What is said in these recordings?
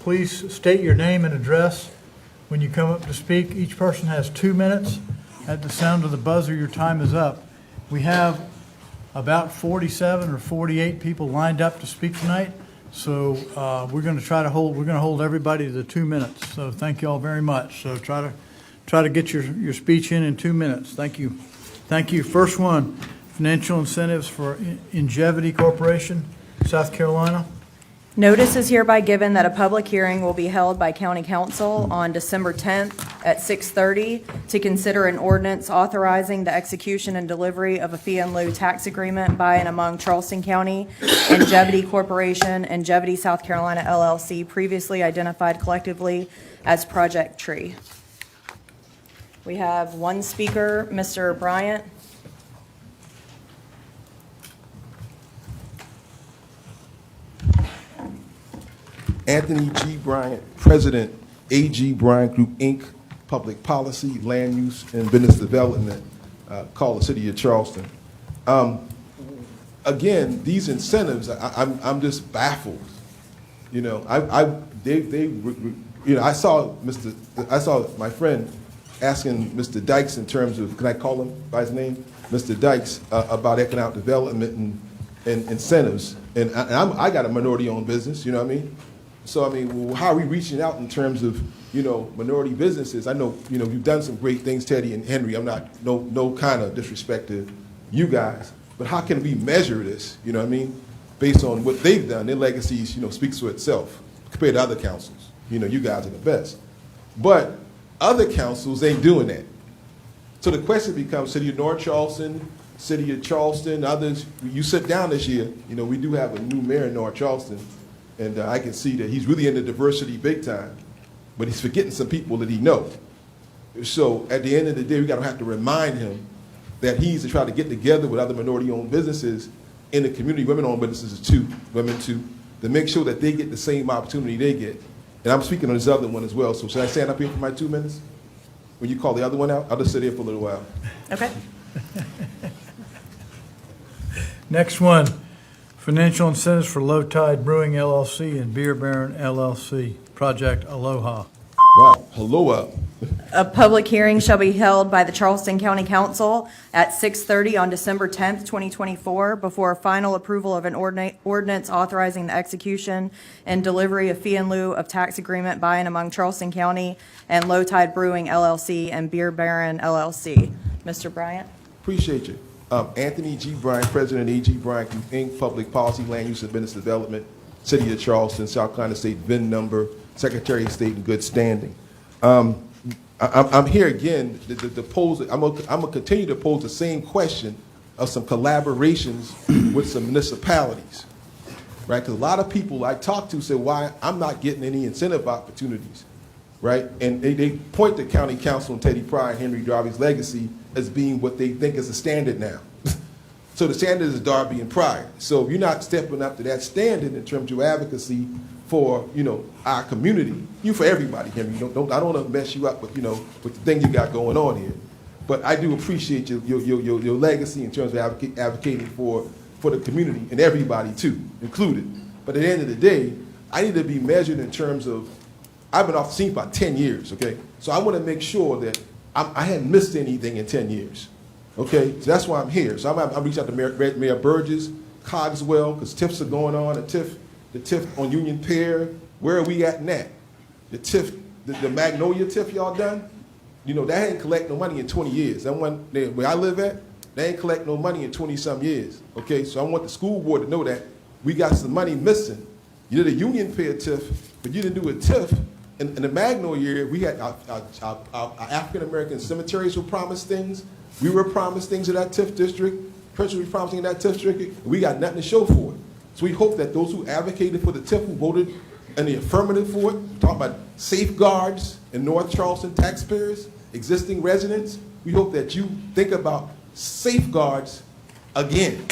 please state your name and address when you come up to speak. Each person has 2 minutes. At the sound of the buzzer, your time is up. We have about 47 or 48 people lined up to speak tonight, so we're going to hold everybody to the 2 minutes. So thank you all very much. So try to get your speech in 2 minutes. Thank you. Thank you. First one, financial incentives for Ingevity Corporation, South Carolina. Notice is hereby given that a public hearing will be held by County Council on December 10th at 6:30 to consider an ordinance authorizing the execution and delivery of a fee in lieu tax agreement by and among Charleston County, Ingevity Corporation, and Ingevity, South Carolina LLC, previously identified collectively as Project Tree. We have one speaker, Mr. Bryant. Anthony G. Bryant, President, AG Bryant Group, Inc., Public Policy, Land Use, and Business Development, called the City of Charleston. Again, these incentives, I'm just baffled. You know, I saw my friend asking Mr. Dykes in terms of, can I call him by his name? Mr. Dykes, about economic development and incentives. And I got a minority-owned business, you know what I mean? So, I mean, well, how are we reaching out in terms of, minority businesses? I know, you've done some great things, Teddy and Henry. I'm not, no kind of disrespect to you guys. But how can we measure this, you know what I mean? Based on what they've done, their legacies, speaks for itself compared to other councils. You guys are the best. But other councils ain't doing that. So the question becomes, City of North Charleston, City of Charleston, others, you sit down this year, we do have a new mayor in North Charleston. And I can see that he's really into diversity big time, but he's forgetting some people that he knows. So at the end of the day, we got to have to remind him that he's to try to get together with other minority-owned businesses in the community, women-owned businesses too, women too, to make sure that they get the same opportunity they get. And I'm speaking on this other one as well. So should I stand up here for my 2 minutes? When you call the other one out, I'll just sit here for a little while. Okay. Next one. Financial incentives for Low Tide Brewing LLC and Beer Baron LLC, Project Aloha. Wow, aloha. A public hearing shall be held by the Charleston County Council at 6:30 on December 10th, 2024, before final approval of an ordinance authorizing the execution and delivery of fee in lieu of tax agreement by and among Charleston County and Low Tide Brewing LLC and Beer Baron LLC. Mr. Bryant? Appreciate you. Anthony G. Bryant, President, AG Bryant Group, Inc., Public Policy, Land Use, and Business Development, City of Charleston, South Carolina State VIN number, Secretary of State in good standing. I'm here again to pose, I'm going to continue to pose the same question of some collaborations with some municipalities, right? Because a lot of people I talk to say, why I'm not getting any incentive opportunities, right? And they point to County Council and Teddy Pryor and Henry Darby's legacy as being what they think is a standard now. So the standard is Darby and Pryor. So if you're not stepping up to that standard in terms of advocacy for, our community, for everybody, Henry. I don't want to mess you up with, with the thing you got going on here. But I do appreciate your legacy in terms of advocating for the community and everybody too, included. But at the end of the day, I need to be measured in terms of, I've been off the scene for about 10 years, okay? So I want to make sure that I hadn't missed anything in 10 years, okay? So that's why I'm here. So I'm reaching out to Mayor Burgess, Cogswell, because TIFs are going on, the TIF on Union Pier. Where are we at in that? The TIF, the Magnolia TIF y'all done? That ain't collect no money in 20 years. That one, where I live at, they ain't collect no money in 20-some years, okay? So I want the school board to know that we got some money missing. You did a Union Pier TIF, but you didn't do a TIF. In the Magnolia area, we had our African-American cemeteries were promised things. We were promised things in that TIF district. Prince was promising in that TIF district. We got nothing to show for it. So we hope that those who advocated for the TIF, who voted in the affirmative for it, talking about safeguards in North Charleston taxpayers, existing residents, we hope that you think about safeguards again.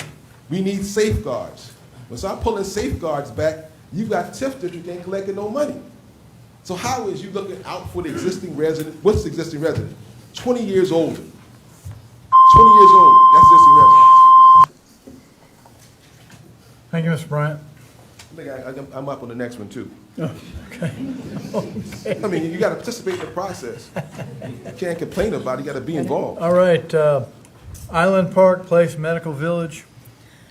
We need safeguards. When start pulling safeguards back, you've got TIF district ain't collecting no money. So how is you looking out for the existing resident? What's the existing resident? 20 years older. 20 years old, that's existing resident. Thank you, Mr. Bryant. I think I'm up on the next one too. I mean, you got to participate in the process. You can't complain about it, you got to be involved. All right, Island Park Place Medical Village.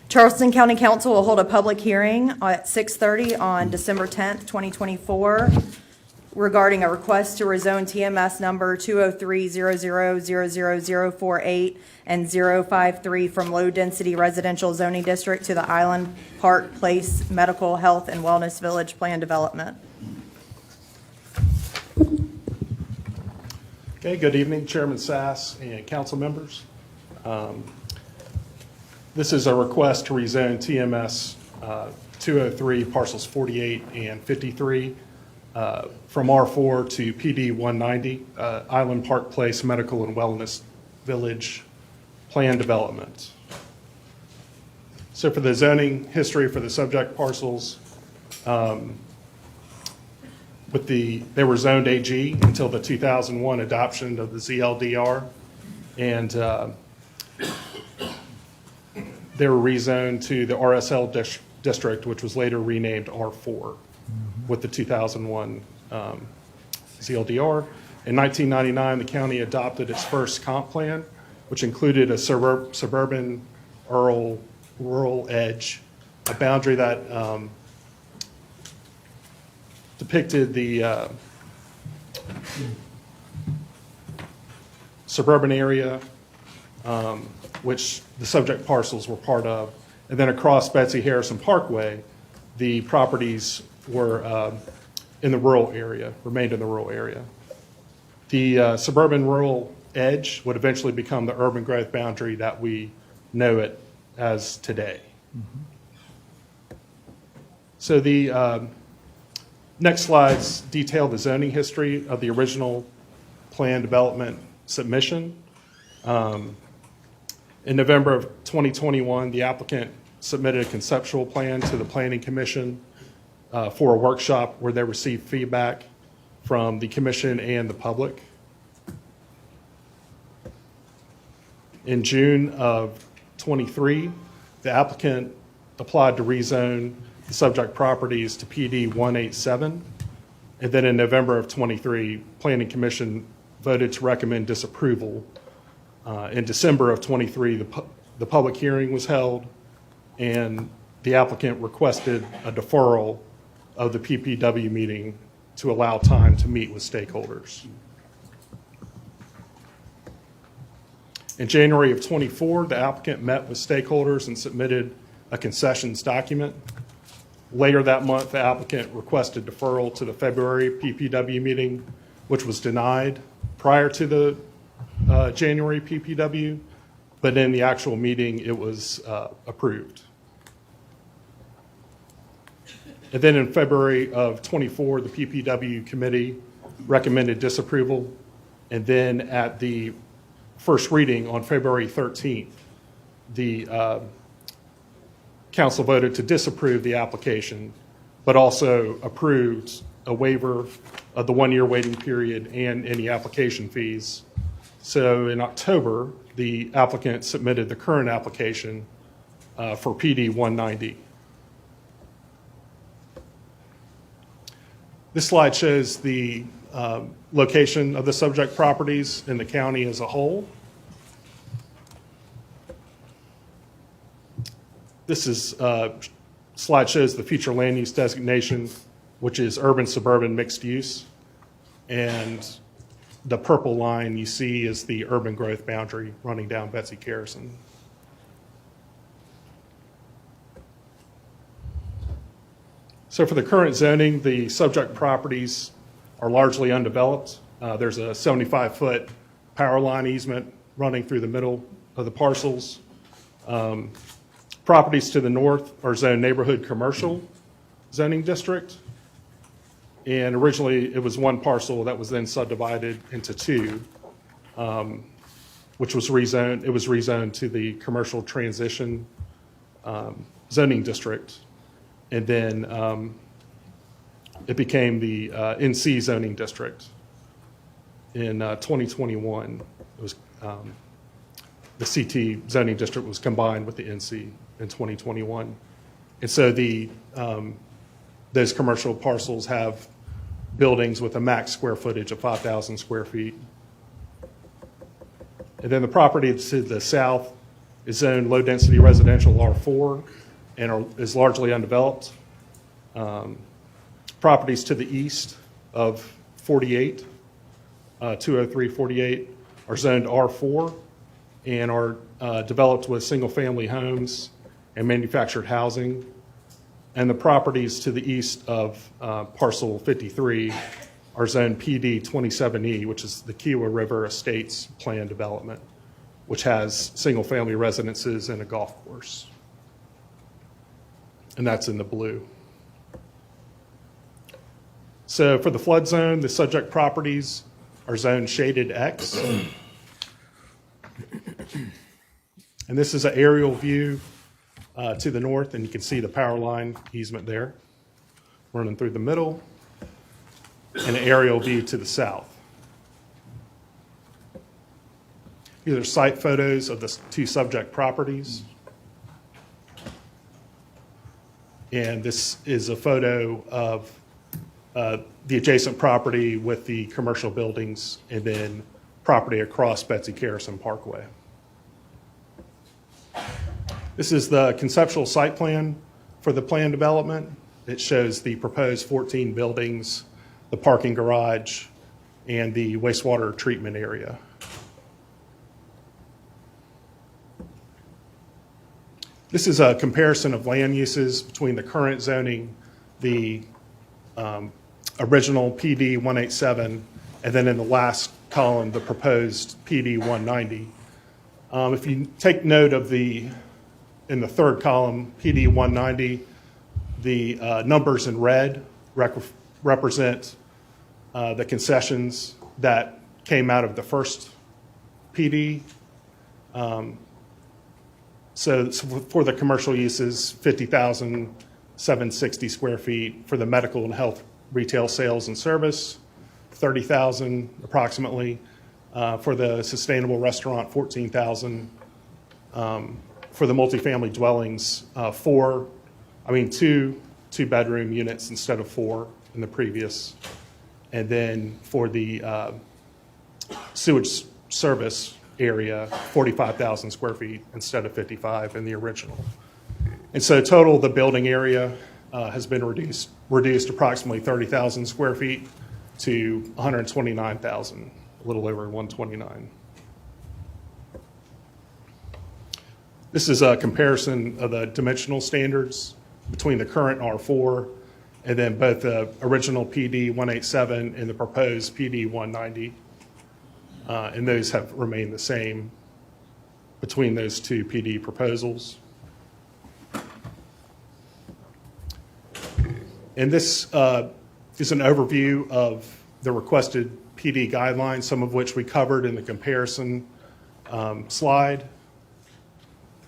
Charleston County Council will hold a public hearing at 6:30 on December 10th, 2024, regarding a request to rezone TMS number 203-00000048 and 053 from low-density residential zoning district to the Island Park Place Medical Health and Wellness Village Plan Development. Okay, good evening, Chairman Sass and council members. This is a request to rezone TMS 203 parcels 48 and 53 from R4 to PD 190, Island Park Place Medical and Wellness Village Plan Development. So for the zoning history for the subject parcels, they were zoned AG until the 2001 adoption of the ZLDR, and they were rezoned to the RSL district, which was later renamed R4 with the 2001 ZLDR. In 1999, the county adopted its first comp plan, which included a suburban rural edge, a boundary that depicted the suburban area, which the subject parcels were part of. And then across Betsy Harrison Parkway, the properties were in the rural area, remained in the rural area. The suburban rural edge would eventually become the urban growth boundary that we know it as today. So the next slides detail the zoning history of the original plan development submission. In November of 2021, the applicant submitted a conceptual plan to the Planning Commission for a workshop where they received feedback from the commission and the public. In June of 23, the applicant applied to rezone the subject properties to PD 187. And then in November of 23, Planning Commission voted to recommend disapproval. In December of 23, the public hearing was held, and the applicant requested a deferral of the PPW meeting to allow time to meet with stakeholders. In January of 24, the applicant met with stakeholders and submitted a concessions document. Later that month, the applicant requested deferral to the February PPW meeting, which was denied prior to the January PPW, but in the actual meeting, it was approved. And then in February of 24, the PPW committee recommended disapproval. And then at the first reading on February 13th, the council voted to disapprove the application, but also approved a waiver of the 1-year waiting period and any application fees. So in October, the applicant submitted the current application for PD 190. This slide shows the location of the subject properties in the county as a whole. This slide shows the future land use designation, which is urban suburban mixed use. And the purple line you see is the urban growth boundary running down Betsy Harrison. So for the current zoning, the subject properties are largely undeveloped. There's a 75-foot power line easement running through the middle of the parcels. Properties to the north are zoned neighborhood commercial zoning district. And originally, it was one parcel that was then subdivided into two, which was rezoned. It was rezoned to the commercial transition zoning district. And then it became the NC zoning district. In 2021, it was the CT zoning district was combined with the NC in 2021. And so the those commercial parcels have buildings with a max square footage of 5,000 square feet. And then the property to the south is zoned low-density residential R4 and is largely undeveloped. Properties to the east of 48, 203-48, are zoned R4 and are developed with single-family homes and manufactured housing. And the properties to the east of parcel 53 are zoned PD 27E, which is the Kiowa River Estates Plan Development, which has single-family residences and a golf course. And that's in the blue. So for the flood zone, the subject properties are zoned shaded X. And this is an aerial view to the north, and you can see the power line easement there running through the middle, and an aerial view to the south. These are site photos of the two subject properties. And this is a photo of the adjacent property with the commercial buildings, and then property across Betsy Carrison Parkway. This is the conceptual site plan for the planned development. It shows the proposed 14 buildings, the parking garage, and the wastewater treatment area. This is a comparison of land uses between the current zoning, the original PD 187, and then in the last column, the proposed PD 190. If you take note of in the third column, PD 190, the numbers in red represent the concessions that came out of the first PD. So for the commercial uses, 50,760 square feet. For the medical and health retail sales and service, 30,000 approximately. For the sustainable restaurant, 14,000. For the multifamily dwellings, two two-bedroom units instead of 4 in the previous. And then for the sewage service area, 45,000 square feet instead of 55 in the original. And so total, the building area has been reduced approximately 30,000 square feet to 129,000, a little over 129. This is a comparison of the dimensional standards between the current R4 and then both the original PD 187 and the proposed PD 190. And those have remained the same between those two PD proposals. And this is an overview of the requested PD guidelines, some of which we covered in the comparison slide.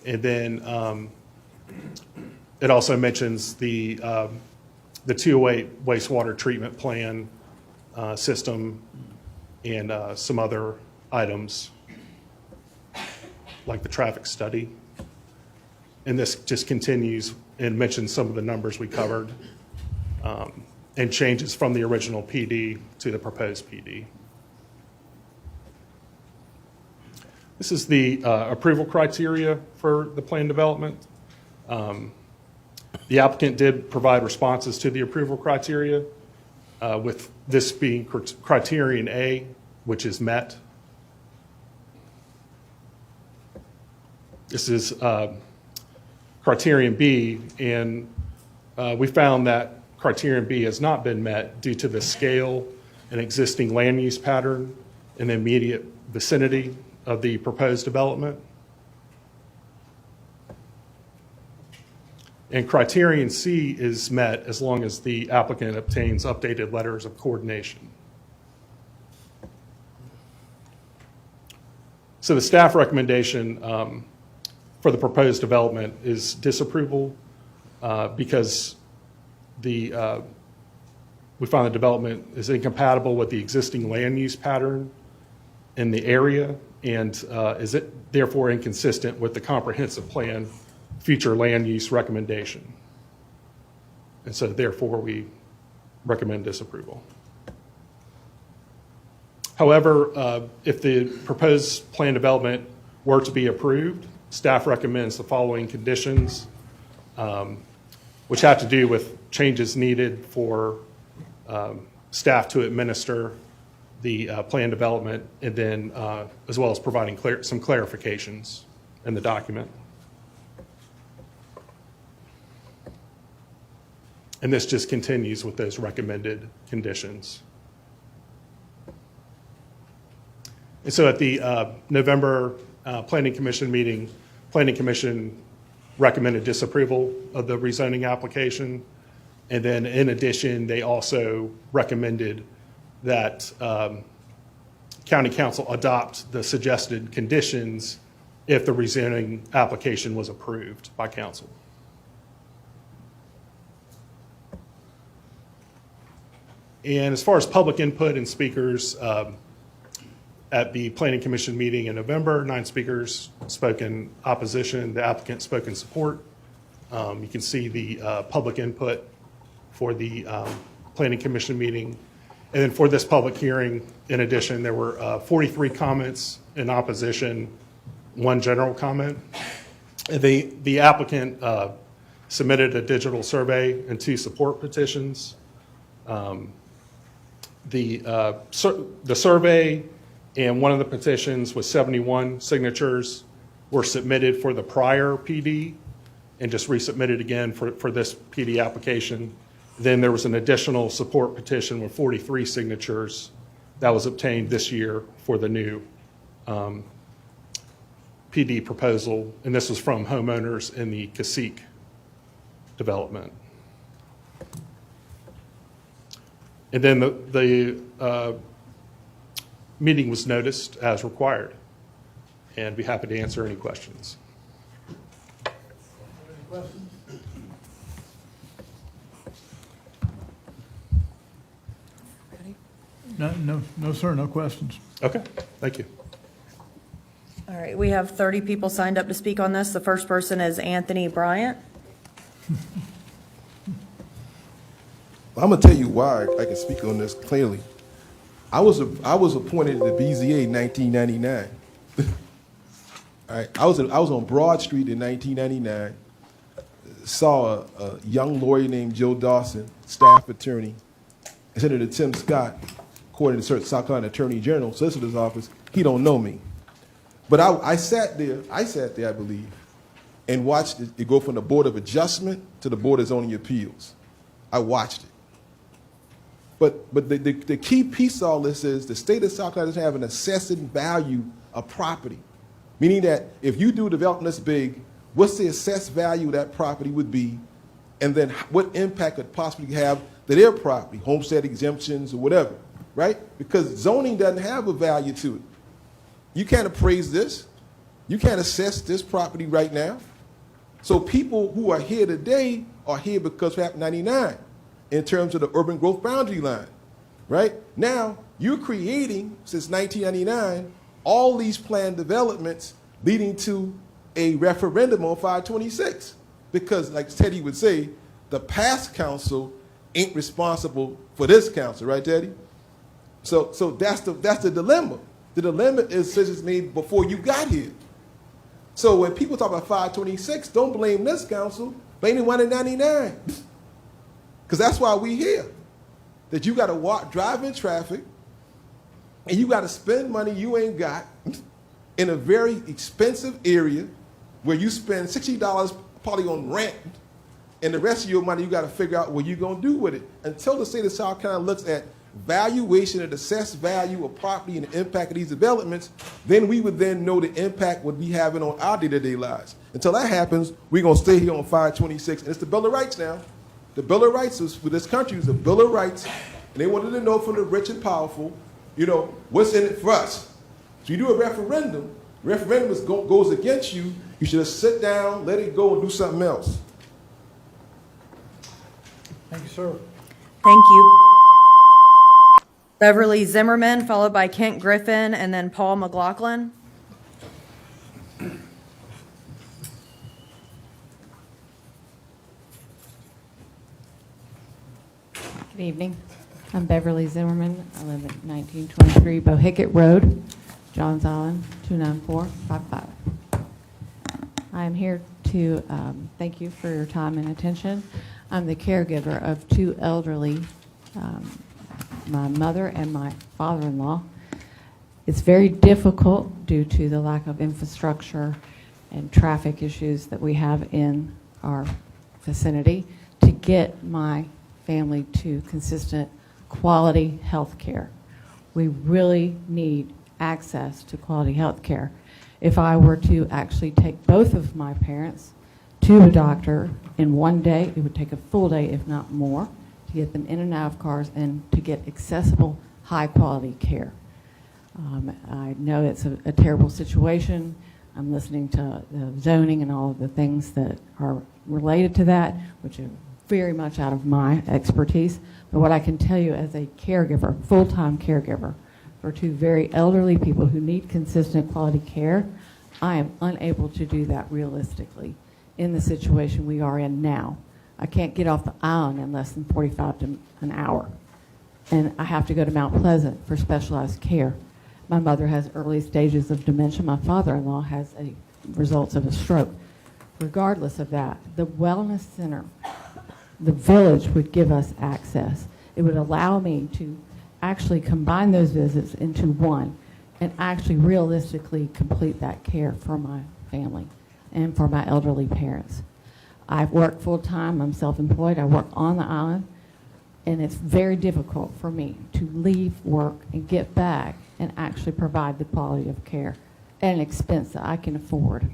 And then it also mentions the 208 wastewater treatment plan system and some other items like the traffic study. And this just continues and mentions some of the numbers we covered and changes from the original PD to the proposed PD. This is the approval criteria for the plan development. The applicant did provide responses to the approval criteria, with this being criterion A, which is met. This is criterion B, and we found that criterion B has not been met due to the scale and existing land use pattern in the immediate vicinity of the proposed development. And criterion C is met as long as the applicant obtains updated letters of coordination. So the staff recommendation for the proposed development is disapproval because we find the development is incompatible with the existing land use pattern in the area and is therefore inconsistent with the comprehensive plan future land use recommendation. And so therefore, we recommend disapproval. However, if the proposed plan development were to be approved, staff recommends the following conditions, which have to do with changes needed for staff to administer the plan development, and then as well as providing some clarifications in the document. And this just continues with those recommended conditions. And so at the November Planning Commission meeting, Planning Commission recommended disapproval of the rezoning application. And then in addition, they also recommended that County Council adopt the suggested conditions if the rezoning application was approved by Council. And as far as public input and speakers, at the Planning Commission meeting in November, 9 speakers spoke in opposition, the applicant spoke in support. You can see the public input for the Planning Commission meeting. And then for this public hearing, in addition, there were 43 comments in opposition, 1 general comment. And the applicant submitted a digital survey and 2 support petitions. The survey and one of the petitions with 71 signatures were submitted for the prior PD and just resubmitted again for this PD application. Then there was an additional support petition with 43 signatures that was obtained this year for the new PD proposal, and this was from homeowners in the Cacique development. And then the meeting was noticed as required, and be happy to answer any questions. Any questions? No, sir, no questions. Okay, thank you. All right, we have 30 people signed up to speak on this. The first person is Anthony Bryant. I'm gonna tell you why I can speak on this clearly. I was appointed to the BZA in 1999. All right, I was on Broad Street in 1999. Saw a young lawyer named Joe Dawson, staff attorney, and Senator Tim Scott, according to South Carolina Attorney General, Solicitor's Office. He don't know me, but I sat there, I believe, and watched it go from the Board of Adjustment to the Board of Zoning Appeals. I watched it. But the key piece of all this is the state of South Carolina doesn't have an assessing value of property, meaning that if you do development this big, what's the assessed value of that property would be, and then what impact could possibly have to their property, homestead exemptions or whatever, right? Because zoning doesn't have a value to it. You can't appraise this. You can't assess this property right now. So people who are here today are here because of Act 99 in terms of the urban growth boundary line, right? Now, you're creating, since 1999, all these planned developments leading to a referendum on 526. Because, like Teddy would say, the past council ain't responsible for this council, right, Teddy? So that's the dilemma. The dilemma is decisions made before you got here. So when people talk about 526, don't blame this council, blame the one in 99. Because that's why we here. That you got to drive in traffic, and you got to spend money you ain't got in a very expensive area where you spend $60 probably on rent, and the rest of your money you got to figure out what you're going to do with it. Until the state of South Carolina looks at valuation and assessed value of property and the impact of these developments, then we would then know the impact would be having on our day-to-day lives. Until that happens, we're going to stay here on 526, and it's the Bill of Rights now. The Bill of Rights with this country is the Bill of Rights, and they wanted to know from the rich and powerful, you know, what's in it for us. So you do a referendum goes against you, you should just sit down, let it go, and do something else. Thank you, sir. Thank you. Beverly Zimmerman, followed by Kent Griffin, and then Paul McLaughlin. evening. I'm Beverly Zimmerman. I live at 1923 Bohicket Road, Johns Island, 29455. I am here to thank you for your time and attention. I'm the caregiver of two elderly, my mother and my father-in-law. It's very difficult due to the lack of infrastructure and traffic issues that we have in our vicinity to get my family to consistent quality health care. We really need access to quality health care. If I were to actually take both of my parents to a doctor in one day, it would take a full day, if not more, to get them in and out of cars and to get accessible, high-quality care. I know it's a terrible situation. I'm listening to the zoning and all of the things that are related to that, which are very much out of my expertise. But what I can tell you as a caregiver, full-time caregiver, for two very elderly people who need consistent quality care, I am unable to do that realistically in the situation we are in now. I can't get off the island in less than 45 to an hour. And I have to go to Mount Pleasant for specialized care. My mother has early stages of dementia. My father-in-law has results of a stroke. Regardless of that, the wellness center, the village would give us access. It would allow me to actually combine those visits into one and actually realistically complete that care for my family and for my elderly parents. I work full-time. I'm self-employed. I work on the island, and it's very difficult for me to leave work and get back and actually provide the quality of care at an expense that I can afford.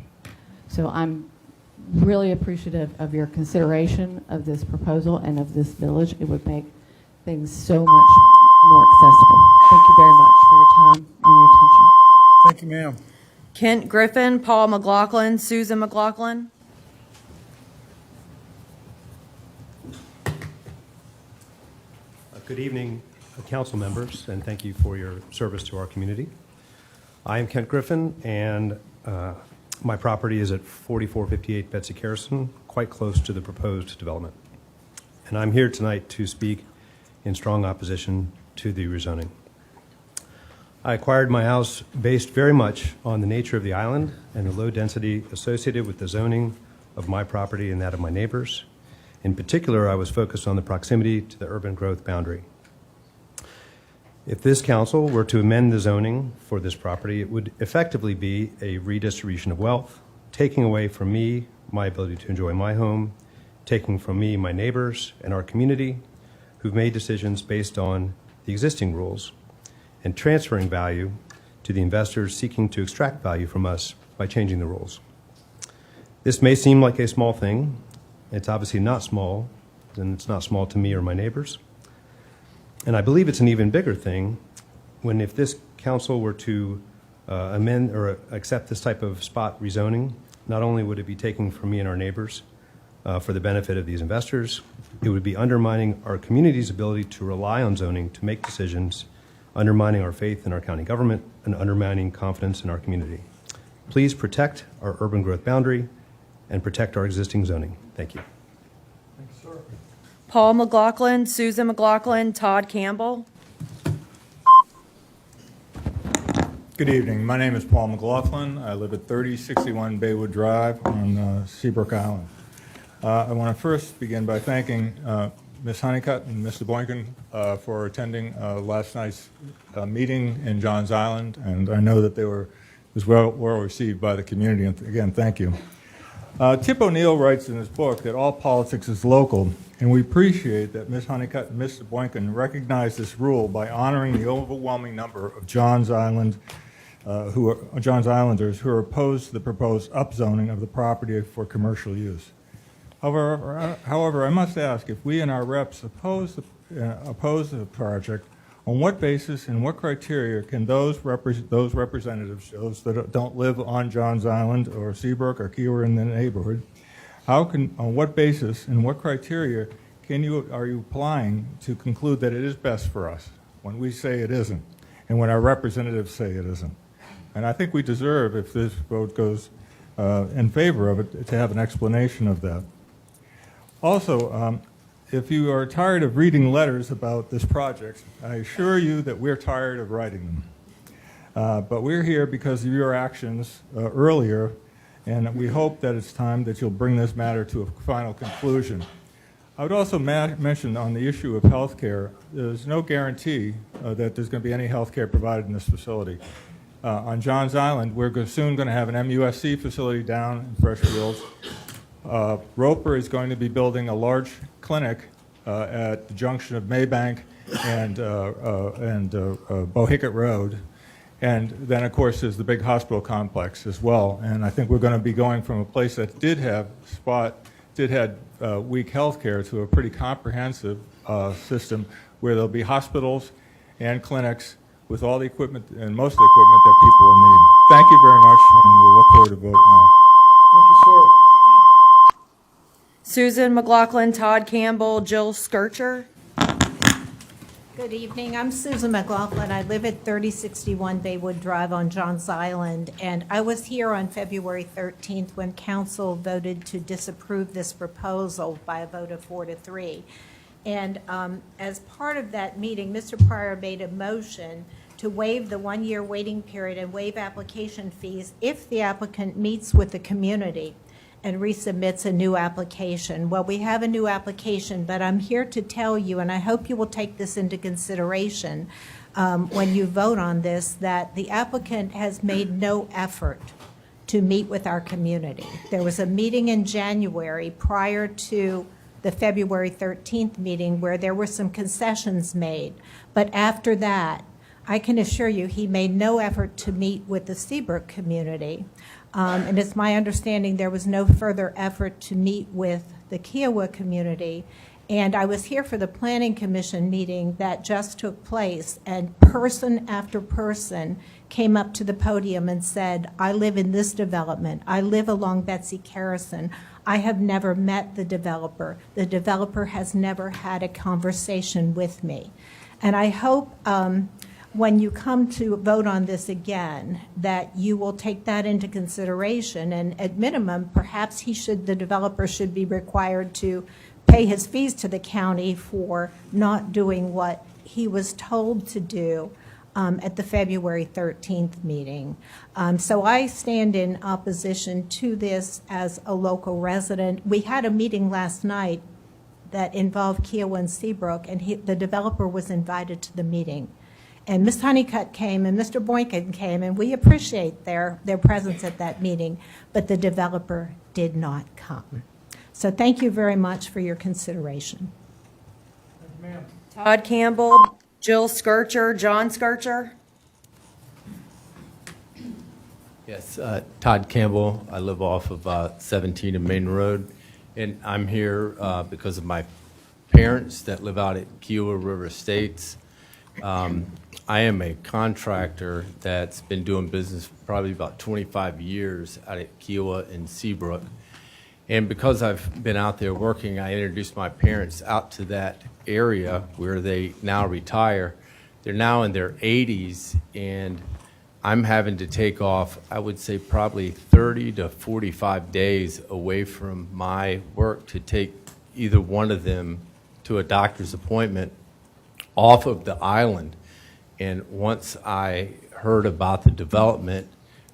So I'm really appreciative of your consideration of this proposal and of this village. It would make things so much more accessible. Thank you very much for your time and your attention. Thank you, ma'am. Kent Griffin, Paul McLaughlin, Susan McLaughlin. Good evening, council members, and thank you for your service to our community. I am Kent Griffin, and my property is at 4458 Betsy Carson, quite close to the proposed development. And I'm here tonight to speak in strong opposition to the rezoning. I acquired my house based very much on the nature of the island and the low density associated with the zoning of my property and that of my neighbors. In particular, I was focused on the proximity to the urban growth boundary. If this council were to amend the zoning for this property, it would effectively be a redistribution of wealth, taking away from me my ability to enjoy my home, taking from me my neighbors and our community who've made decisions based on the existing rules, and transferring value to the investors seeking to extract value from us by changing the rules. This may seem like a small thing. It's obviously not small, and it's not small to me or my neighbors. And I believe it's an even bigger thing when if this council were to amend or accept this type of spot rezoning, not only would it be taking from me and our neighbors for the benefit of these investors, it would be undermining our community's ability to rely on zoning to make decisions, undermining our faith in our county government, and undermining confidence in our community. Please protect our urban growth boundary and protect our existing zoning. Thank you. Paul McLaughlin, Susan McLaughlin, Todd Campbell. Good evening. My name is Paul McLaughlin. I live at 3061 Baywood Drive on Seabrook Island. I want to first begin by thanking Ms. Honeycutt and Mr. Boynton for attending last night's meeting in Johns Island, and I know that they was well received by the community. And again, thank you. Tip O'Neill writes in his book that all politics is local, and we appreciate that Ms. Honeycutt and Mr. Boynton recognize this rule by honoring the overwhelming number of Johns Islanders who are opposed to the proposed upzoning of the property for commercial use. However, I must ask, if we and our reps oppose the project, on what basis and what criteria can those representatives, those that don't live on Johns Island or Seabrook or Key or in the neighborhood, on what basis and what criteria are you applying to conclude that it is best for us when we say it isn't and when our representatives say it isn't? And I think we deserve, if this vote goes in favor of it, to have an explanation of that. Also, if you are tired of reading letters about this project, I assure you that we're tired of writing them. But we're here because of your actions earlier, and we hope that it's time that you'll bring this matter to a final conclusion. I would also mention on the issue of health care, there's no guarantee that there's going to be any health care provided in this facility. On Johns Island, we're soon going to have an MUSC facility down in Freshfields. Roper is going to be building a large clinic at the junction of Maybank and Bohicket Road. And then, of course, there's the big hospital complex as well. And I think we're going to be going from a place that did have weak health care to a pretty comprehensive system where there'll be hospitals and clinics with all the equipment and most of the equipment that people will need. Thank you very much, and we'll look forward to voting now. Thank you, sir. Susan McLaughlin, Todd Campbell, Jill Skircher. Good evening. I'm Susan McLaughlin. I live at 3061 Baywood Drive on Johns Island, and I was here on February 13th when council voted to disapprove this proposal by a vote of 4-3. And as part of that meeting, Mr. Pryor made a motion to waive the one-year waiting period and waive application fees if the applicant meets with the community and resubmits a new application. Well, we have a new application, but I'm here to tell you, and I hope you will take this into consideration when you vote on this, that the applicant has made no effort to meet with our community. There was a meeting in January prior to the February 13th meeting where there were some concessions made, but after that, I can assure you he made no effort to meet with the Seabrook community. And it's my understanding there was no further effort to meet with the Kiowa community. And I was here for the Planning Commission meeting that just took place, and person after person came up to the podium and said, I live in this development. I live along Betsy Carrison. I have never met the developer. The developer has never had a conversation with me. And I hope when you come to vote on this again, that you will take that into consideration, and at minimum, perhaps the developer should be required to pay his fees to the county for not doing what he was told to do at the February 13th meeting. So I stand in opposition to this as a local resident. We had a meeting last night that involved Kiowa and Seabrook, and the developer was invited to the meeting. And Ms. Honeycutt came and Mr. Boykin came, and we appreciate their presence at that meeting, but the developer did not come. So thank you very much for your consideration. Thank you, ma'am. Todd Campbell, Jill Skircher, John Skircher. Yes, Todd Campbell. I live off of 17 and Main Road, and I'm here because of my parents that live out at Kiowa River Estates. I am a contractor that's been doing business for probably about 25 years out at Kiowa and Seabrook. And because I've been out there working, I introduced my parents out to that area where they now retire. They're now in their 80s, and I'm having to take off, I would say, probably 30 to 45 days away from my work to take either one of them to a doctor's appointment off of the island. And once I heard about the development,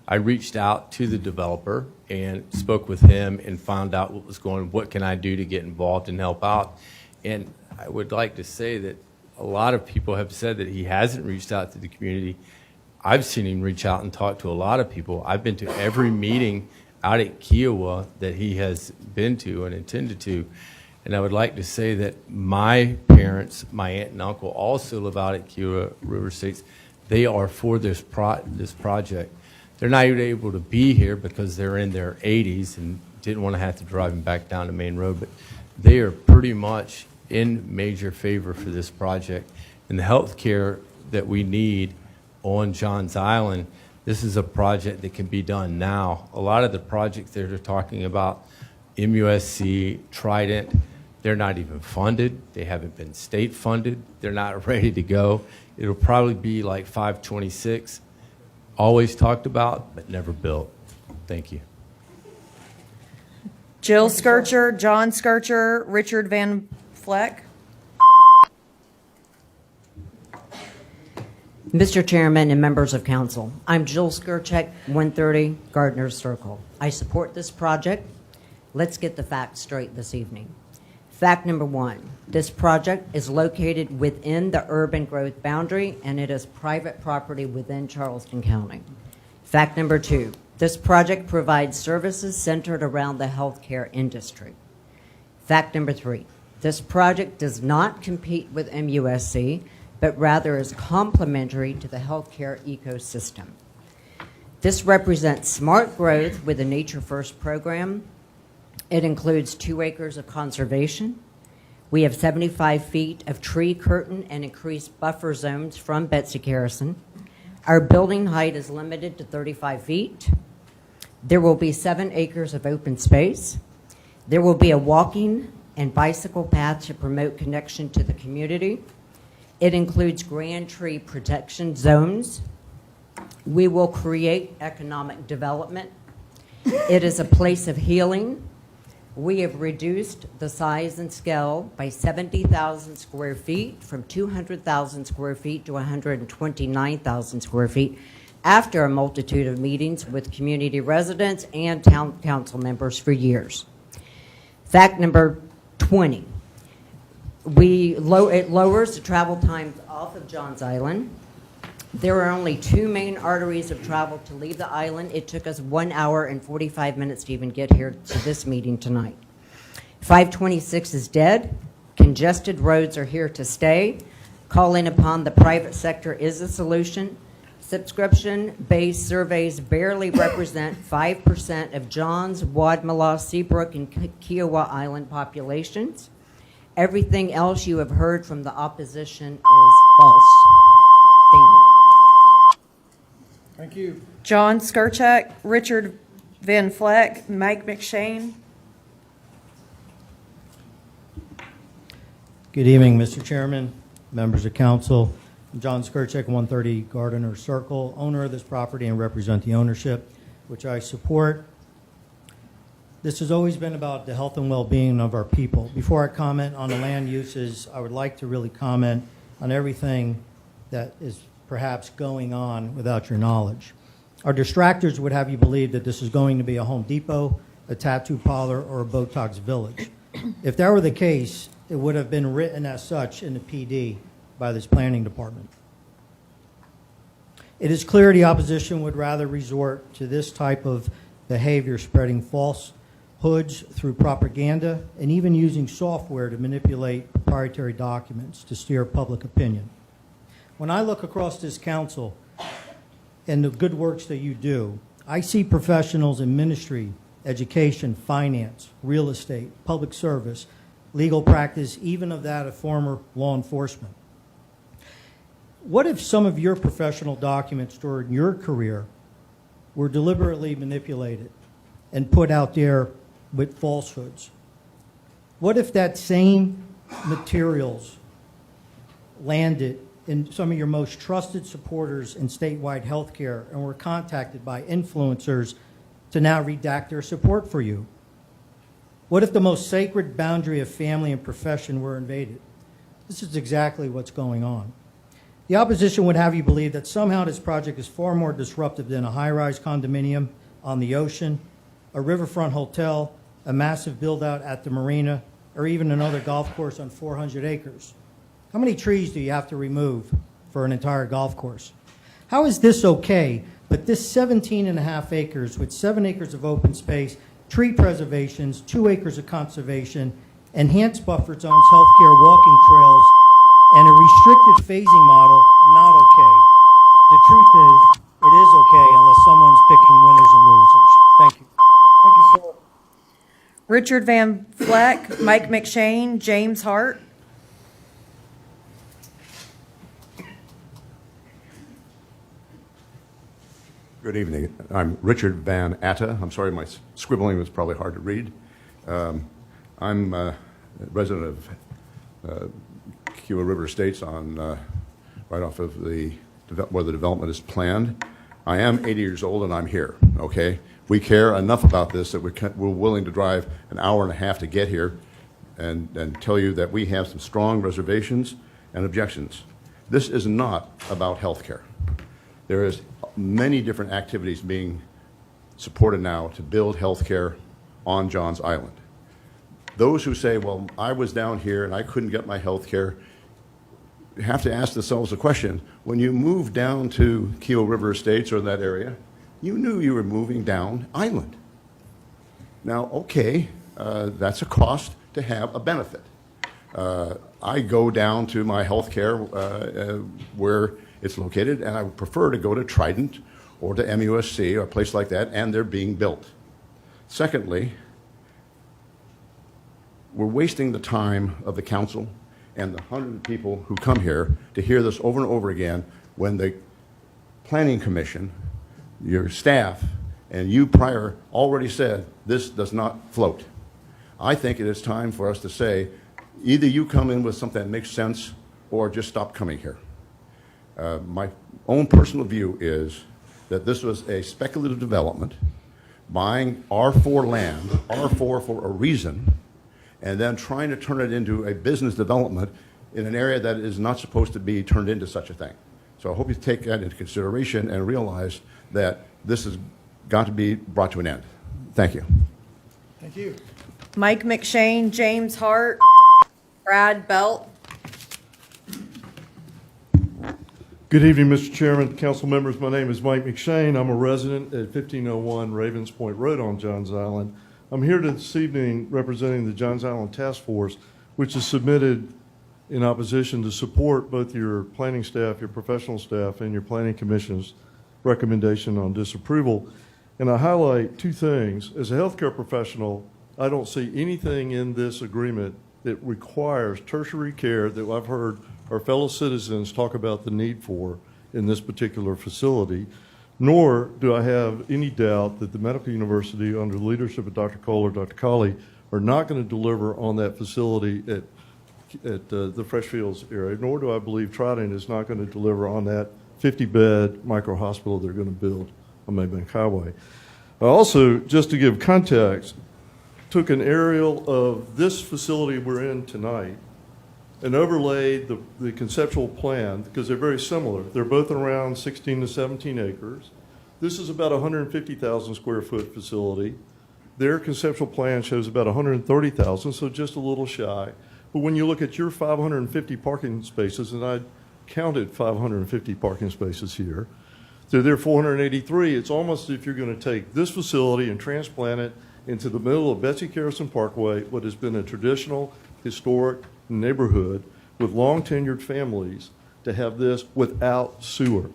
I reached out to the developer and spoke with him and found out what was going on, what can I do to get involved and help out. And I would like to say that a lot of people have said that he hasn't reached out to the community. I've seen him reach out and talk to a lot of people. I've been to every meeting out at Kiowa that he has been to and intended to. And I would like to say that my parents, my aunt and uncle, also live out at Kiowa River Estates. They are for this project. They're not even able to be here because they're in their 80s and didn't want to have to drive them back down the main road. But they are pretty much in major favor for this project. And the health care that we need on Johns Island, this is a project that can be done now. A lot of the projects that they're talking about, MUSC, Trident, they're not even funded. They haven't been state funded. They're not ready to go. It'll probably be like 526, always talked about, but never built. Thank you. Jill Skircher, John Skircher, Richard Van Fleck. Mr. Chairman and members of council, I'm Jill Skirchek, 130 Gardner Circle. I support this project. Let's get the facts straight this evening. Fact number one, this project is located within the urban growth boundary and it is private property within Charleston County. Fact number two, this project provides services centered around the healthcare industry. Fact number three, this project does not compete with MUSC, but rather is complementary to the healthcare ecosystem. This represents smart growth with a Nature First program. It includes 2 acres of conservation. We have 75 feet of tree curtain and increased buffer zones from Betsy Garrison. Our building height is limited to 35 feet. There will be 7 acres of open space. There will be a walking and bicycle path to promote connection to the community. It includes grand tree protection zones. We will create economic development. It is a place of healing. We have reduced the size and scale by 70,000 square feet from 200,000 square feet to 129,000 square feet after a multitude of meetings with community residents and town council members for years. Fact number 20. It lowers the travel times off of Johns Island. There are only 2 main arteries of travel to leave the island. It took us 1 hour and 45 minutes to even get here to this meeting tonight. 526 is dead. Congested roads are here to stay. Calling upon the private sector is a solution. Subscription-based surveys barely represent 5% of Johns, Wadmalaw, Seabrook, and Kiowa Island populations. Everything else you have heard from the opposition is false. Thank you. Thank you. John Skirchek, Richard Van Fleck, Mike McShane. Good evening, Mr. Chairman, members of council. I'm John Skirchek, 130 Gardner Circle, owner of this property and represent the ownership, which I support. This has always been about the health and well-being of our people. Before I comment on the land uses, I would like to really comment on everything that is perhaps going on without your knowledge. Our distractors would have you believe that this is going to be a Home Depot, a tattoo parlor, or a Botox village. If that were the case, it would have been written as such in the PD by this planning department. It is clear the opposition would rather resort to this type of behavior, spreading falsehoods through propaganda and even using software to manipulate proprietary documents to steer public opinion. When I look across this council and the good works that you do, I see professionals in ministry, education, finance, real estate, public service, legal practice, even of that of former law enforcement. What if some of your professional documents during your career were deliberately manipulated and put out there with falsehoods? What if that same materials landed in some of your most trusted supporters in statewide health care and were contacted by influencers to now redact their support for you? What if the most sacred boundary of family and profession were invaded? This is exactly what's going on. The opposition would have you believe that somehow this project is far more disruptive than a high-rise condominium on the ocean, a riverfront hotel, a massive build-out at the marina, or even another golf course on 400 acres. How many trees do you have to remove for an entire golf course? How is this okay, but this 17.5 acres with 7 acres of open space, tree preservations, 2 acres of conservation, enhanced buffer zones, healthcare, walking trails, and a restricted phasing model, not okay? The truth is, it is okay unless someone's picking winners and losers. Thank you. Thank you, sir. Richard Van Fleck, Mike McShane, James Hart. Good evening. I'm Richard Van Atta. I'm sorry, my scribbling was probably hard to read. I'm a resident of Kiowa River Estates on right off of where the development is planned. I am 80 years old and I'm here, okay? We care enough about this that we're willing to drive an hour and a half to get here and tell you that we have some strong reservations and objections. This is not about health care. There is many different activities being supported now to build health care on Johns Island. Those who say, well, I was down here and I couldn't get my health care, have to ask themselves the question, when you moved down to Keel River Estates or that area, you knew you were moving down island. Now, okay, that's a cost to have a benefit. I go down to my health care where it's located, and I would prefer to go to Trident or to MUSC or a place like that, and they're being built. Secondly, we're wasting the time of the council and the 100 people who come here to hear this over and over again when the Planning Commission, your staff, and you prior already said this does not float. I think it is time for us to say, either you come in with something that makes sense or just stop coming here. My own personal view is that this was a speculative development, buying R4 land, R4 for a reason, and then trying to turn it into a business development in an area that is not supposed to be turned into such a thing. So I hope you take that into consideration and realize that this has got to be brought to an end. Thank you. Thank you. Mike McShane, James Hart, Brad Belt. Good evening, Mr. Chairman, council members. My name is Mike McShane. I'm a resident at 1501 Ravens Point Road on Johns Island. I'm here this evening representing the Johns Island Task Force, which is submitted in opposition to support both your planning staff, your professional staff, and your planning commission's recommendation on disapproval. And I highlight two things. As a healthcare professional, I don't see anything in this agreement that requires tertiary care that I've heard our fellow citizens talk about the need for in this particular facility, nor do I have any doubt that the medical university under the leadership of Dr. Cole or Dr. Colley are not going to deliver on that facility at the Freshfields area, nor do I believe Trident is not going to deliver on that 50-bed micro-hospital they're going to build on Maybank Highway. I also, just to give context, took an aerial of this facility we're in tonight and overlaid the conceptual plan, because they're very similar. They're both around 16 to 17 acres. This is about a 150,000 square foot facility. Their conceptual plan shows about 130,000, so just a little shy. But when you look at your 550 parking spaces, and I counted 550 parking spaces here, so there are 483. It's almost as if you're going to take this facility and transplant it into the middle of Betsy Carrison Parkway, what has been a traditional, historic neighborhood with long tenured families, to have this without sewer.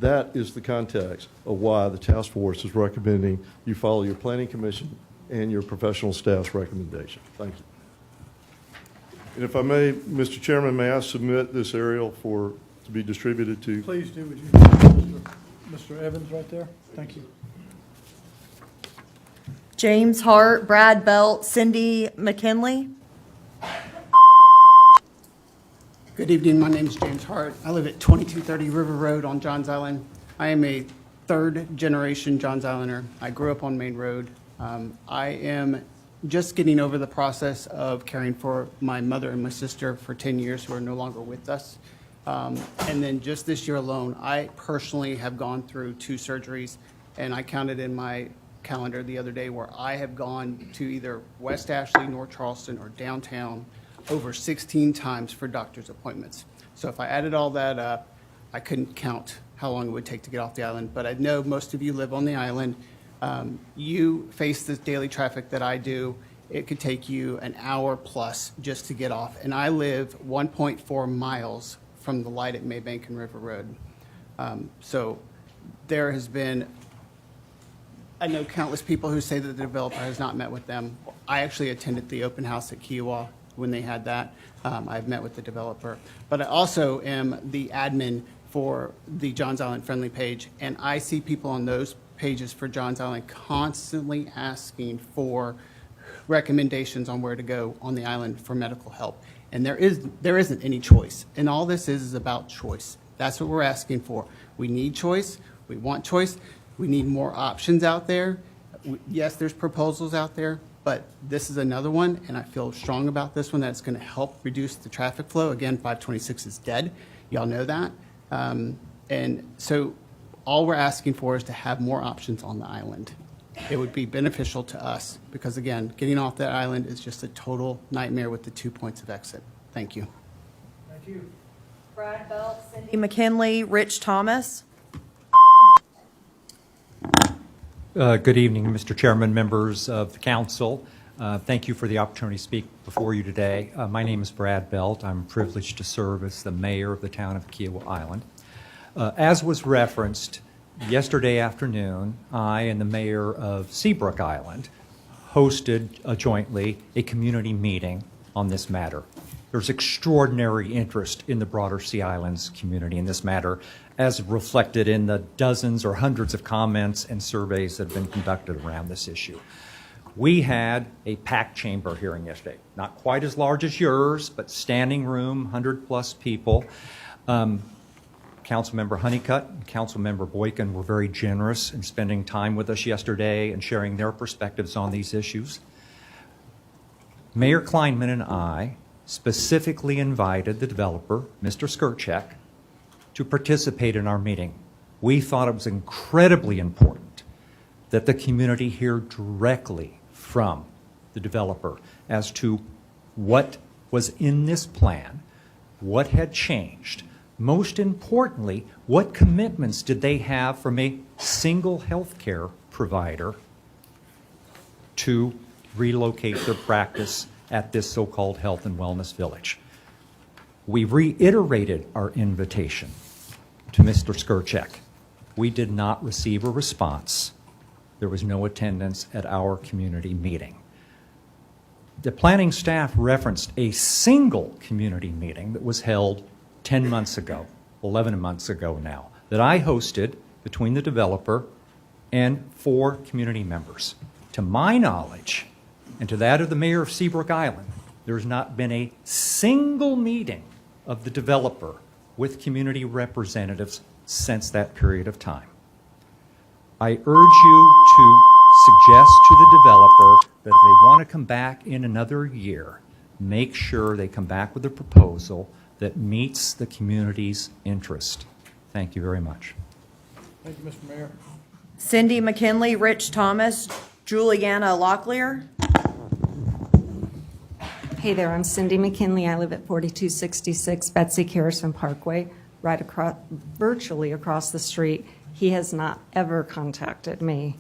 That is the context of why the task force is recommending you follow your planning commission and your professional staff's recommendation. Thank you. And if I may, Mr. Chairman, may I submit this aerial to be distributed to? Please do, would you, Mr. Evans right there? Thank you. James Hart, Brad Belt, Cindy McKinley. Good evening. My name is James Hart. I live at 2230 River Road on Johns Island. I am a third-generation Johns Islander. I grew up on Main Road. I am just getting over the process of caring for my mother and my sister for 10 years who are no longer with us. And then just this year alone, I personally have gone through 2 surgeries, and I counted in my calendar the other day where I have gone to either West Ashley, North Charleston, or downtown over 16 times for doctor's appointments. So if I added all that up, I couldn't count how long it would take to get off the island, but I know most of you live on the island. You face this daily traffic that I do. It could take you an hour plus just to get off, and I live 1.4 miles from the light at Maybank and River Road. So there has been, I know countless people who say that the developer has not met with them. I actually attended the open house at Kiowa when they had that. I've met with the developer. But I also am the admin for the Johns Island Friendly page, and I see people on those pages for Johns Island constantly asking for recommendations on where to go on the island for medical help. And there isn't any choice. And all this is about choice. That's what we're asking for. We need choice. We want choice. We need more options out there. Yes, there's proposals out there, but this is another one, and I feel strong about this one, that it's going to help reduce the traffic flow. Again, 526 is dead. Y'all know that. And so all we're asking for is to have more options on the island. It would be beneficial to us because, again, getting off that island is just a total nightmare with the 2 points of exit. Thank you. Thank you. Brad Belt, Cindy McKinley, Rich Thomas. Good evening, Mr. Chairman, members of the council. Thank you for the opportunity to speak before you today. My name is Brad Belt. I'm privileged to serve as the mayor of the town of Kiowa Island. As was referenced, yesterday afternoon, I and the mayor of Seabrook Island hosted jointly a community meeting on this matter. There's extraordinary interest in the broader Sea Islands community in this matter, as reflected in the dozens or hundreds of comments and surveys that have been conducted around this issue. We had a packed chamber hearing yesterday, not quite as large as yours, but standing room, 100-plus people. Councilmember Honeycutt and Councilmember Boykin were very generous in spending time with us yesterday and sharing their perspectives on these issues. Mayor Kleinman and I specifically invited the developer, Mr. Skirchek, to participate in our meeting. We thought it was incredibly important that the community hear directly from the developer as to what was in this plan, what had changed. Most importantly, what commitments did they have from a single healthcare provider to relocate their practice at this so-called health and wellness village. We reiterated our invitation to Mr. Skirchek. We did not receive a response. There was no attendance at our community meeting. The planning staff referenced a single community meeting that was held 10 months ago, 11 months ago now, that I hosted between the developer and 4 community members. To my knowledge, and to that of the mayor of Seabrook Island, there's not been a single meeting of the developer with community representatives since that period of time. I urge you to suggest to the developer that if they want to come back in another year, make sure they come back with a proposal that meets the community's interest. Thank you very much. Thank you, Mr. Mayor. Cindy McKinley, Rich Thomas, Juliana Locklear. Hey there, I'm Cindy McKinley. I live at 4266 Betsy Carrison Parkway, right across, virtually across the street. He has not ever contacted me.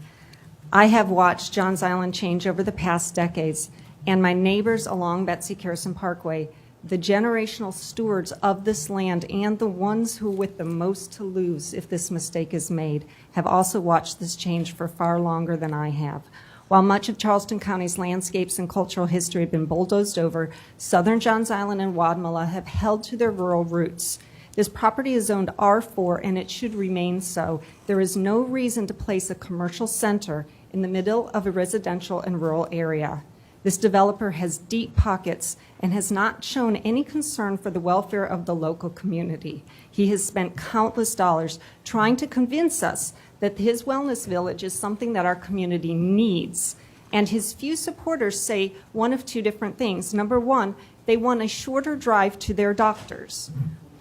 I have watched Johns Island change over the past decades, and my neighbors along Betsy Carrison Parkway, the generational stewards of this land and the ones who with the most to lose if this mistake is made, have also watched this change for far longer than I have. While much of Charleston County's landscapes and cultural history have been bulldozed over, southern Johns Island and Wadmalaw have held to their rural roots. This property is zoned R4 and it should remain so. There is no reason to place a commercial center in the middle of a residential and rural area. This developer has deep pockets and has not shown any concern for the welfare of the local community. He has spent countless dollars trying to convince us that his wellness village is something that our community needs. And his few supporters say one of 2 different things. Number one, they want a shorter drive to their doctors.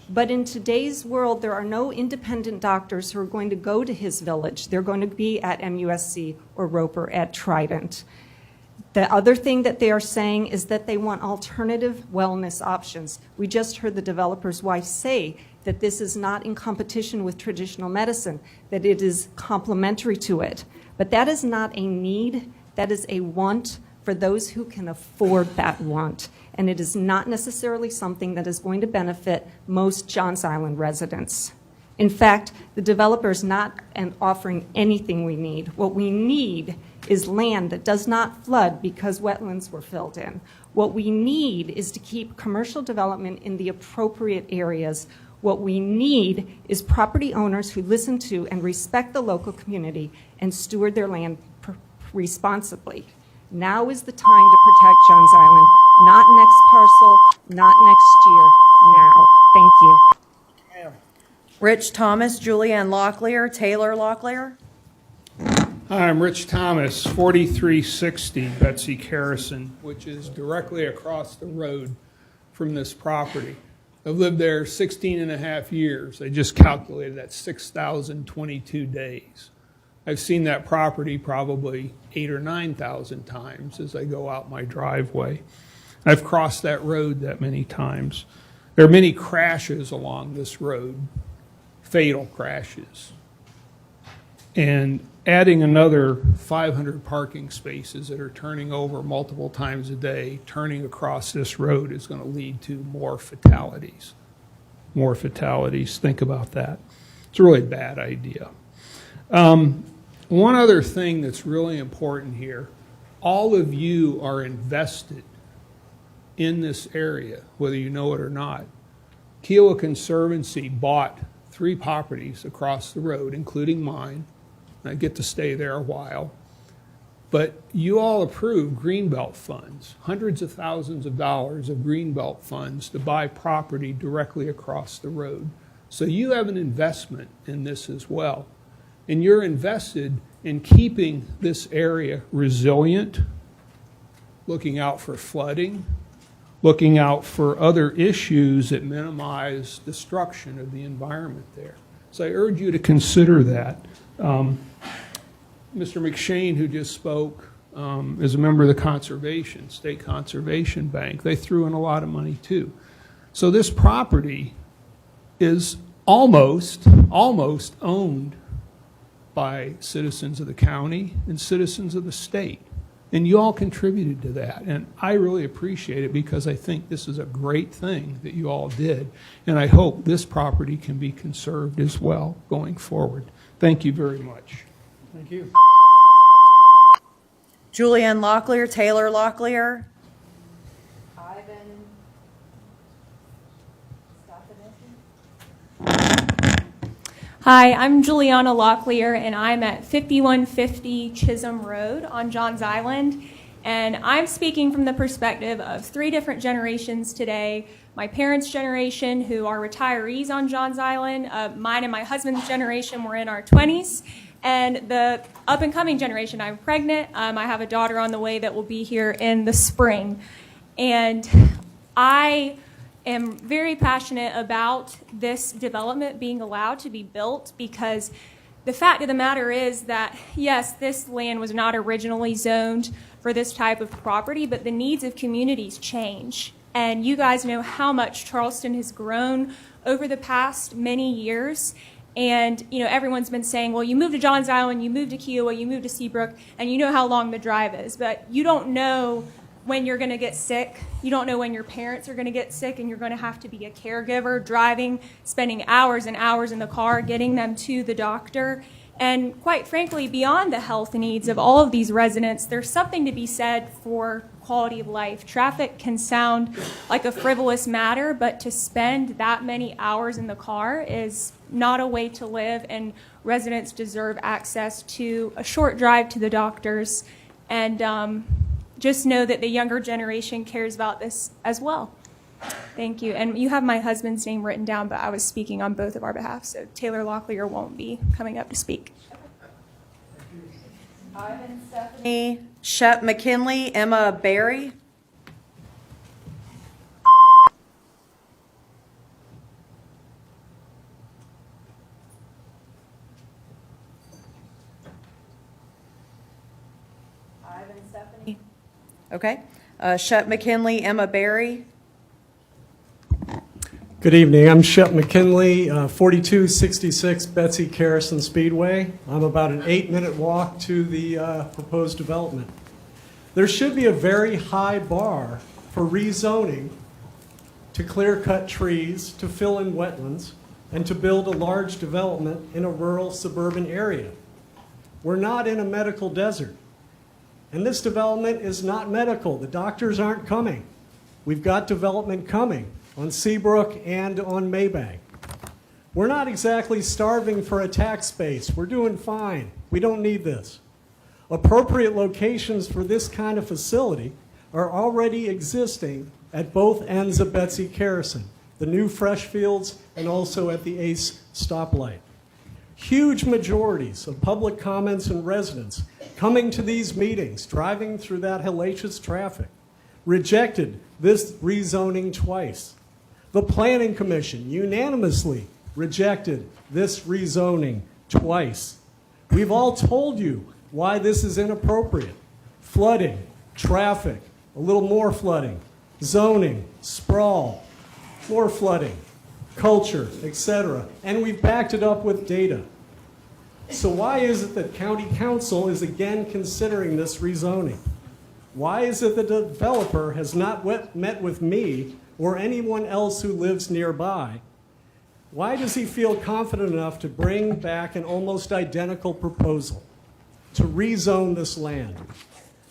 But in today's world, there are no independent doctors who are going to go to his village. They're going to be at MUSC or Roper at Trident. The other thing that they are saying is that they want alternative wellness options. We just heard the developer's wife say that this is not in competition with traditional medicine, that it is complementary to it. But that is not a need, that is a want for those who can afford that want. And it is not necessarily something that is going to benefit most Johns Island residents. In fact, the developer is not offering anything we need. What we need is land that does not flood because wetlands were filled in. What we need is to keep commercial development in the appropriate areas. What we need is property owners who listen to and respect the local community and steward their land responsibly. Now is the time to protect Johns Island, not next parcel, not next year, now. Thank you. Rich Thomas, Julianne Locklear, Taylor Locklear. Hi, I'm Rich Thomas, 4360 Betsy Carrison, which is directly across the road from this property. I've lived there 16 and a half years. I just calculated that's 6,022 days. I've seen that property probably 8,000 or 9,000 times as I go out my driveway. I've crossed that road that many times. There are many crashes along this road, fatal crashes. And adding another 500 parking spaces that are turning over multiple times a day, turning across this road is going to lead to more fatalities. More fatalities. Think about that. It's a really bad idea. One other thing that's really important here, all of you are invested in this area, whether you know it or not. Kiowa Conservancy bought 3 properties across the road, including mine. I get to stay there a while. But you all approved Greenbelt funds, hundreds of thousands of dollars of Greenbelt funds to buy property directly across the road. So you have an investment in this as well. And you're invested in keeping this area resilient, looking out for flooding, looking out for other issues that minimize destruction of the environment there. So I urge you to consider that. Mr. McShane, who just spoke, is a member of the State Conservation Bank. They threw in a lot of money too. So this property is almost owned by citizens of the county and citizens of the state. And you all contributed to that. And I really appreciate it because I think this is a great thing that you all did. And I hope this property can be conserved as well going forward. Thank you very much. Thank you. Julianne Locklear, Taylor Locklear. Hi, I'm Juliana Locklear, and I'm at 5150 Chisholm Road on Johns Island. And I'm speaking from the perspective of 3 different generations today. My parents' generation, who are retirees on Johns Island. Mine and my husband's generation were in our 20s. And the up-and-coming generation, I'm pregnant. I have a daughter on the way that will be here in the spring. And I am very passionate about this development being allowed to be built because the fact of the matter is that, yes, this land was not originally zoned for this type of property, but the needs of communities change. And you guys know how much Charleston has grown over the past many years. And, you know, everyone's been saying, well, you move to Johns Island, you move to Kiowa, you move to Seabrook, and you know how long the drive is. But you don't know when you're going to get sick. You don't know when your parents are going to get sick, and you're going to have to be a caregiver, driving, spending hours and hours in the car, getting them to the doctor. And quite frankly, beyond the health needs of all of these residents, there's something to be said for quality of life. Traffic can sound like a frivolous matter, but to spend that many hours in the car is not a way to live, and residents deserve access to a short drive to the doctors. And just know that the younger generation cares about this as well. Thank you. And you have my husband's name written down, but I was speaking on both of our behalf, so Taylor Locklear won't be coming up to speak. Ivan, Stephanie, Shep McKinley, Emma Berry. Ivan, Stephanie. Okay. Shep McKinley, Emma Berry. Good evening. I'm Shep McKinley, 4266 Betsy Carrison Speedway. I'm about an 8-minute walk to the proposed development. There should be a very high bar for rezoning to clear-cut trees, to fill in wetlands, and to build a large development in a rural suburban area. We're not in a medical desert. And this development is not medical. The doctors aren't coming. We've got development coming on Seabrook and on Maybank. We're not exactly starving for a tax base. We're doing fine. We don't need this. Appropriate locations for this kind of facility are already existing at both ends of Betsy Carrison, the new Fresh Fields and also at the Ace stoplight. huge majorities of public comments and residents coming to these meetings, driving through that hellacious traffic, rejected this rezoning twice. The Planning Commission unanimously rejected this rezoning twice. We've all told you why this is inappropriate. Flooding, traffic, a little more flooding, zoning, sprawl, more flooding, culture, etc. And we've backed it up with data. So why is it that County Council is again considering this rezoning? Why is it the developer has not met with me or anyone else who lives nearby? Why does he feel confident enough to bring back an almost identical proposal to rezone this land?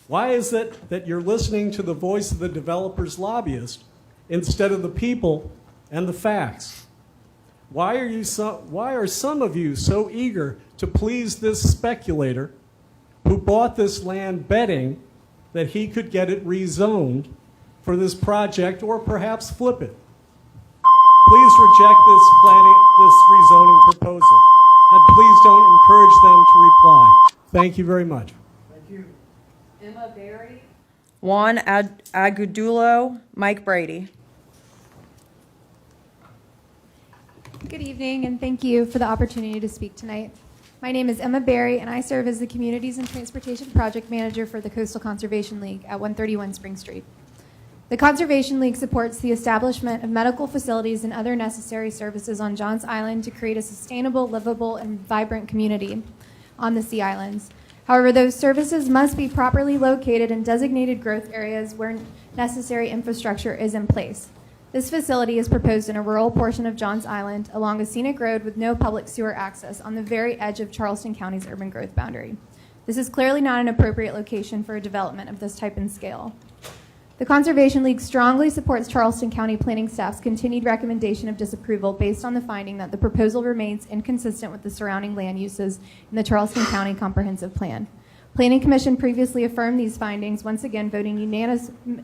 Why is it that you're listening to the voice of the developer's lobbyist instead of the people and the facts? Why are some of you so eager to please this speculator who bought this land betting that he could get it rezoned for this project or perhaps flip it? Please reject this rezoning proposal, and please don't encourage them to reply. Thank you very much. Thank you. Emma Berry. Juan Agudelo, Mike Brady. Good evening, and thank you for the opportunity to speak tonight. My name is Emma Berry, and I serve as the Communities and Transportation Project Manager for the Coastal Conservation League at 131 Spring Street. The Conservation League supports the establishment of medical facilities and other necessary services on Johns Island to create a sustainable, livable, and vibrant community on the Sea Islands. However, those services must be properly located in designated growth areas where necessary infrastructure is in place. This facility is proposed in a rural portion of Johns Island along a scenic road with no public sewer access on the very edge of Charleston County's urban growth boundary. This is clearly not an appropriate location for a development of this type and scale. The Conservation League strongly supports Charleston County Planning staff's continued recommendation of disapproval based on the finding that the proposal remains inconsistent with the surrounding land uses in the Charleston County Comprehensive Plan. Planning Commission previously affirmed these findings, once again voting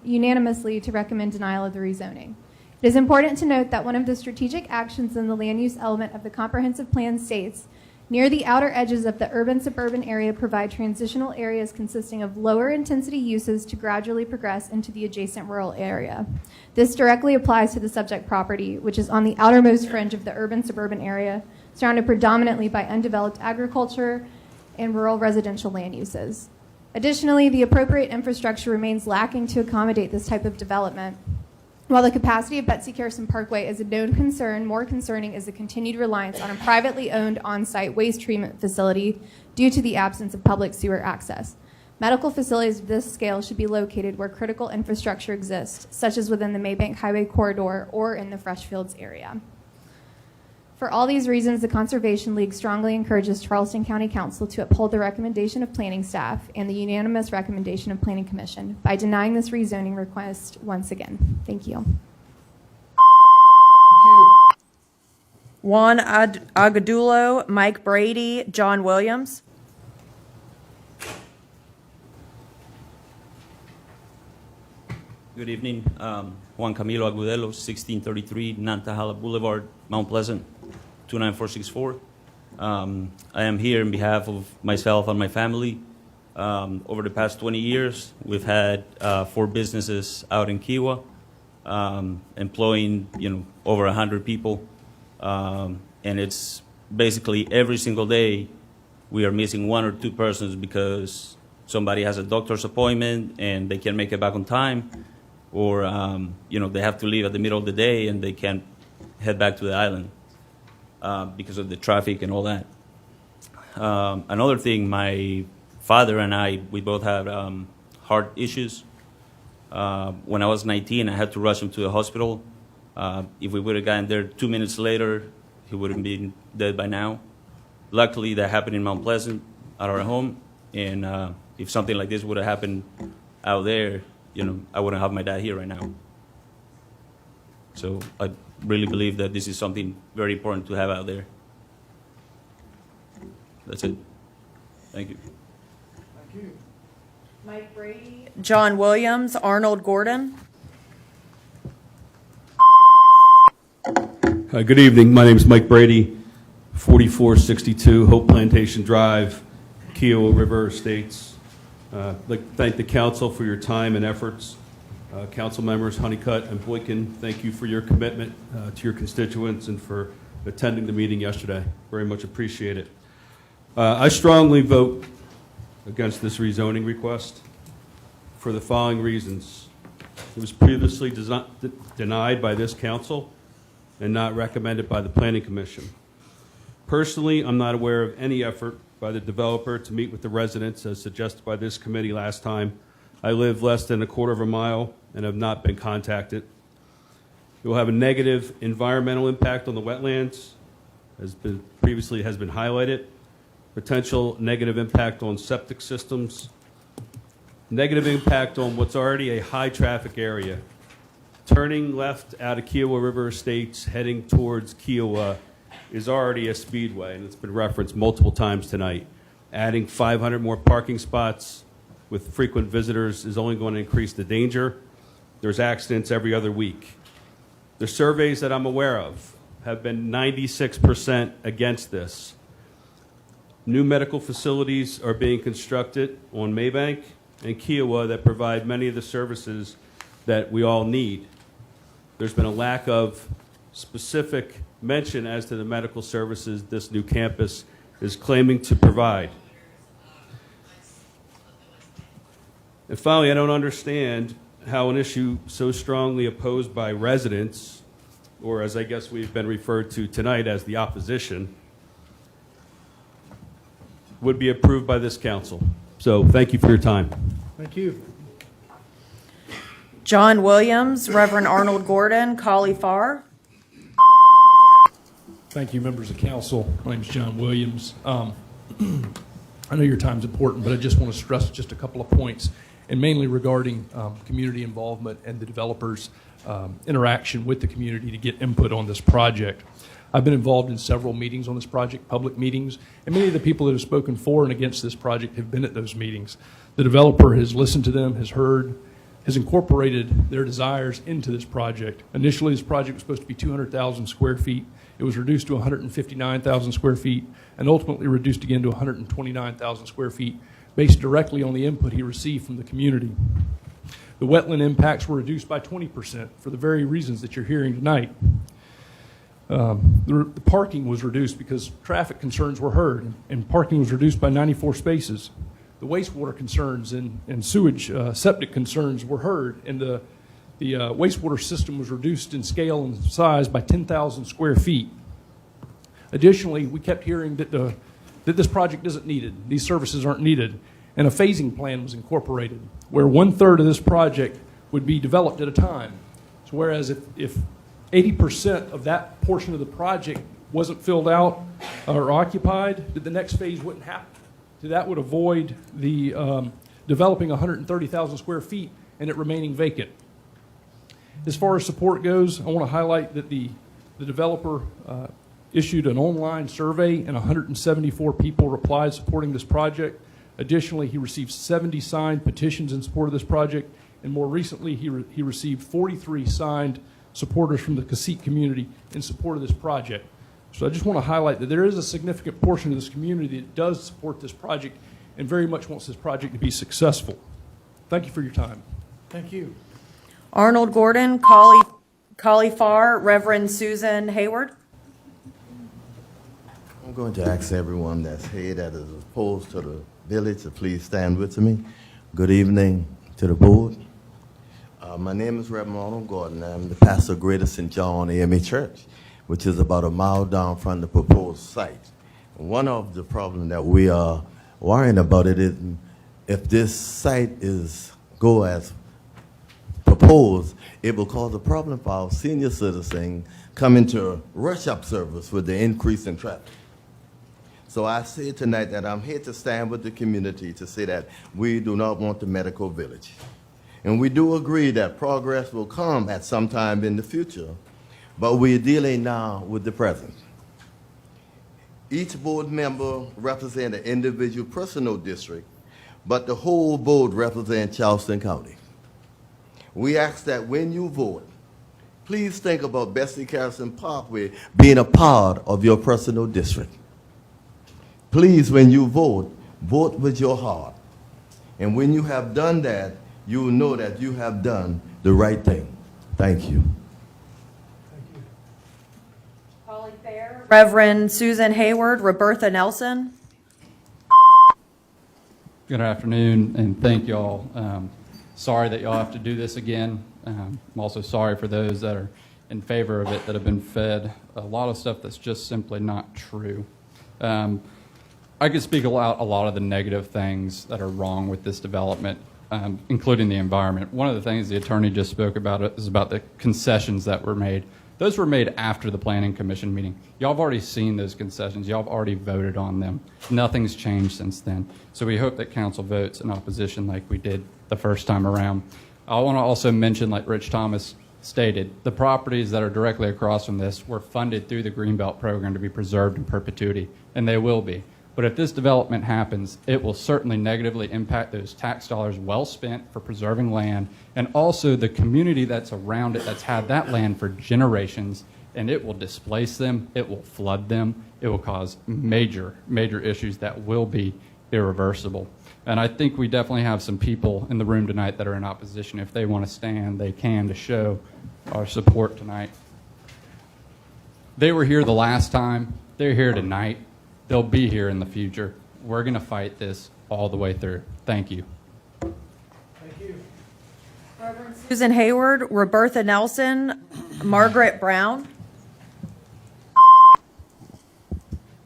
unanimously to recommend denial of the rezoning. It is important to note that one of the strategic actions in the land use element of the comprehensive plan states, near the outer edges of the urban-suburban area provide transitional areas consisting of lower intensity uses to gradually progress into the adjacent rural area. This directly applies to the subject property, which is on the outermost fringe of the urban-suburban area, surrounded predominantly by undeveloped agriculture and rural residential land uses. Additionally, the appropriate infrastructure remains lacking to accommodate this type of development. While the capacity of Betsy Carson Parkway is a known concern, more concerning is the continued reliance on a privately owned on-site waste treatment facility due to the absence of public sewer access. Medical facilities of this scale should be located where critical infrastructure exists, such as within the Maybank Highway corridor or in the Freshfields area. For all these reasons, the Conservation League strongly encourages Charleston County Council to uphold the recommendation of planning staff and the unanimous recommendation of Planning Commission by denying this rezoning request once again. Thank you. Juan Agudelo, Mike Brady, John Williams. Good evening. Juan Camilo Agudelo, 1633 Nantahala Boulevard, Mount Pleasant, 29464. I am here on behalf of myself and my family. Over the past 20 years, we've had 4 businesses out in Kiowa, employing over 100 people, and it's basically every single day we are missing 1 or 2 persons because somebody has a doctor's appointment and they can't make it back on time, or they have to leave at the middle of the day and they can't head back to the island because of the traffic and all that. Another thing, my father and I, we both have heart issues. When I was 19, I had to rush him to the hospital. If we would have gotten there 2 minutes later, he would have been dead by now. Luckily, that happened in Mount Pleasant at our home, and if something like this would have happened out there, I wouldn't have my dad here right now. So I really believe that this is something very important to have out there. That's it. Thank you. Thank you. Mike Brady, John Williams, Arnold Gordon. Good evening. My name is Mike Brady. 4462 Hope Plantation Drive, Kiowa River Estates. I'd like to thank the council for your time and efforts. Council members Honeycutt and Boykin, thank you for your commitment to your constituents and for attending the meeting yesterday. Very much appreciate it. I strongly vote against this rezoning request for the following reasons. It was previously denied by this council and not recommended by the Planning Commission. Personally, I'm not aware of any effort by the developer to meet with the residents as suggested by this committee last time. I live less than a quarter of a mile and have not been contacted. It will have a negative environmental impact on the wetlands, as previously has been highlighted. Potential negative impact on septic systems. Negative impact on what's already a high traffic area. Turning left out of Kiowa River Estates, heading towards Kiowa, is already a speedway, and it's been referenced multiple times tonight. Adding 500 more parking spots with frequent visitors is only going to increase the danger. There's accidents every other week. The surveys that I'm aware of have been 96% against this. New medical facilities are being constructed on Maybank and Kiowa that provide many of the services that we all need. There's been a lack of specific mention as to the medical services this new campus is claiming to provide. And finally, I don't understand how an issue so strongly opposed by residents, or as I guess we've been referred to tonight as the opposition, would be approved by this council. So thank you for your time. Thank you. John Williams, Reverend Arnold Gordon, Collie Farr. Thank you, members of council. My name is John Williams. I know your time's important, but I just want to stress just a couple of points, and mainly regarding community involvement and the developers' interaction with the community to get input on this project. I've been involved in several meetings on this project, public meetings, and many of the people that have spoken for and against this project have been at those meetings. The developer has listened to them, has heard, has incorporated their desires into this project. Initially, this project was supposed to be 200,000 square feet. It was reduced to 159,000 square feet and ultimately reduced again to 129,000 square feet based directly on the input he received from the community. The wetland impacts were reduced by 20% for the very reasons that you're hearing tonight. The parking was reduced because traffic concerns were heard, and parking was reduced by 94 spaces. The wastewater concerns and sewage septic concerns were heard, and the wastewater system was reduced in scale and size by 10,000 square feet. Additionally, we kept hearing that this project isn't needed, these services aren't needed, and a phasing plan was incorporated, where 1/3 of this project would be developed at a time. So whereas if 80% of that portion of the project wasn't filled out or occupied, that the next phase wouldn't happen. So that would avoid the developing 130,000 square feet and it remaining vacant. As far as support goes, I want to highlight that the developer issued an online survey and 174 people replied supporting this project. Additionally, he received 70 signed petitions in support of this project, and more recently he received 43 signed supporters from the Cacique community in support of this project. So I just want to highlight that there is a significant portion of this community that does support this project and very much wants this project to be successful. Thank you for your time. Thank you. Arnold Gordon, Collie Farr, Reverend Susan Hayward. I'm going to ask everyone that's here that is opposed to the village to please stand with me. Good evening to the board. My name is Reverend Arnold Gordon. I'm the pastor of Greater St. John AME Church, which is about a mile down from the proposed site. One of the problems that we are worrying about it is if this site go as proposed, it will cause a problem for our senior citizens coming to rush up service with the increase in traffic. So I say tonight that I'm here to stand with the community to say that we do not want the medical village. And we do agree that progress will come at some time in the future, but we're dealing now with the present. Each board member represents an individual personal district, but the whole board represents Charleston County. We ask that when you vote, Please think about Betsy Carson Parkway being a part of your personal district. Please, when you vote, vote with your heart. And when you have done that, you will know that you have done the right thing. Thank you. Reverend Susan Hayward, Roberta Nelson. Good afternoon, and thank y'all. Sorry that y'all have to do this again. I'm also sorry for those that are in favor of it that have been fed a lot of stuff that's just simply not true. I could speak about a lot of the negative things that are wrong with this development, including the environment. One of the things the attorney just spoke about is about the concessions that were made. Those were made after the Planning Commission meeting. Y'all have already seen those concessions. Y'all have already voted on them. Nothing's changed since then. So we hope that council votes in opposition like we did the first time around. I want to also mention, like Rich Thomas stated, the properties that are directly across from this were funded through the Greenbelt program to be preserved in perpetuity, and they will be. But if this development happens, it will certainly negatively impact those tax dollars well spent for preserving land, and also the community that's around it that's had that land for generations, and it will displace them, it will flood them, it will cause major, major issues that will be irreversible. And I think we definitely have some people in the room tonight that are in opposition. If they want to stand, they can, to show our support tonight. They were here the last time, they're here tonight. They'll be here in the future. We're going to fight this all the way through. Thank you. Thank you. Susan Hayward, Roberta Nelson, Margaret Brown.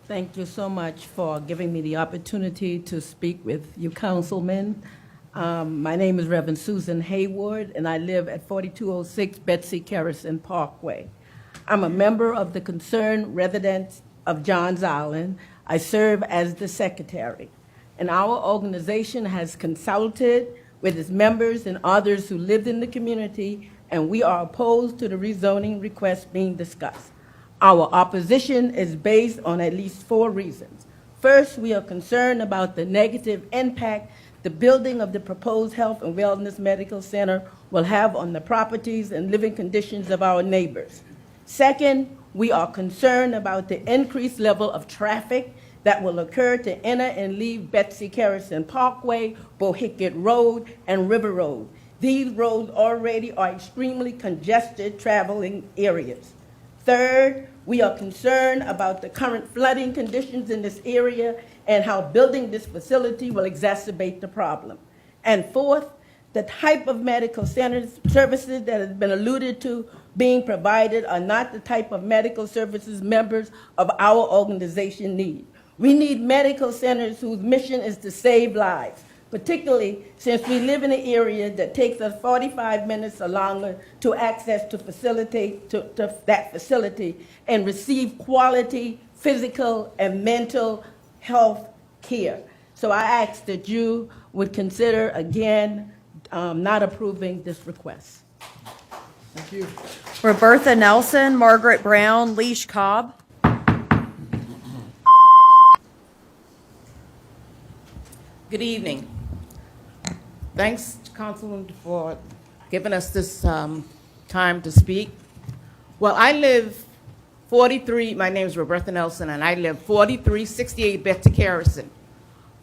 Thank you so much for giving me the opportunity to speak with you councilmen. My name is Reverend Susan Hayward, and I live at 4206 Betsy Carson Parkway. I'm a member of the Concerned Residents of Johns Island. I serve as the secretary, and our organization has consulted with its members and others who lived in the community, and we are opposed to the rezoning request being discussed. Our opposition is based on at least 4 reasons. First, we are concerned about the negative impact the building of the proposed health and wellness medical center will have on the properties and living conditions of our neighbors. Second, we are concerned about the increased level of traffic that will occur to enter and leave Betsy Carson Parkway, Bohicket Road, and River Road. These roads already are extremely congested traveling areas. Third, we are concerned about the current flooding conditions in this area and how building this facility will exacerbate the problem. And fourth, the type of medical services that has been alluded to being provided are not the type of medical services members of our organization need. We need medical centers whose mission is to save lives, particularly since we live in an area that takes us 45 minutes or longer to access to facilitate to that facility and receive quality physical and mental health care. So I ask that you would consider again not approving this request. Thank you. Roberta Nelson, Margaret Brown, Leash Cobb. Good evening. Thanks, Councilman, for giving us this time to speak. Well, I live 43, my name is Roberta Nelson, and I live 4368 Betsy Carson.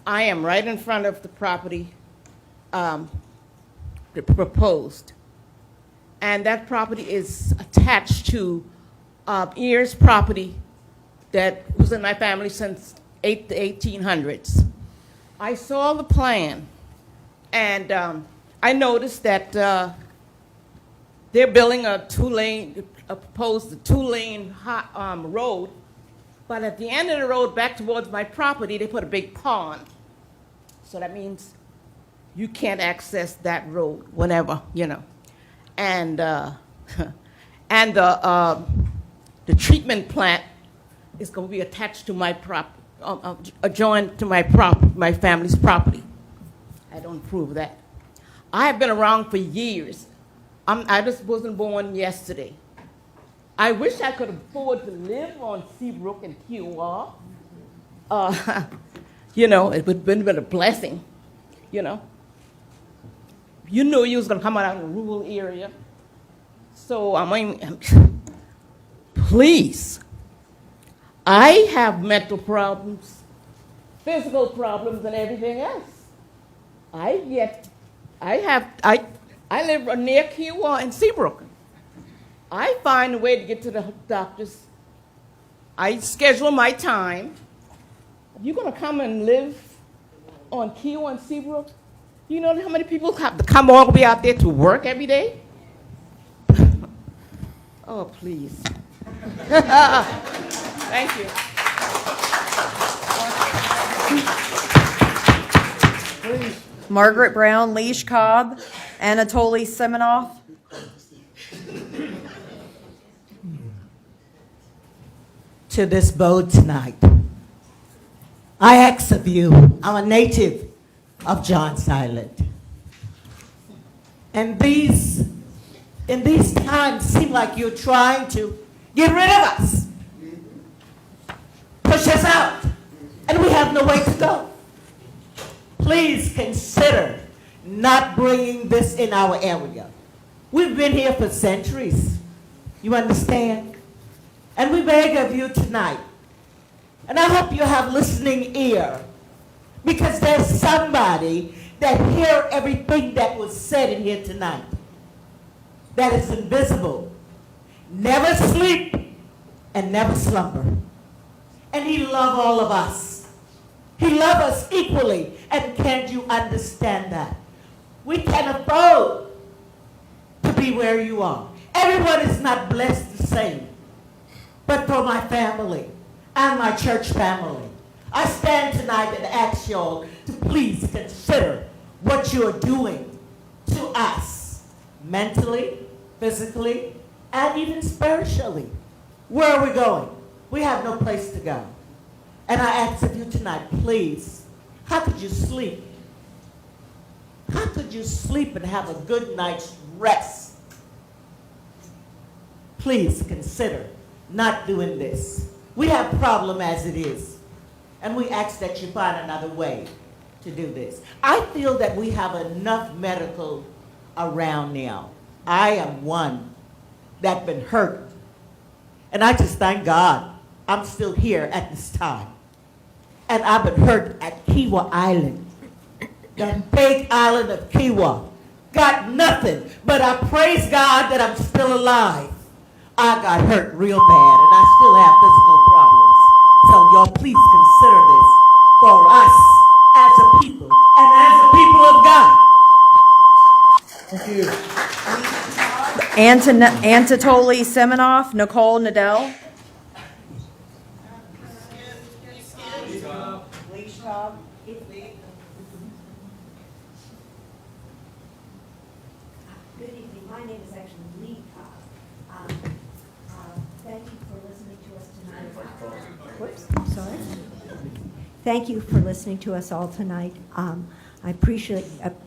I am right in front of the property proposed. And that property is attached to Ears property that was in my family since the 1800s. I saw the plan, and I noticed that they're building a proposed two-lane road, but at the end of the road back towards my property, they put a big pond. So that means you can't access that road whenever, you know. And and the treatment plant is going to be attached to my property, adjoined to my family's property. I don't approve that. I have been around for years. I just wasn't born yesterday. I wish I could afford to live on Seabrook and QR. You know, it would have been a blessing, you know. You knew you was going to come out in a rural area. So please, I have mental problems, physical problems, and everything else. I live near Kiowa and Seabrook. I find a way to get to the doctors. I schedule my time. You're going to come and live on Kiowa and Seabrook? You know how many people have to come all the way out there to work every day? Oh, please. Thank you. Margaret Brown, Leish Cobb, Anatoly Semenoff. To this vote tonight, I ask of you, I'm a native of Johns Island. And in these times seem like you're trying to get rid of us, push us out, and we have no way to go. Please consider not bringing this in our area. We've been here for centuries. You understand? And we beg of you tonight, and I hope you have listening ear, because there's somebody that hear everything that was said in here tonight, that is invisible, never sleep, and never slumber. And he loved all of us. He loved us equally, and can't you understand that? We can afford to be where you are. Everyone is not blessed the same. But for my family and my church family, I stand tonight and ask y'all to please consider what you're doing to us, mentally, physically, and even spiritually. Where are we going? We have no place to go. And I ask of you tonight, please, how could you sleep? How could you sleep and have a good night's rest? Please consider not doing this. We have a problem as it is, and we ask that you find another way to do this. I feel that we have enough medical around now. I am one that's been hurt, and I just thank God I'm still here at this time. And I've been hurt at Kiowa Island, that big island of Kiowa. Got nothing, but I praise God that I'm still alive. I got hurt real bad, and I still have physical problems. So y'all please consider this for us as a people and as a people of God. Thank you. Anatoly Semenoff, Nicole Nadell. Good evening. My name is actually Lee Cobb. Thank you for listening to us tonight. Whoops, sorry. Thank you for listening to us all tonight. I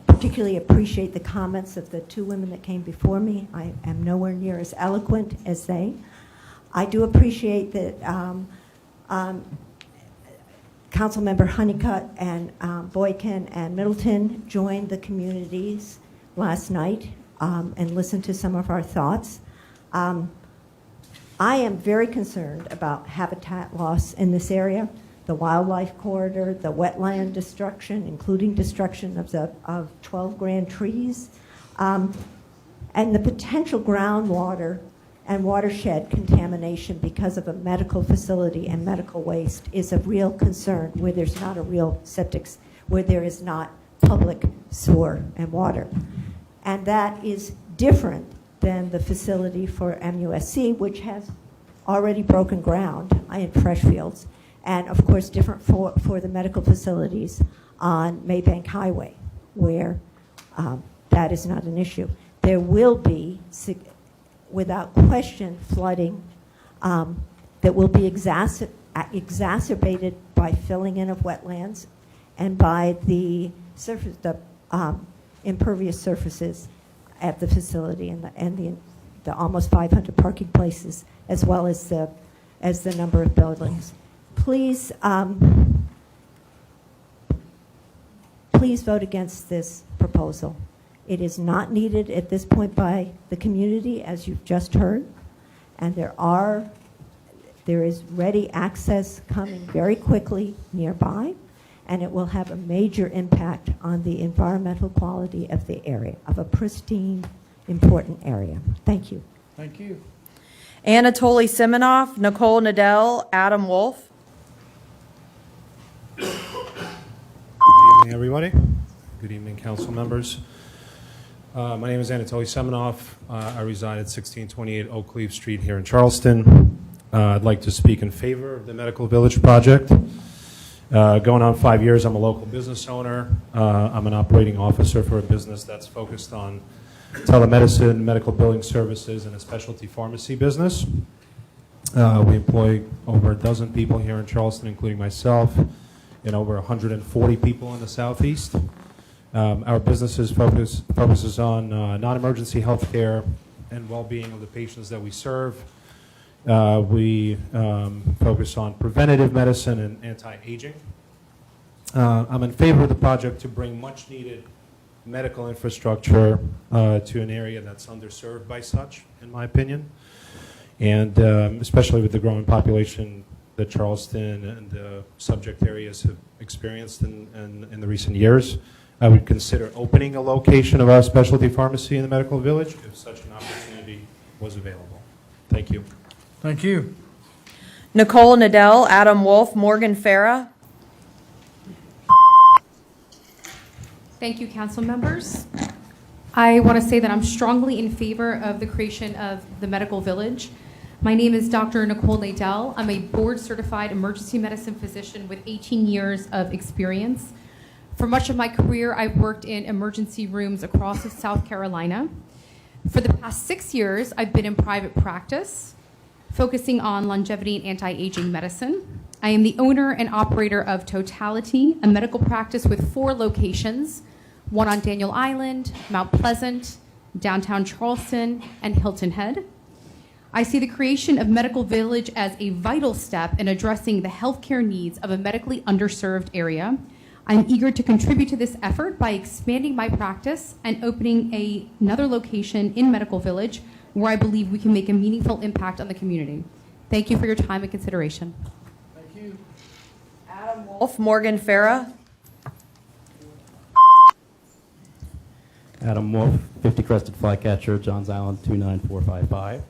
particularly appreciate the comments of the two women that came before me. I am nowhere near as eloquent as they. I do appreciate that Councilmember Honeycutt and Boykin and Middleton joined the communities last night and listened to some of our thoughts. I am very concerned about habitat loss in this area, the wildlife corridor, the wetland destruction, including destruction of 12 grand trees, and the potential groundwater and watershed contamination because of a medical facility and medical waste is a real concern where there's not a real septic, where there is not public sewer and water. And that is different than the facility for MUSC, which has already broken ground in Freshfields, and of course different for the medical facilities on Maybank Highway, where that is not an issue. There will be, without question, flooding that will be exacerbated by filling in of wetlands and by the surface, the impervious surfaces at the facility and the almost 500 parking places, as well as the number of buildings. Please, please vote against this proposal. It is not needed at this point by the community, as you've just heard, and there is ready access coming very quickly nearby, and it will have a major impact on the environmental quality of the area, of a pristine, important area. Thank you. Thank you. Anatoly Simonov, Nicole Nadell, Adam Wolf. Good evening, everybody. Good evening, council members. My name is Anatoly Semenov. I reside at 1628 Oak Leaf Street here in Charleston. I'd like to speak in favor of the Medical Village project. Going on 5 years, I'm a local business owner. I'm an operating officer for a business that's focused on telemedicine, medical billing services, and a specialty pharmacy business. We employ over a dozen people here in Charleston, including myself, and over 140 people in the Southeast. Our business focuses on non-emergency health care and well-being of the patients that we serve. We focus on preventative medicine and anti-aging. I'm in favor of the project to bring much-needed medical infrastructure to an area that's underserved by such, in my opinion, and especially with the growing population that Charleston and the subject areas have experienced in the recent years. I would consider opening a location of our specialty pharmacy in the Medical Village if such an opportunity was available. Thank you. Thank you. Nicole Nadell, Adam Wolf, Morgan Farah. Thank you, council members. I want to say that I'm strongly in favor of the creation of the Medical Village. My name is Dr. Nicole Nadell. I'm a board-certified emergency medicine physician with 18 years of experience. For much of my career, I've worked in emergency rooms across South Carolina. For the past 6 years, I've been in private practice, focusing on longevity and anti-aging medicine. I am the owner and operator of Totality, a medical practice with 4 locations, one on Daniel Island, Mount Pleasant, downtown Charleston, and Hilton Head. I see the creation of Medical Village as a vital step in addressing the healthcare needs of a medically underserved area. I'm eager to contribute to this effort by expanding my practice and opening another location in Medical Village where I believe we can make a meaningful impact on the community. Thank you for your time and consideration. Thank you. Adam Wolf, Morgan Farah. Adam Wolf, 50 Crested Flycatcher, Johns Island 29455.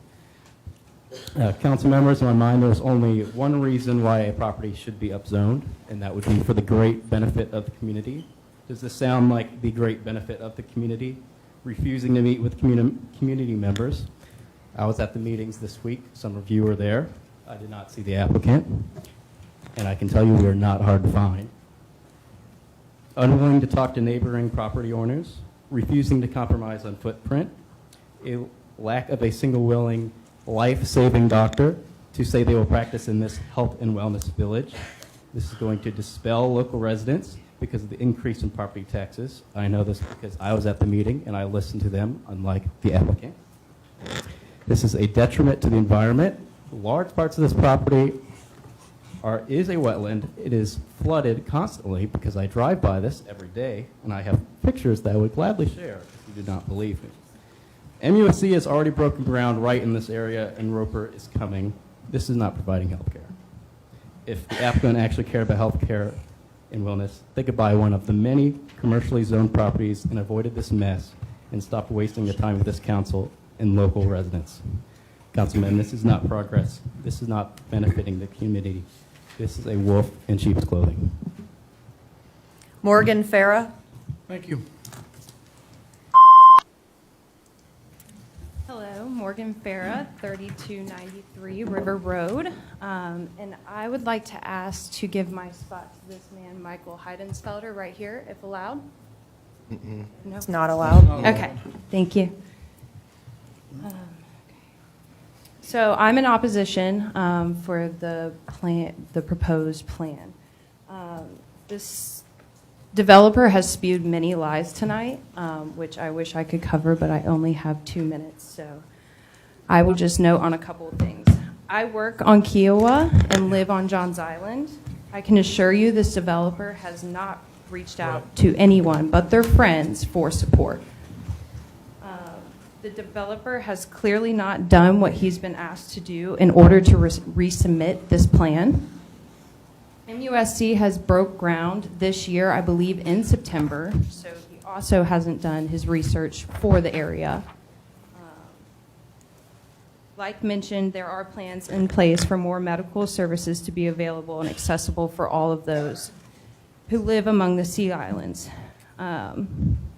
Council members, in my mind, there's only one reason why a property should be upzoned, and that would be for the great benefit of the community. Does this sound like the great benefit of the community? Refusing to meet with community members. I was at the meetings this week. Some of you were there. I did not see the applicant, and I can tell you we are not hard to find. Unwilling to talk to neighboring property owners, refusing to compromise on footprint, a lack of a single willing life-saving doctor to say they will practice in this health and wellness village. This is going to dispel local residents because of the increase in property taxes. I know this because I was at the meeting and I listened to them, unlike the applicant. This is a detriment to the environment. Large parts of this property is a wetland. It is flooded constantly because I drive by this every day and I have pictures that I would gladly share if you do not believe me. MUSC has already broken ground right in this area, and Roper is coming. This is not providing health care. If the applicant actually cared about health care and wellness, they could buy one of the many commercially zoned properties and avoided this mess and stopped wasting the time of this council and local residents. Councilman, this is not progress. This is not benefiting the community. This is a wolf in sheep's clothing. Morgan Farah. Thank you. Hello, Morgan Farah, 3293 River Road. And I would like to ask to give my spot to this man, Michael Heidensfelder, right here, if allowed. No? It's not allowed. Okay, thank you. So I'm in opposition for the proposed plan. This developer has spewed many lies tonight, which I wish I could cover, but I only have 2 minutes, so I will just note on a couple of things. I work on Kiowa and live on Johns Island. I can assure you this developer has not reached out to anyone but their friends for support. The developer has clearly not done what he's been asked to do in order to resubmit this plan. MUSC has broke ground this year, I believe, in September, so he also hasn't done his research for the area. Like mentioned, there are plans in place for more medical services to be available and accessible for all of those who live among the Sea Islands.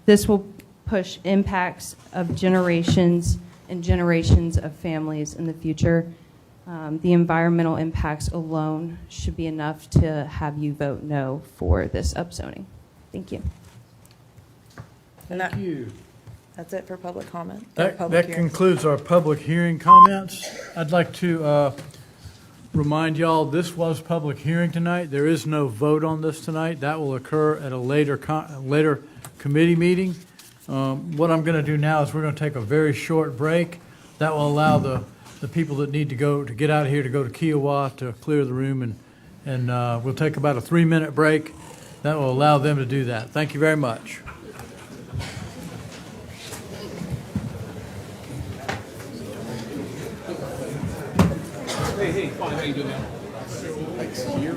This will push impacts of generations and generations of families in the future. The environmental impacts alone should be enough to have you vote no for this upzoning. Thank you. Thank you. That's it for public comment? That concludes our public hearing comments. I'd like to remind y'all, this was public hearing tonight. There is no vote on this tonight. That will occur at a later committee meeting. What I'm going to do now is we're going to take a very short break. That will allow the people that need to get out of here to go to Kiowa to clear the room, and we'll take about a 3-minute break. That will allow them to do that. Thank you very much. Hey, fine, how you doing now? Thanks. Here.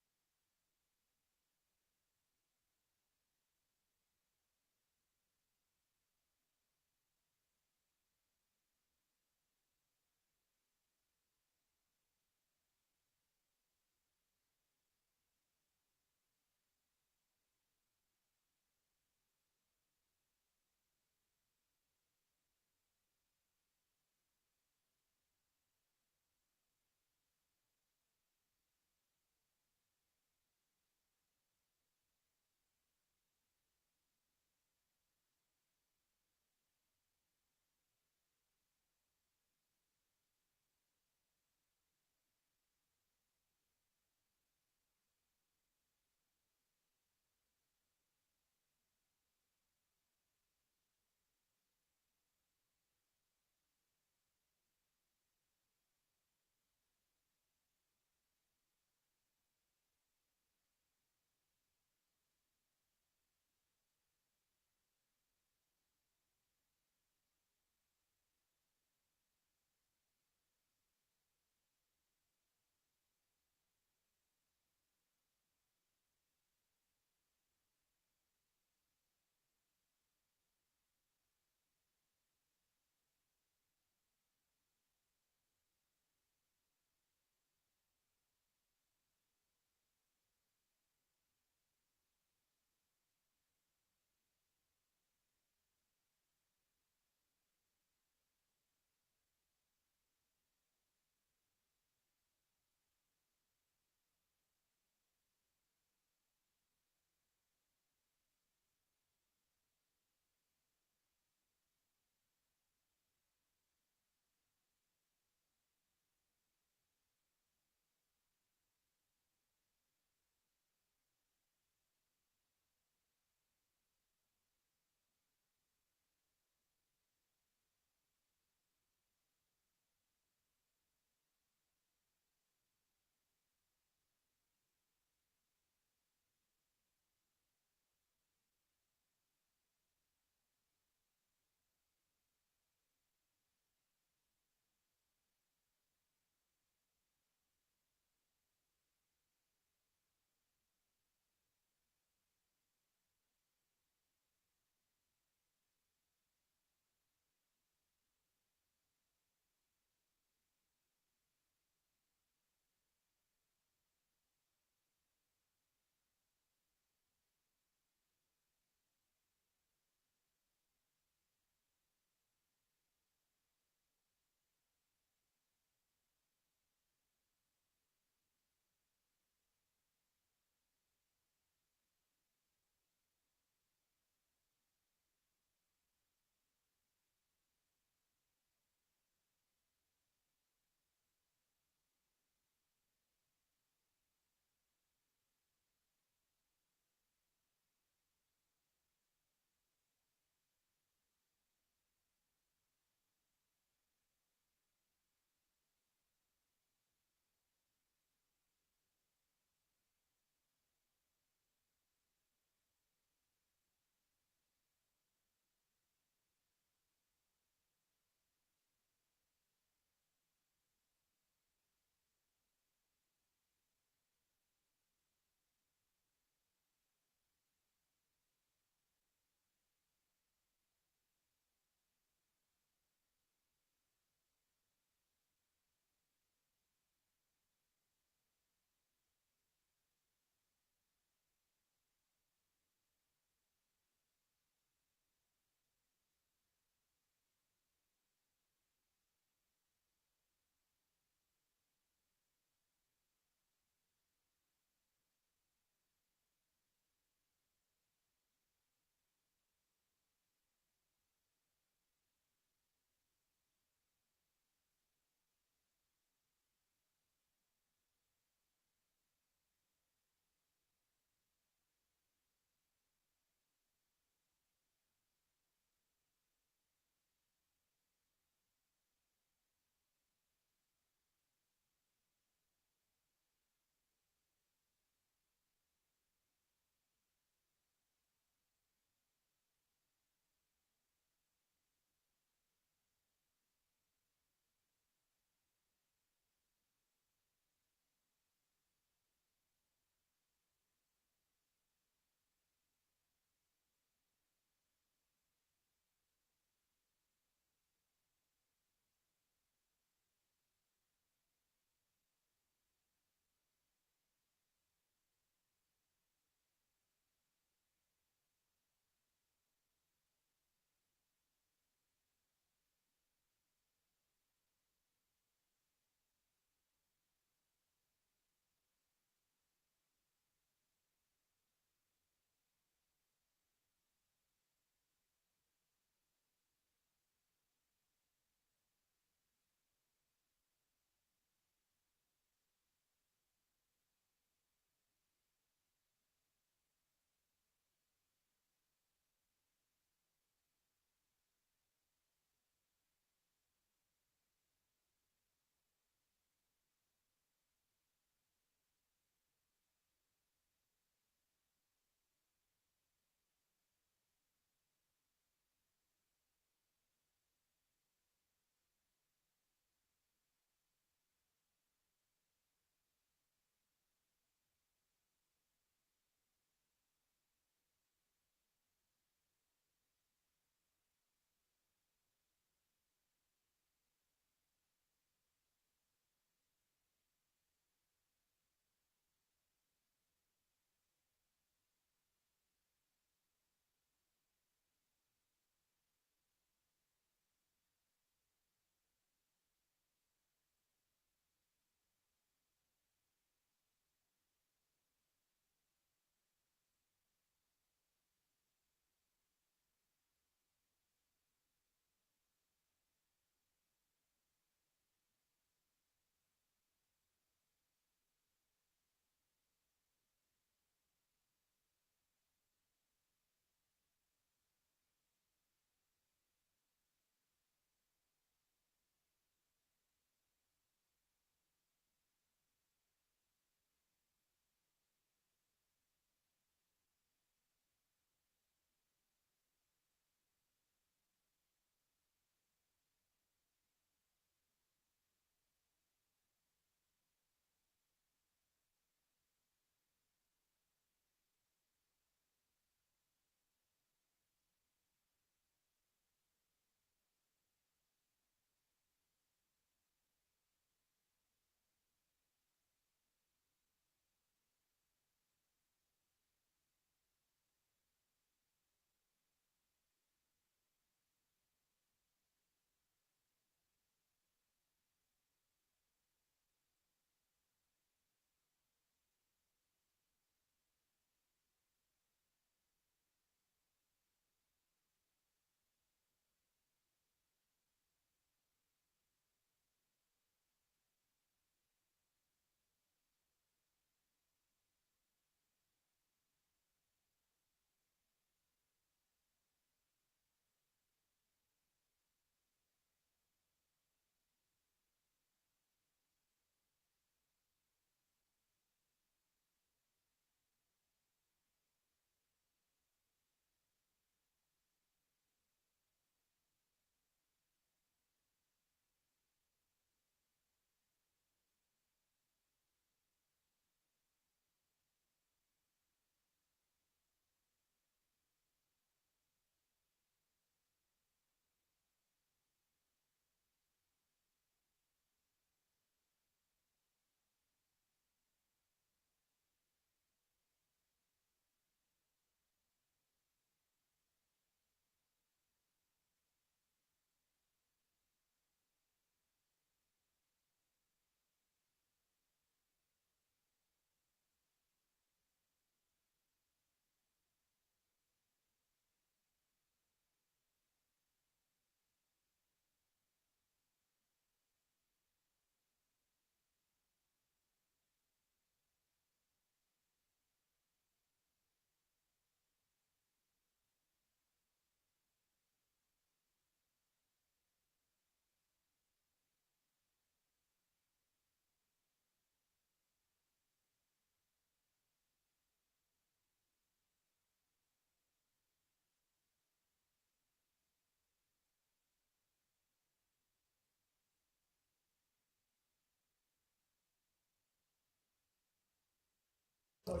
All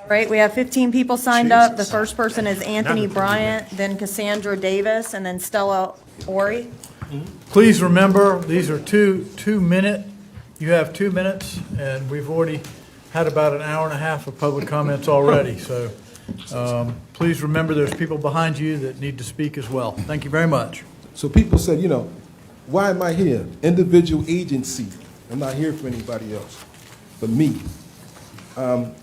right, we have 15 people signed up. The first person is Anthony Bryant, then Cassandra Davis, and then Stella Ori. Please remember, these are 2-minute. You have 2 minutes, and we've already had about an hour and a half of public comments already. So please remember, there's people behind you that need to speak as well. Thank you very much. So people said, you know, why am I here? Individual agency. I'm not here for anybody else but me.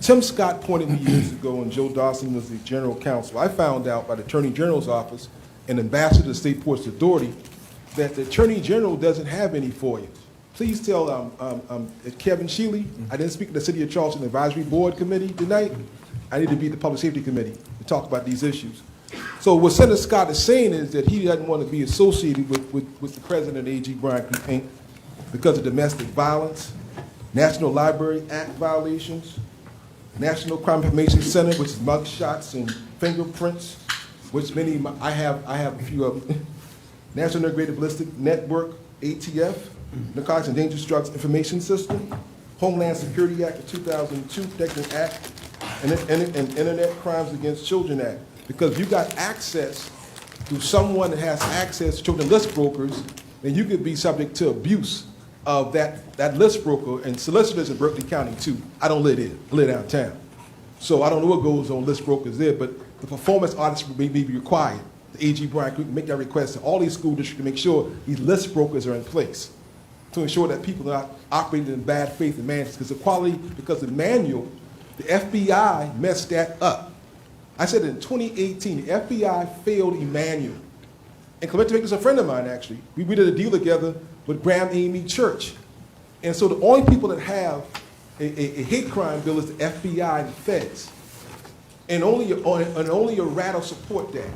Tim Scott pointed me years ago when Joe Dawson was the general counsel. I found out by the Attorney General's office and ambassador to the State Ports Authority that the Attorney General doesn't have any FOIAs. Please tell Kevin Shealy, I didn't speak to the City of Charleston Advisory Board Committee tonight. I need to be at the Public Safety Committee to talk about these issues. So what Senator Scott is saying is that he doesn't want to be associated with the president of A.G. Bryant Group, Inc. because of domestic violence, National Library Act violations, National Crime Information Center, which is mugshots and fingerprints, which I have a few of them. National Integrated Ballistic Network, ATF, Narcotics and Dangerous Drugs Information System, Homeland Security Act of 2002, Protection Act, and Internet Crimes Against Children Act. Because if you got access to someone that has access to children list brokers, then you could be subject to abuse of that list broker and solicitors in Berkeley County too. I don't live there, I live downtown. So I don't know what goes on list brokers there, but the performance audits may be required. The A.G. Bryant Group make that request to all these school districts to make sure these list brokers are in place to ensure that people are not operating in bad faith and management. Because the manual, the FBI messed that up. I said in 2018, the FBI failed Emmanuel. And Clement is a friend of mine, actually. We did a deal together with Graham Amy Church. And so the only people that have a hate crime bill is the FBI and the feds. And only a rat will support that.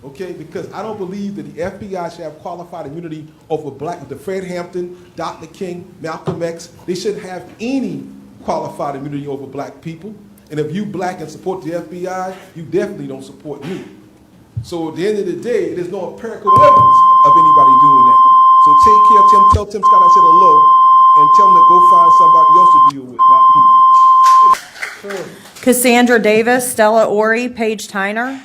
Okay, because I don't believe that the FBI should have qualified immunity over the Fred Hampton, Dr. King, Malcolm X. They shouldn't have any qualified immunity over black people. And if you black and support the FBI, you definitely don't support me. So at the end of the day, there's no empirical evidence of anybody doing that. So take care, Tim. Tell Tim Scott I said hello, and tell him to go find somebody else to deal with, not me. Cassandra Davis, Stella Ori, Paige Tyner.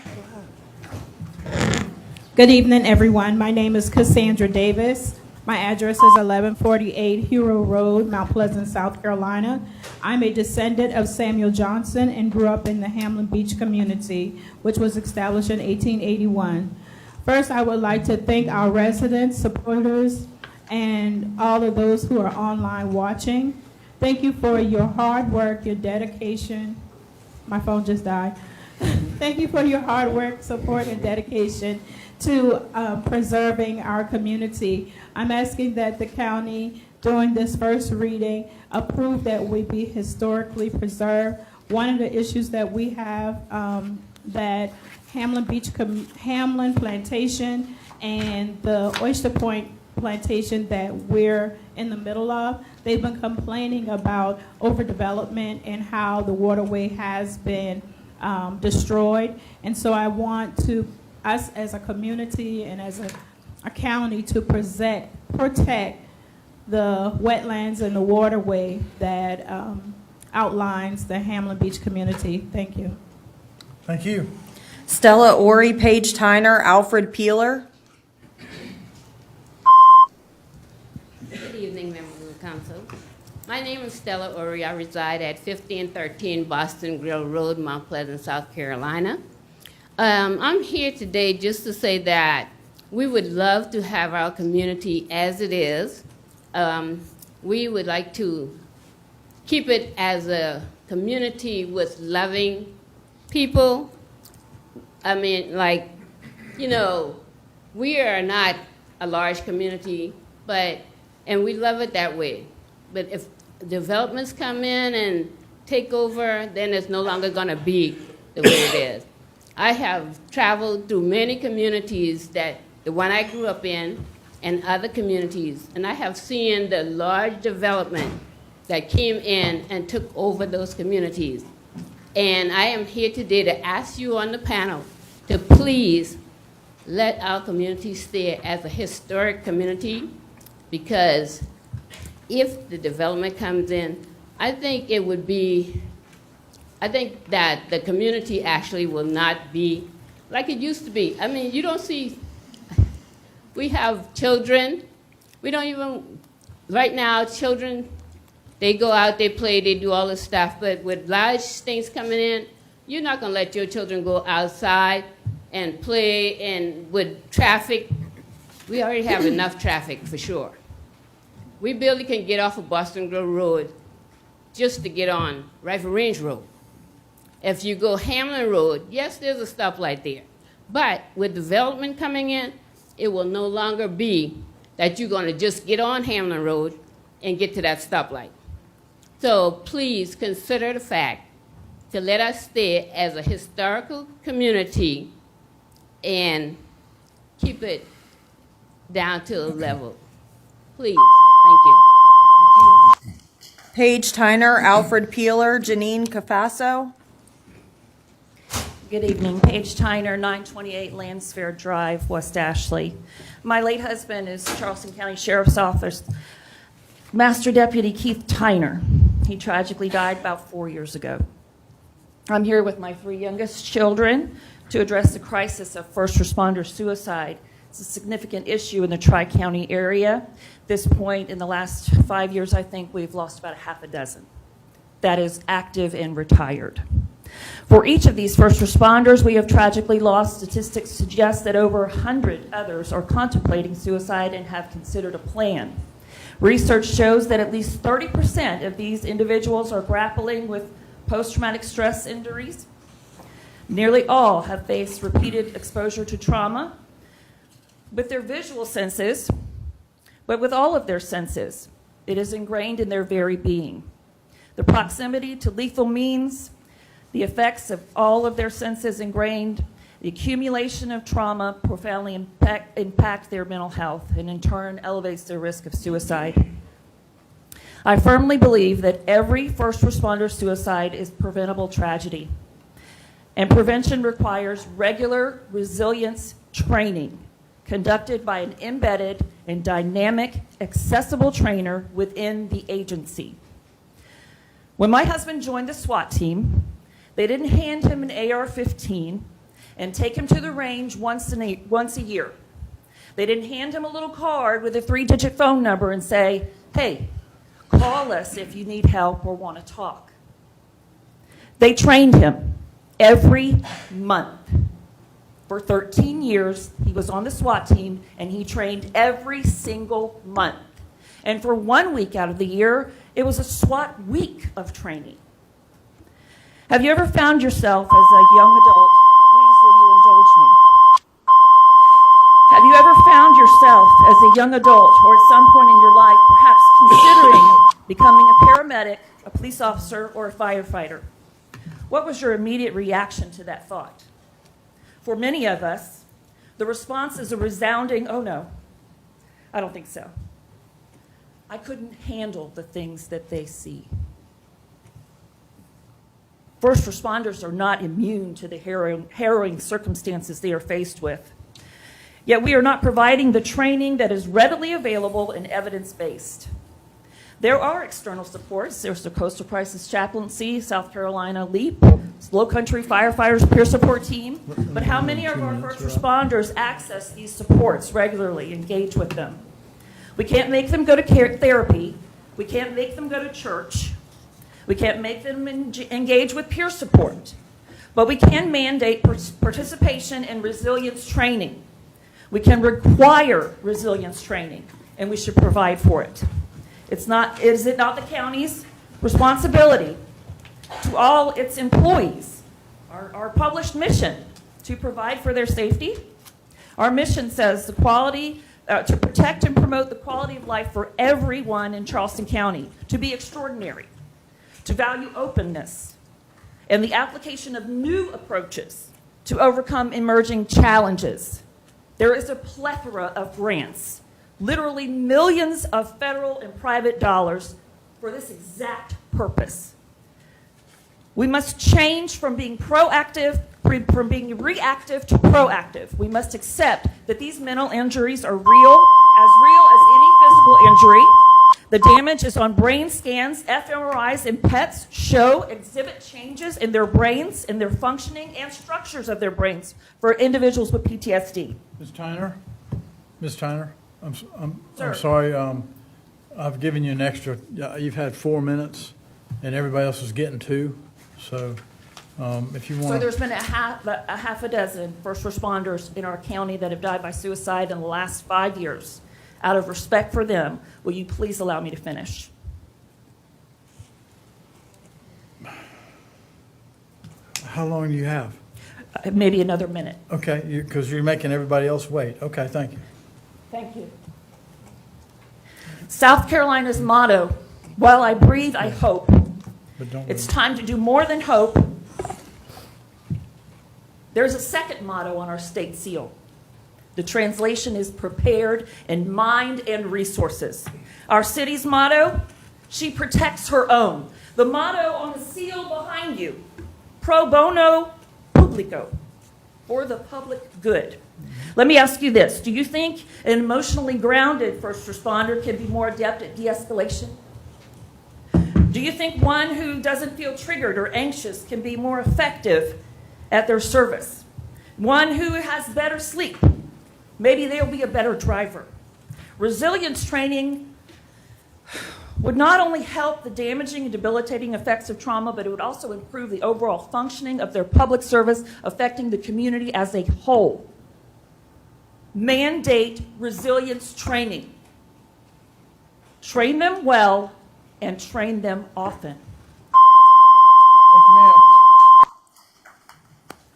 Good evening, everyone. My name is Cassandra Davis. My address is 1148 Hero Road, Mount Pleasant, South Carolina. I'm a descendant of Samuel Johnson and grew up in the Hamlin Beach community, which was established in 1881. First, I would like to thank our residents, supporters, and all of those who are online watching. Thank you for your hard work, your dedication. My phone just died. Thank you for your hard work, support, and dedication to preserving our community. I'm asking that the county, during this first reading, approve that we be historically preserved. One of the issues that we have, that Hamlin Plantation and the Oyster Point Plantation that we're in the middle of, they've been complaining about overdevelopment and how the waterway has been destroyed. And so I want us as a community and as a county to protect the wetlands and the waterway that outlines the Hamlin Beach community. Thank you. Thank you. Stella Ori, Paige Tyner, Alfred Peeler. Good evening, members of the council. My name is Stella Ori. I reside at 1513 Boston Grill Road, Mount Pleasant, South Carolina. I'm here today just to say that we would love to have our community as it is. We would like to keep it as a community with loving people. I mean, like, you know, we are not a large community, and we love it that way. But if developments come in and take over, then it's no longer going to be the way it is. I have traveled through many communities, that the one I grew up in and other communities, and I have seen the large development that came in and took over those communities. And I am here today to ask you on the panel to please let our community stay as a historic community, because if the development comes in, I think it would be, I think that the community actually will not be like it used to be. I mean, you don't see, we have children, we don't even, right now, children, they go out, they play, they do all this stuff, but with large things coming in, you're not going to let your children go outside and play, and with traffic, we already have enough traffic for sure. We barely can get off of Boston Grove Road just to get on Rifle Range Road. If you go Hamlin Road, yes, there's a stoplight there. But with development coming in, it will no longer be that you're going to just get on Hamlin Road and get to that stoplight. So please consider the fact to let us stay as a historical community and keep it down to a level. Please. Thank you. Paige Tyner, Alfred Peeler, Janine Cafasso. Good evening. Paige Tyner, 928 Landsfair Drive, West Ashley. My late husband is Charleston County Sheriff's Office Master Deputy Keith Tyner. He tragically died about 4 years ago. I'm here with my 3 youngest children to address the crisis of first responder suicide. It's a significant issue in the Tri-County area. At this point, in the last 5 years, I think we've lost about a half a dozen. That is active and retired. For each of these first responders we have tragically lost, statistics suggest that over 100 others are contemplating suicide and have considered a plan. Research shows that at least 30% of these individuals are grappling with post-traumatic stress injuries. Nearly all have faced repeated exposure to trauma with their visual senses, but with all of their senses. It is ingrained in their very being. The proximity to lethal means, the effects of all of their senses ingrained, the accumulation of trauma profoundly impact their mental health and in turn elevates their risk of suicide. I firmly believe that every first responder suicide is preventable tragedy, and prevention requires regular resilience training conducted by an embedded and dynamic, accessible trainer within the agency. When my husband joined the SWAT team, they didn't hand him an AR-15 and take him to the range once a year. They didn't hand him a little card with a 3-digit phone number and say, hey, call us if you need help or want to talk. They trained him every month. For 13 years, he was on the SWAT team, and he trained every single month. And for 1 week out of the year, it was a SWAT week of training. Have you ever found yourself as a young adult, please will you indulge me? Have you ever found yourself as a young adult or at some point in your life perhaps considering becoming a paramedic, a police officer, or a firefighter? What was your immediate reaction to that thought? For many of us, the response is a resounding, oh no, I don't think so. I couldn't handle the things that they see. First responders are not immune to the harrowing circumstances they are faced with. Yet we are not providing the training that is readily available and evidence-based. There are external supports. There's the Coastal Crisis Chaplaincy, South Carolina LEAP, Low Country Firefighters Peer Support Team. But how many of our first responders access these supports regularly, engage with them? We can't make them go to therapy. We can't make them go to church. We can't make them engage with peer support. But we can mandate participation in resilience training. We can require resilience training, and we should provide for it. Is it not the county's responsibility to all its employees, our published mission, to provide for their safety? Our mission says the quality, to protect and promote the quality of life for everyone in Charleston County, to be extraordinary, to value openness, and the application of new approaches to overcome emerging challenges. There is a plethora of grants, literally millions of federal and private dollars for this exact purpose. We must change from being reactive to proactive. We must accept that these mental injuries are real as any physical injury, The damage is on brain scans, fMRIs, and PETs show exhibit changes in their brains, in their functioning, and structures of their brains for individuals with PTSD. Ms. Tyner? Ms. Tyner, I'm Sir. sorry, I've given you an extra, you've had 4 minutes, and everybody else is getting 2, so if you want. So there's been a half a dozen first responders in our county that have died by suicide in the last 5 years. Out of respect for them, will you please allow me to finish? How long do you have? Maybe another minute. Okay, because you're making everybody else wait. Okay, thank you. Thank you. South Carolina's motto, while I breathe, I hope. But don't It's time to do more than hope. There's a second motto on our state seal. The translation is prepared in mind and resources. Our city's motto, she protects her own. The motto on the seal behind you, pro bono publico, for the public good. Let me ask you this. Do you think an emotionally grounded first responder can be more adept at de-escalation? Do you think one who doesn't feel triggered or anxious can be more effective at their service? One who has better sleep? Maybe they'll be a better driver. Resilience training would not only help the damaging and debilitating effects of trauma, but it would also improve the overall functioning of their public service, affecting the community as a whole. Mandate resilience training. Train them well and train them often. Thank you, ma'am.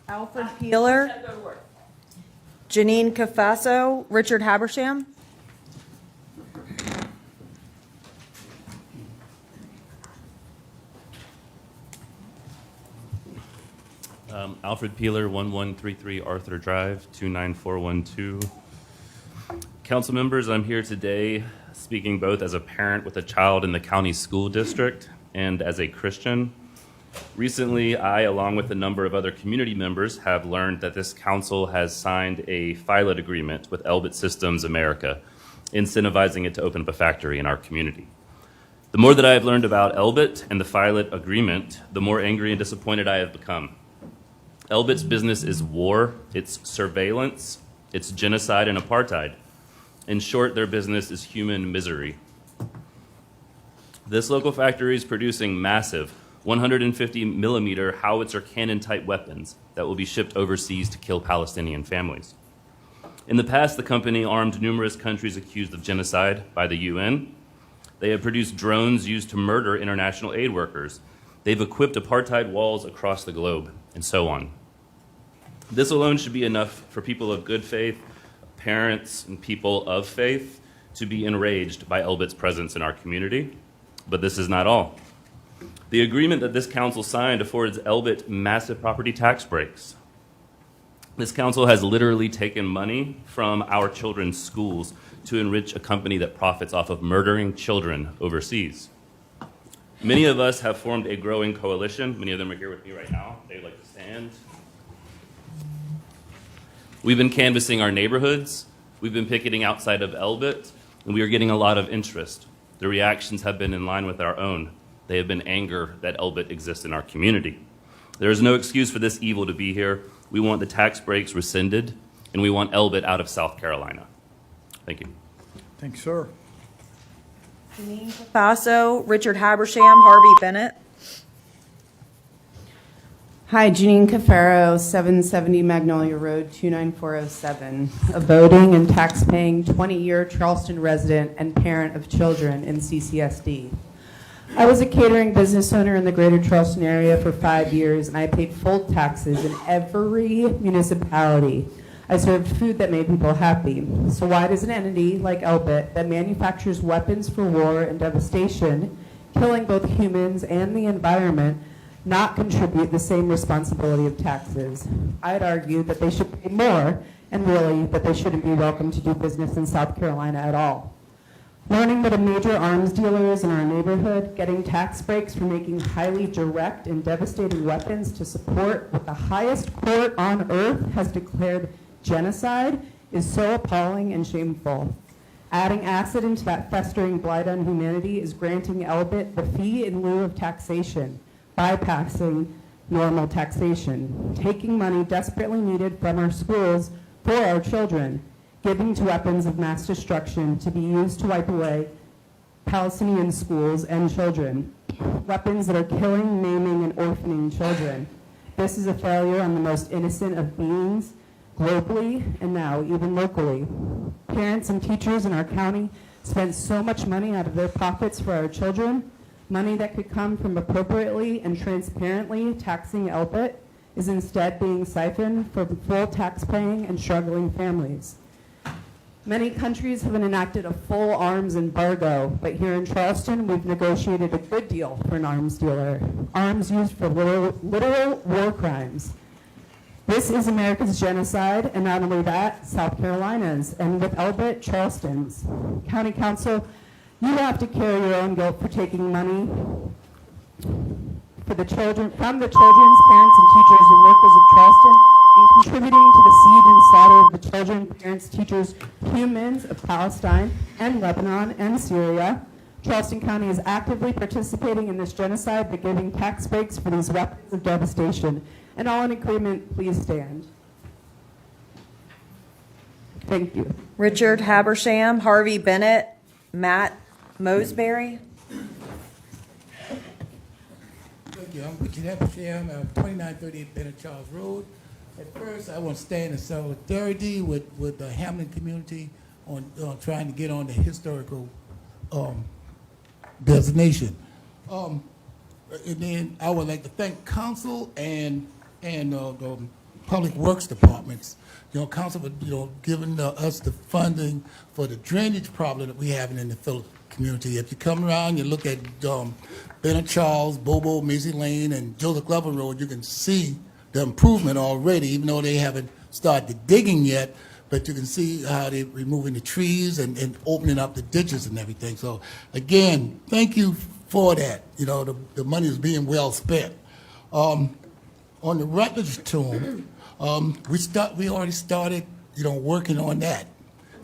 Alfred Peeler, Janine Cafasso, Richard Habersham. Alfred Peeler, 1133 Arthur Drive, 29412. Council members, I'm here today speaking both as a parent with a child in the county school district and as a Christian. Recently, I, along with a number of other community members, have learned that this council has signed a pilot agreement with Elbit Systems America, incentivizing it to open up a factory in our community. The more that I have learned about Elbit and the pilot agreement, the more angry and disappointed I have become. Elbit's business is war, it's surveillance, it's genocide and apartheid. In short, their business is human misery. This local factory is producing massive 150 millimeter howitzer cannon type weapons that will be shipped overseas to kill Palestinian families. In the past, the company armed numerous countries accused of genocide by the UN. They have produced drones used to murder international aid workers. They've equipped apartheid walls across the globe, and so on. This alone should be enough for people of good faith, parents, and people of faith to be enraged by Elbit's presence in our community. But this is not all. The agreement that this council signed affords Elbit massive property tax breaks. This council has literally taken money from our children's schools to enrich a company that profits off of murdering children overseas. Many of us have formed a growing coalition. Many of them are here with me right now. They'd like to stand. We've been canvassing our neighborhoods. We've been picketing outside of Elbit, and we are getting a lot of interest. The reactions have been in line with our own. They have been anger that Elbit exists in our community. There is no excuse for this evil to be here. We want the tax breaks rescinded, and we want Elbit out of South Carolina. Thank you. Thanks, sir. Janine Cafasso, Richard Habersham, Harvey Bennett. Hi, Janine Cafaro, 770 Magnolia Road, 29407, a voting and tax-paying 20-year Charleston resident and parent of children in CCSD. I was a catering business owner in the greater Charleston area for 5 years, and I paid full taxes in every municipality. I served food that made people happy. So why does an entity like Elbit that manufactures weapons for war and devastation, killing both humans and the environment, not contribute the same responsibility of taxes? I'd argue that they should pay more, and really that they shouldn't be welcome to do business in South Carolina at all. Learning that a major arms dealer is in our neighborhood, getting tax breaks for making highly direct and devastating weapons to support what the highest court on earth has declared genocide is so appalling and shameful. Adding acid into that festering blight on humanity is granting Elbit the fee in lieu of taxation, bypassing normal taxation, taking money desperately needed from our schools for our children, giving to weapons of mass destruction to be used to wipe away Palestinian schools and children, weapons that are killing, maiming, and orphaning children. This is a failure on the most innocent of beings, globally and now even locally. Parents and teachers in our county spend so much money out of their pockets for our children. Money that could come from appropriately and transparently taxing Elbit is instead being siphoned from full tax-paying and struggling families. Many countries have enacted a full arms embargo, but here in Charleston, we've negotiated a good deal for an arms dealer. Arms used for literal war crimes. This is America's genocide, and not only that, South Carolina's, and with Elbit, Charleston's. County Council, you have to carry your own guilt for taking money for the children, from the children's parents and teachers and workers of Charleston, and contributing to the siege and slaughter of the children, parents, teachers, humans of Palestine and Lebanon and Syria. Charleston County is actively participating in this genocide by giving tax breaks for these weapons of devastation. And all in agreement, please stand. Thank you. Richard Habersham, Harvey Bennett, Matt Mosberry. Thank you. I'm Richard Habersham, 2938 Bennett Charles Road. At first, I want to stand in solidarity with the Hamlin community on trying to get on the historical designation. And then I would like to thank council and the public works departments. Council for giving us the funding for the drainage problem that we have in the Phillip community. If you come around, you look at Bennett Charles, Bobo, Macy Lane, and Joseph Glover Road, you can see the improvement already, even though they haven't started digging yet. But you can see how they're removing the trees and opening up the ditches and everything. So again, thank you for that. The money is being well spent. On the Rutledge tomb, we already started, working on that.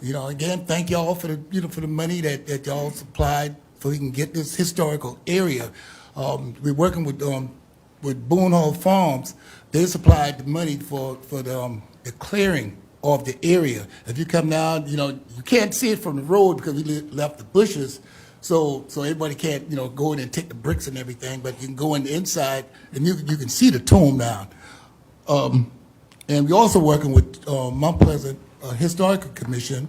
Again, thank y'all for the for the money that y'all supplied so we can get this historical area. We're working with Boone Hall Farms. They supplied the money for the clearing of the area. If you come down, you can't see it from the road because we left the bushes. So everybody can't, go in and take the bricks and everything, but you can go in the inside and you can see the tomb now. And we're also working with Mount Pleasant Historical Commission.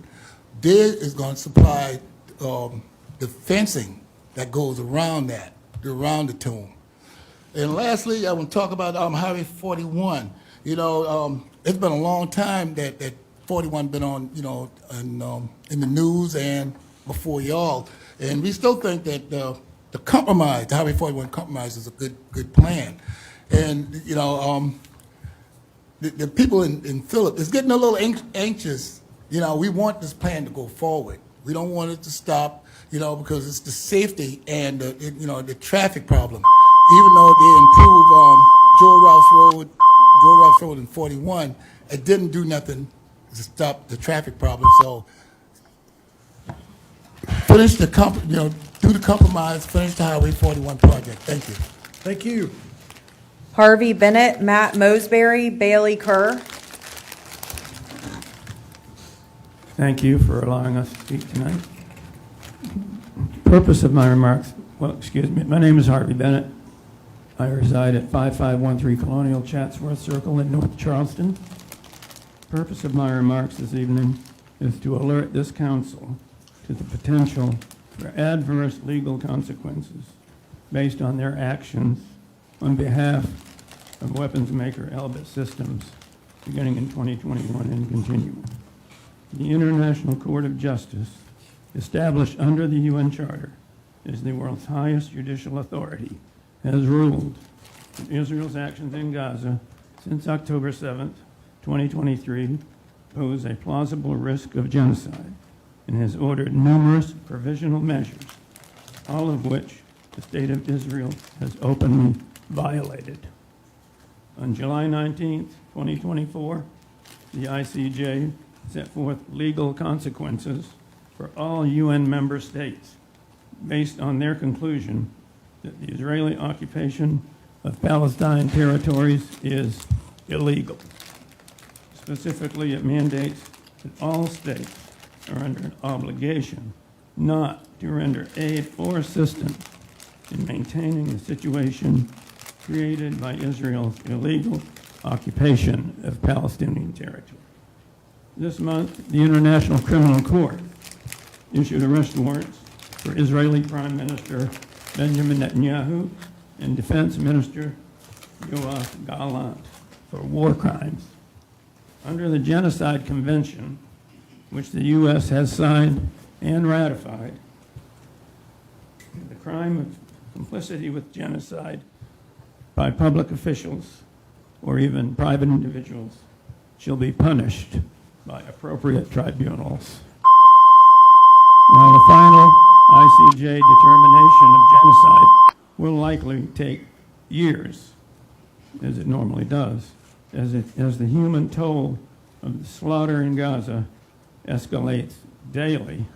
They is going to supply the fencing that goes around the tomb. And lastly, I want to talk about Highway 41. It's been a long time that 41 been on, in the news and before y'all. And we still think that the Highway 41 compromise is a good plan. And, the people in Phillip is getting a little anxious. We want this plan to go forward. We don't want it to stop, because it's the safety and the traffic problem. Even though they improved Joe Rouse Road in 41, it didn't do nothing to stop the traffic problem. So finish do the compromise, finish the Highway 41 project. Thank you. Thank you. Harvey Bennett, Matt Mosberry, Bailey Kerr. Thank you for allowing us to speak tonight. Purpose of my remarks, my name is Harvey Bennett. I reside at 5513 Colonial Chatsworth Circle in North Charleston. Purpose of my remarks this evening is to alert this council to the potential for adverse legal consequences based on their actions on behalf of weapons maker Elbit Systems beginning in 2021 and continuing. The International Court of Justice, established under the UN Charter, is the world's highest judicial authority, has ruled that Israel's actions in Gaza since October 7th, 2023 pose a plausible risk of genocide and has ordered numerous provisional measures, all of which the State of Israel has openly violated. On July 19th, 2024, the ICJ set forth legal consequences for all UN member states based on their conclusion that the Israeli occupation of Palestine territories is illegal. Specifically, it mandates that all states are under an obligation not to render aid or assistance in maintaining the situation created by Israel's illegal occupation of Palestinian territory. This month, the International Criminal Court issued arrest warrants for Israeli Prime Minister Benjamin Netanyahu and Defense Minister Yoav Gallant for war crimes. Under the Genocide Convention, which the U.S. has signed and ratified, the crime of complicity with genocide by public officials or even private individuals shall be punished by appropriate tribunals. While the final ICJ determination of genocide will likely take years, as it normally does, as the human toll of the slaughter in Gaza escalates daily,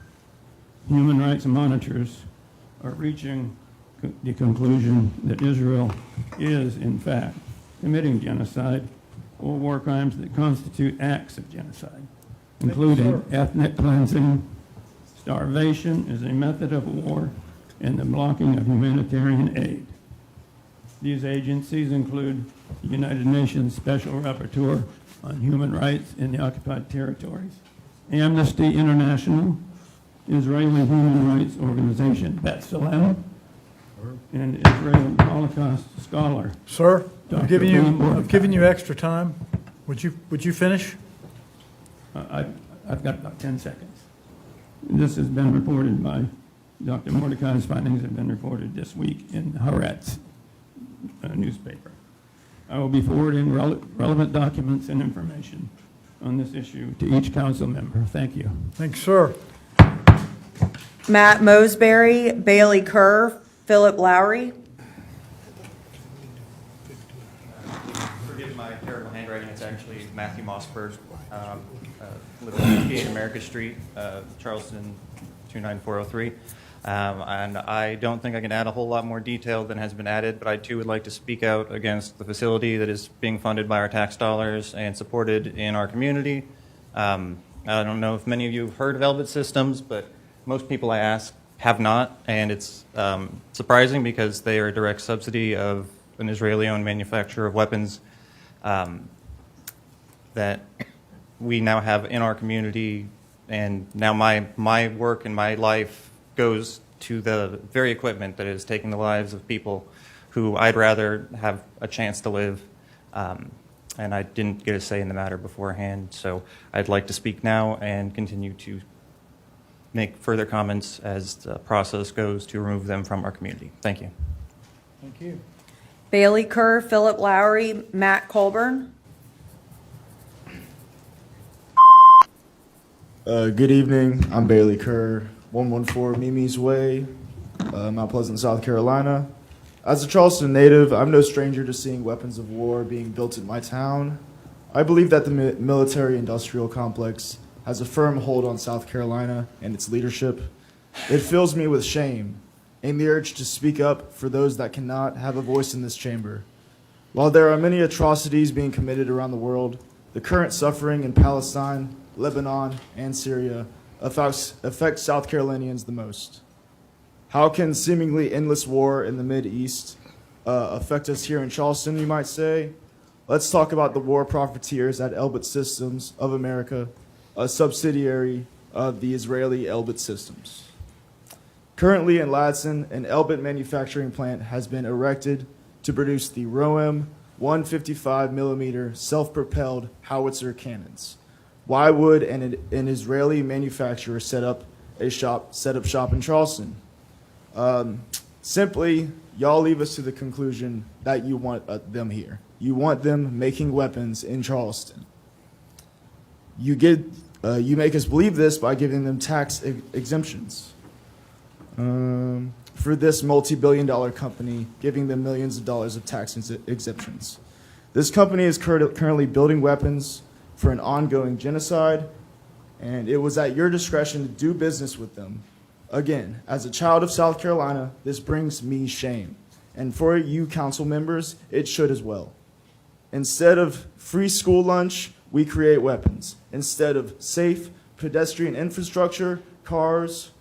human rights monitors are reaching the conclusion that Israel is, in fact, committing genocide or war crimes that constitute acts of genocide, including ethnic cleansing, starvation as a method of war, and the blocking of humanitarian aid. These agencies include the United Nations Special Rapporteur on Human Rights in the Occupied Territories, Amnesty International, Israeli Human Rights Organization B'Tselem, and Israeli Holocaust scholar. Sir, Dr. I've given you extra time. Would you finish? I've got about 10 seconds. This has been reported by Dr. Mordecai's findings have been reported this week in Haaretz newspaper. I will be forwarding relevant documents and information on this issue to each council member. Thank you. Thanks, sir. Matt Mosberry, Bailey Kerr, Philip Lowry. Forgive my terrible handwriting. It's actually Matthew Mossberg. Live at 58 America Street, Charleston, 29403. And I don't think I can add a whole lot more detail than has been added, but I too would like to speak out against the facility that is being funded by our tax dollars and supported in our community. I don't know if many of you have heard of Elbit Systems, but most people I ask have not, and it's surprising because they are a direct subsidy of an Israeli-owned manufacturer of weapons that we now have in our community, and now my work and my life goes to the very equipment that is taking the lives of people who I'd rather have a chance to live, and I didn't get a say in the matter beforehand, so I'd like to speak now and continue to make further comments as the process goes to remove them from our community. Thank you. Thank you. Bailey Kerr, Philip Lowry, Matt Colburn. Good evening. I'm Bailey Kerr, 114 Mimi's Way, Mount Pleasant, South Carolina. As a Charleston native, I'm no stranger to seeing weapons of war being built in my town. I believe that the military-industrial complex has a firm hold on South Carolina and its leadership. It fills me with shame and the urge to speak up for those that cannot have a voice in this chamber. While there are many atrocities being committed around the world, the current suffering in Palestine, Lebanon, and Syria affects South Carolinians the most. How can seemingly endless war in the Mideast affect us here in Charleston, you might say? Let's talk about the war profiteers at Elbit Systems of America, a subsidiary of the Israeli Elbit Systems. Currently in Ladson, an Elbit manufacturing plant has been erected to produce the Roem 155mm self-propelled howitzer cannons. Why would an Israeli manufacturer set up shop in Charleston? Simply, y'all leave us to the conclusion that you want them here. You want them making weapons in Charleston. You make us believe this by giving them tax exemptions. For this multi-billion-dollar company, giving them millions of dollars of tax exemptions. This company is currently building weapons for an ongoing genocide and it was at your discretion to do business with them. Again, as a child of South Carolina, this brings me shame. And for you council members, it should as well. Instead of free school lunch, we create weapons. Instead of safe pedestrian infrastructure, cars,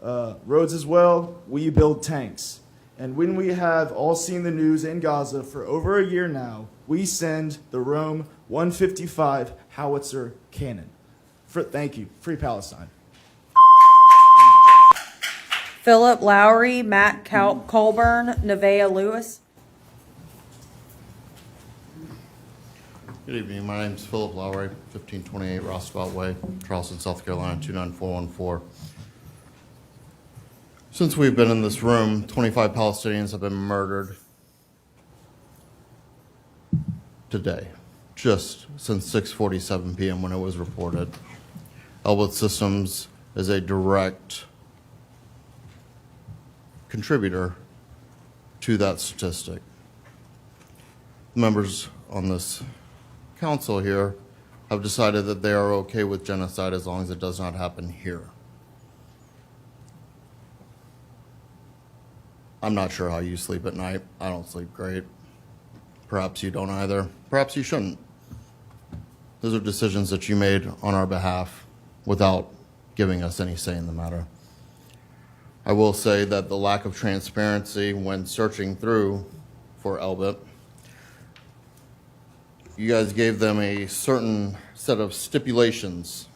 roads as well, we build tanks. And when we have all seen the news in Gaza for over a year now, we send the Rome 155 howitzer cannon. Thank you. Free Palestine. Philip Lowry, Matt Colburn, Nevaeh Lewis. Good evening. My name is Philip Lowry, 1528 Roosevelt Way, Charleston, South Carolina, 29414. Since we've been in this room, 25 Palestinians have been murdered today, just since 6:47 p.m. when it was reported. Elbit Systems is a direct contributor to that statistic. Members on this council here have decided that they are okay with genocide as long as it does not happen here. I'm not sure how you sleep at night. I don't sleep great. Perhaps you don't either. Perhaps you shouldn't. Those are decisions that you made on our behalf without giving us any say in the matter. I will say that the lack of transparency when searching through for Elbit, you guys gave them a certain set of stipulations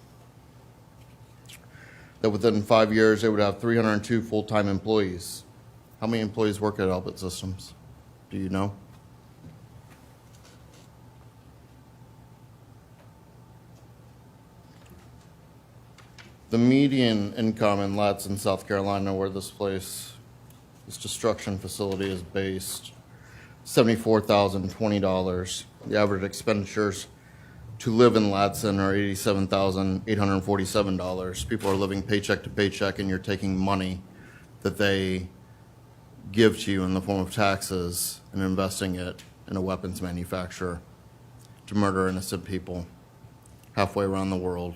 that within 5 years they would have 302 full-time employees. How many employees work at Elbit Systems? Do you know? The median income in Ladson, South Carolina, where this destruction facility is based, $74,020. The average expenditures to live in Ladson are $87,847. People are living paycheck to paycheck, and you're taking money that they give to you in the form of taxes and investing it in a weapons manufacturer to murder innocent people halfway around the world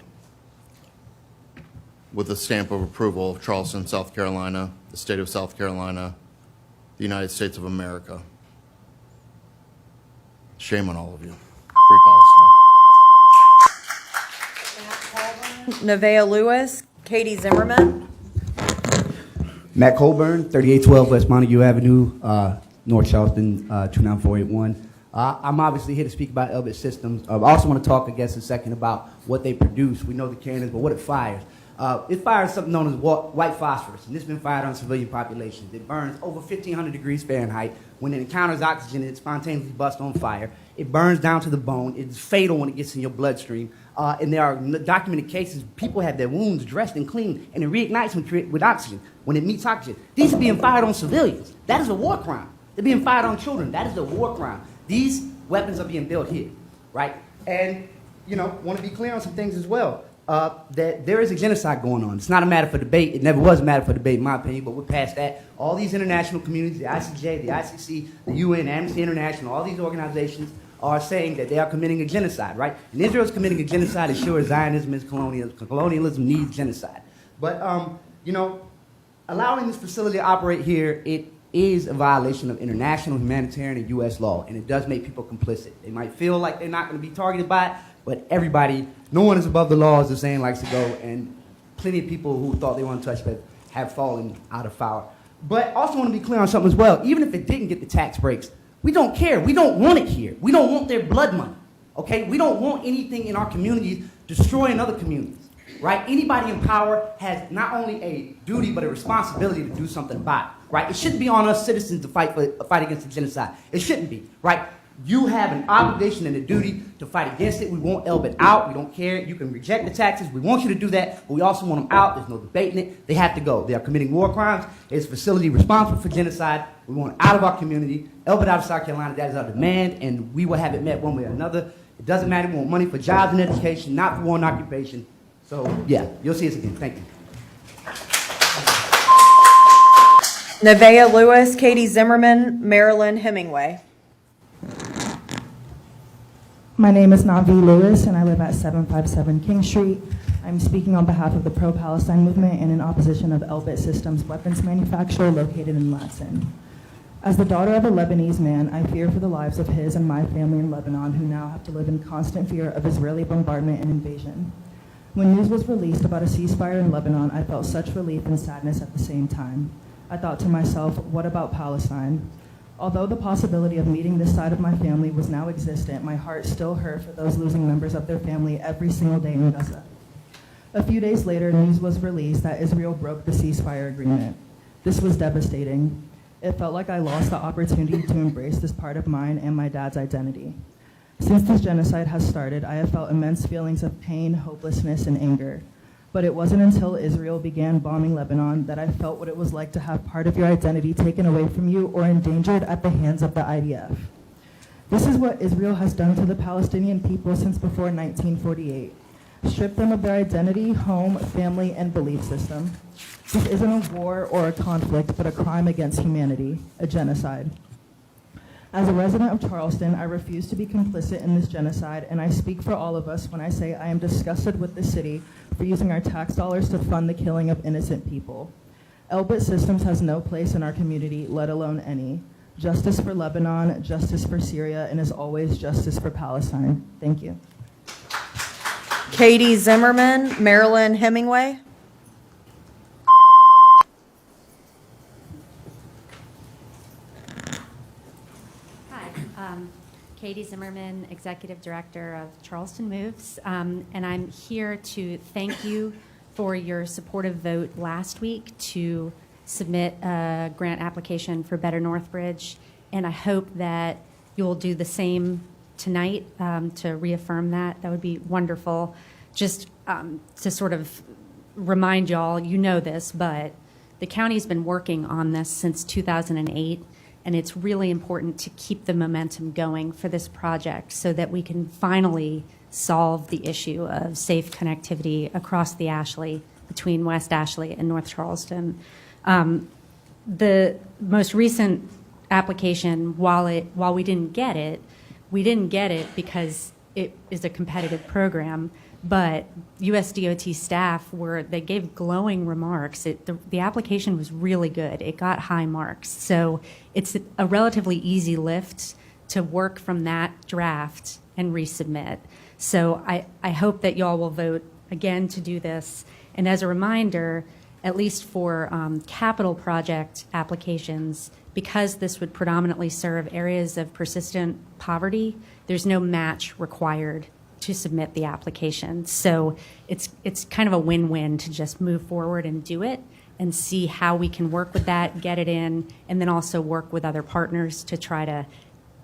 with the stamp of approval of Charleston, South Carolina, the state of South Carolina, the United States of America. Shame on all of you. Free Palestine. Nevaeh Lewis, Katie Zimmerman. Matt Colburn, 3812 West Montague Avenue, North Charleston, 29481. I'm obviously here to speak about Elbit Systems. I also want to talk, I guess, a second about what they produce. We know the cannons, but what it fires. It fires something known as white phosphorus, and this has been fired on civilian populations. It burns over 1,500 degrees Fahrenheit. When it encounters oxygen, it spontaneously busts on fire. It burns down to the bone. It's fatal when it gets in your bloodstream. And there are documented cases, people have their wounds dressed and cleaned, and it reignites with oxygen. When it meets oxygen, these are being fired on civilians. That is a war crime. They're being fired on children. That is a war crime. These weapons are being built here, right? And, want to be clear on some things as well. That there is a genocide going on. It's not a matter for debate. It never was a matter for debate, in my opinion, but we're past that. All these international communities, the ICJ, the ICC, the UN, Amnesty International, all these organizations are saying that they are committing a genocide, right? And Israel is committing a genocide as sure as Zionism is colonialism. Colonialism needs genocide. But, allowing this facility to operate here, it is a violation of international humanitarian and U.S. law, and it does make people complicit. They might feel like they're not going to be targeted by it, but everybody, no one is above the law, as the saying likes to go, and plenty of people who thought they were untouched have fallen out of power. But also want to be clear on something as well. Even if it didn't get the tax breaks, we don't care. We don't want it here. We don't want their blood money, okay? We don't want anything in our communities destroying other communities, right? Anybody in power has not only a duty but a responsibility to do something about it, right? It shouldn't be on us citizens to fight against the genocide. It shouldn't be, right? You have an obligation and a duty to fight against it. We want Elbit out. We don't care. You can reject the taxes. We want you to do that, but we also want them out. There's no debating it. They have to go. They are committing war crimes. It's a facility responsible for genocide. We want it out of our community. Elbit out of South Carolina. That is our demand, and we will have it met one way or another. It doesn't matter. We want money for jobs and education, not for war and occupation. So, yeah, you'll see us again. Thank you. Nevaeh Lewis, Katie Zimmerman, Marilyn Hemingway. My name is Navi Lewis, and I live at 757 King Street. I'm speaking on behalf of the pro-Palestine movement and in opposition of Elbit Systems weapons manufacturer located in Latson. As the daughter of a Lebanese man, I fear for the lives of his and my family in Lebanon who now have to live in constant fear of Israeli bombardment and invasion. When news was released about a ceasefire in Lebanon, I felt such relief and sadness at the same time. I thought to myself, what about Palestine? Although the possibility of meeting this side of my family was now existent, my heart still hurt for those losing members of their family every single day in Gaza. A few days later, news was released that Israel broke the ceasefire agreement. This was devastating. It felt like I lost the opportunity to embrace this part of mine and my dad's identity. Since this genocide has started, I have felt immense feelings of pain, hopelessness, and anger. But it wasn't until Israel began bombing Lebanon that I felt what it was like to have part of your identity taken away from you or endangered at the hands of the IDF. This is what Israel has done to the Palestinian people since before 1948. Stripped them of their identity, home, family, and belief system. This isn't a war or a conflict, but a crime against humanity, a genocide. As a resident of Charleston, I refuse to be complicit in this genocide, and I speak for all of us when I say I am disgusted with the city for using our tax dollars to fund the killing of innocent people. Elbit Systems has no place in our community, let alone any. Justice for Lebanon, justice for Syria, and as always, justice for Palestine. Thank you. Katie Zimmerman, Marilyn Hemingway. Katie Zimmerman, Executive Director of Charleston Moves, and I'm here to thank you for your supportive vote last week to submit a grant application for Better Northbridge, and I hope that you'll do the same tonight to reaffirm that. That would be wonderful. Just to sort of remind y'all, you know this, but the county's been working on this since 2008. And it's really important to keep the momentum going for this project so that we can finally solve the issue of safe connectivity across the Ashley, between West Ashley and North Charleston. The most recent application, while we didn't get it because it is a competitive program, but USDOT staff they gave glowing remarks. The application was really good. It got high marks. So it's a relatively easy lift to work from that draft and resubmit. So I hope that y'all will vote again to do this. And as a reminder, at least for capital project applications, because this would predominantly serve areas of persistent poverty, there's no match required to submit the application. So it's kind of a win-win to just move forward and do it and see how we can work with that, get it in, and then also work with other partners to try to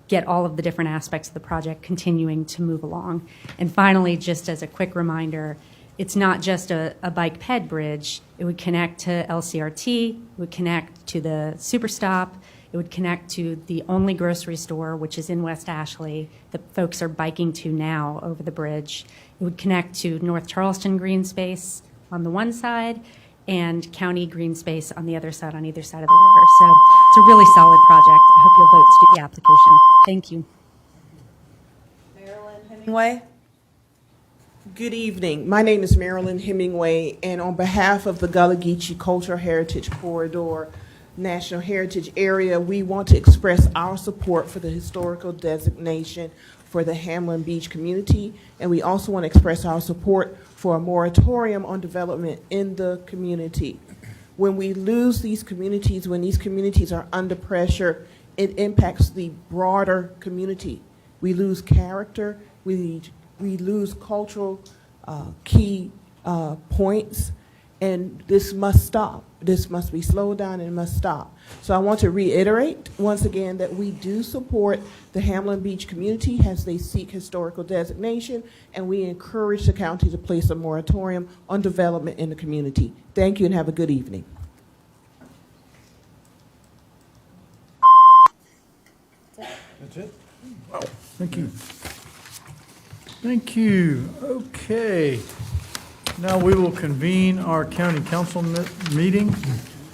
get all of the different aspects of the project continuing to move along. And finally, just as a quick reminder, it's not just a bike ped bridge. It would connect to LCRT, it would connect to the Superstop, it would connect to the only grocery store, which is in West Ashley, that folks are biking to now over the bridge. It would connect to North Charleston green space on the one side and county green space on the other side, on either side of the river. So it's a really solid project. I hope you'll vote to do the application. Thank you. Marilyn Hemingway. Good evening. My name is Marilyn Hemingway, and on behalf of the Gullah Geechee Cultural Heritage Corridor National Heritage Area, we want to express our support for the historical designation for the Hamlin Beach community, and we also want to express our support for a moratorium on development in the community. When we lose these communities, when these communities are under pressure, it impacts the broader community. We lose character, we lose cultural key points, and this must stop. This must be slowed down and must stop. So I want to reiterate once again that we do support the Hamlin Beach community as they seek historical designation, and we encourage the county to place a moratorium on development in the community. Thank you and have a good evening. That's it? Wow. Thank you. Thank you. Okay. Now we will convene our county council meeting.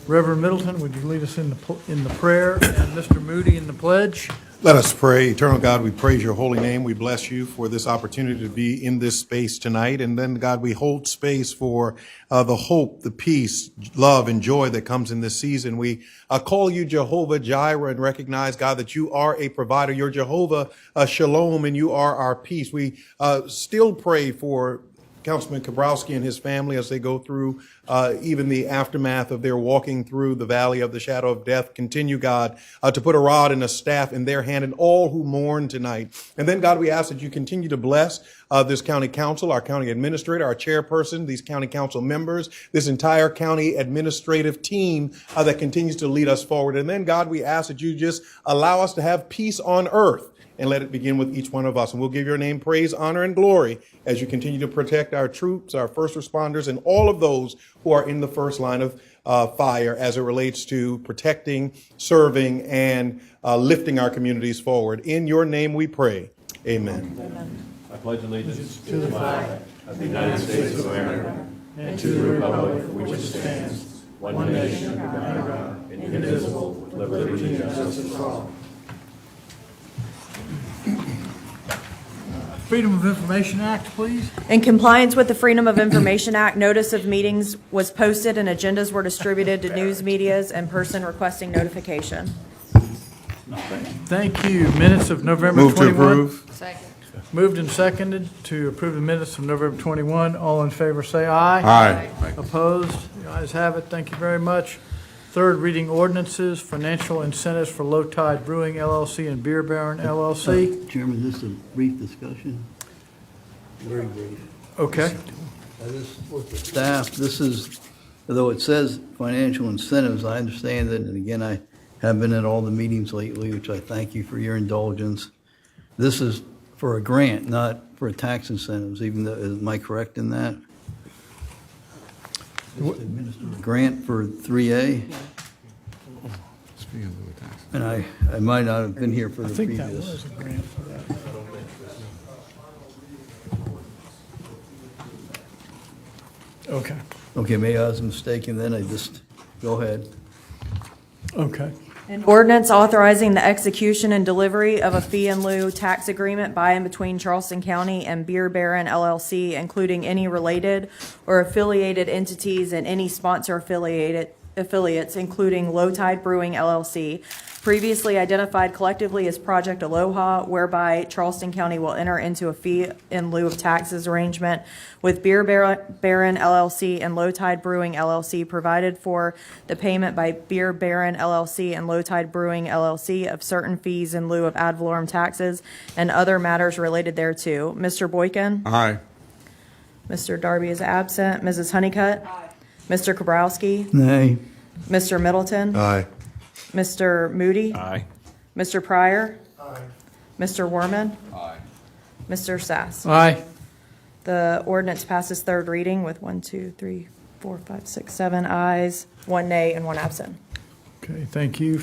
Reverend Middleton, would you lead us in the prayer, and Mr. Moody in the pledge? Let us pray. Eternal God, we praise your holy name. We bless you for this opportunity to be in this space tonight. And then, God, we hold space for the hope, the peace, love, and joy that comes in this season. We call you Jehovah Jireh and recognize, God, that you are a provider. You're Jehovah Shalom, and you are our peace. We still pray for Councilman Kabrowski and his family as they go through even the aftermath of their walking through the valley of the shadow of death. Continue, God, to put a rod and a staff in their hand and all who mourn tonight. And then, God, we ask that you continue to bless this county council, our county administrator, our chairperson, these county council members, this entire county administrative team that continues to lead us forward. And then, God, we ask that you just allow us to have peace on earth. And let it begin with each one of us. And we'll give your name praise, honor, and glory as you continue to protect our troops, our first responders, and all of those who are in the first line of fire as it relates to protecting, serving, and lifting our communities forward. In your name we pray. Amen. Amen. I pledge allegiance to the flag of the United States of America and to the republic for which it stands, one nation, under God, indivisible, with liberty and justice for all. Freedom of Information Act, please. In compliance with the Freedom of Information Act, notice of meetings was posted and agendas were distributed to news medias and person requesting notification. Thank you. Minutes of November 21. Move to approve. Second. Moved and seconded to approve the minutes of November 21. All in favor say aye. Aye. Opposed? The ayes have it. Thank you very much. Third reading ordinances, financial incentives for Low Tide Brewing LLC and Beer Baron LLC. Chairman, this is a brief discussion. Very brief. Okay. Staff, this is, although it says financial incentives, I understand that, and again, I have been at all the meetings lately, which I thank you for your indulgence. This is for a grant, not for tax incentives, even though, am I correct in that? Grant for 3A? And I might not have been here for the previous. I think that was a grant for that. Okay. Okay, maybe I was mistaken then, I just, go ahead. Okay. An ordinance authorizing the execution and delivery of a fee in lieu tax agreement by and between Charleston County and Beer Baron LLC, including any related or affiliated entities and any sponsor affiliates, including Low Tide Brewing LLC, previously identified collectively as Project Aloha, whereby Charleston County will enter into a fee in lieu of taxes arrangement with Beer Baron LLC and Low Tide Brewing LLC, provided for the payment by Beer Baron LLC and Low Tide Brewing LLC of certain fees in lieu of ad valorem taxes and other matters related thereto. Mr. Boykin? Aye. Mr. Darby is absent. Mrs. Honeycutt? Aye. Mr. Kabrowski? Nay. Mr. Middleton? Aye. Mr. Moody? Aye. Mr. Pryor? Aye. Mr. Worman? Aye. Mr. Sass? Aye. The ordinance passes third reading with 1, 2, 3, 4, 5, 6, 7 ayes, 1 nay, and 1 absent. Okay, thank you.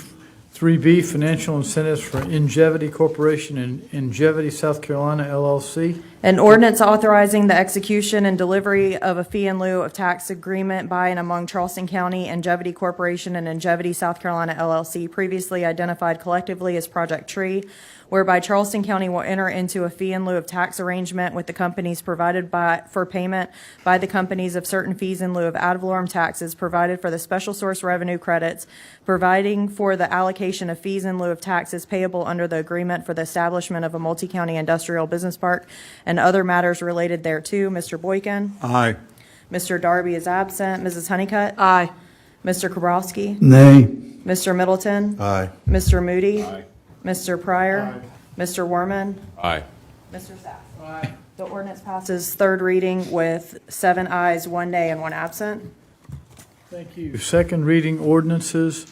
3B, financial incentives for Ingevity Corporation and Ingevity, South Carolina LLC. An ordinance authorizing the execution and delivery of a fee in lieu of tax agreement by and among Charleston County, Ingevity Corporation, and Ingevity, South Carolina LLC, previously identified collectively as Project Tree, whereby Charleston County will enter into a fee in lieu of tax arrangement with the companies provided for payment by the companies of certain fees in lieu of ad valorem taxes, provided for the special source revenue credits, providing for the allocation of fees in lieu of taxes payable under the agreement for the establishment of a multi-county industrial business park, and other matters related thereto. Mr. Boykin? Aye. Mr. Darby is absent. Mrs. Honeycutt? Aye. Mr. Kabrowski? Nay. Mr. Middleton? Aye. Mr. Moody? Aye. Mr. Pryor? Mr. Worman? Aye. Mr. Sass? Aye. The ordinance passes third reading with 7 ayes, 1 nay, and 1 absent. Thank you. Second reading ordinances,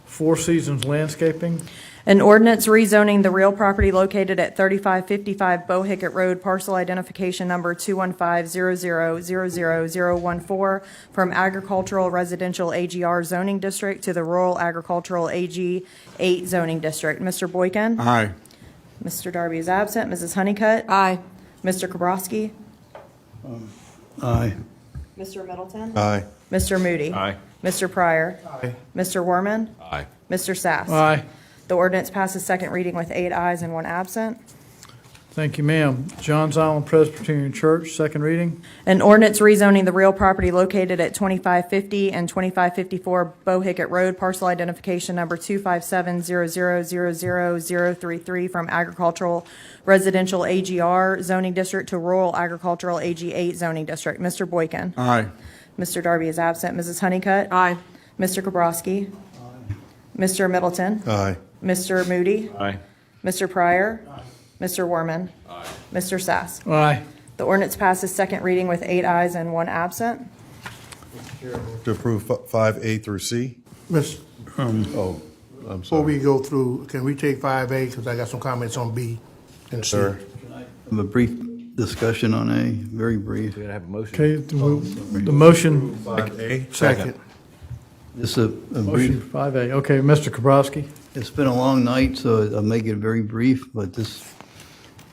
Four Seasons Landscaping. An ordinance rezoning the real property located at 3555 Bohicket Road, parcel identification number 21500000014, from agricultural residential AGR zoning district to the rural agricultural AG 8 zoning district. Mr. Boykin? Aye. Mr. Darby is absent. Mrs. Honeycutt? Aye. Mr. Kabrowski? Aye. Mr. Middleton? Aye. Mr. Moody? Aye. Mr. Pryor? Aye. Mr. Worman? Aye. Mr. Sass? Aye. The ordinance passes second reading with 8 ayes and 1 absent. Thank you, ma'am. Johns Island Presbyterian Church, second reading. An ordinance rezoning the real property located at 2550 and 2554 Bohicket Road, parcel identification number 257000033 from agricultural residential AGR zoning district to rural agricultural AG8 zoning district. Mr. Boykin. Aye. Mr. Darby is absent. Mrs. Honeycutt. Aye. Mr. Kabrowski. Mr. Middleton. Aye. Mr. Moody. Aye. Mr. Pryor. Mr. Warman. Mr. Sass. Aye. The ordinance passes second reading with 8 ayes and 1 absent. To approve 5A through C? Miss, Oh, I'm before sorry. we go through, can we take 5A, because I got some comments on B and C. Sir. Have a brief discussion on A, very brief. We gotta have a motion. Okay, the motion, 5A? Second. Just a motion brief, 5A. Okay, Mr. Kabrowski. it's been a long night, so I'll make it very brief, but this,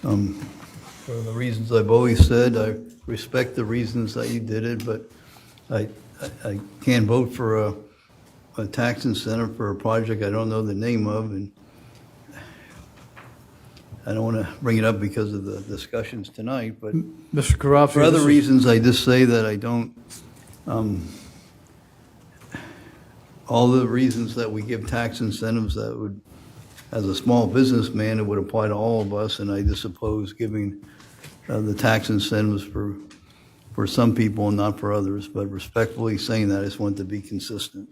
for the reasons I've always said, I respect the reasons that you did it, but I can't vote for a tax incentive for a project I don't know the name of, and I don't want to bring it up because of the discussions tonight, but Mr. Kabrowski. for other this is- reasons, I just say that I don't, all the reasons that we give tax incentives that would, as a small businessman, it would apply to all of us, and I just oppose giving the tax incentives for some people and not for others. But respectfully saying that, I just want to be consistent.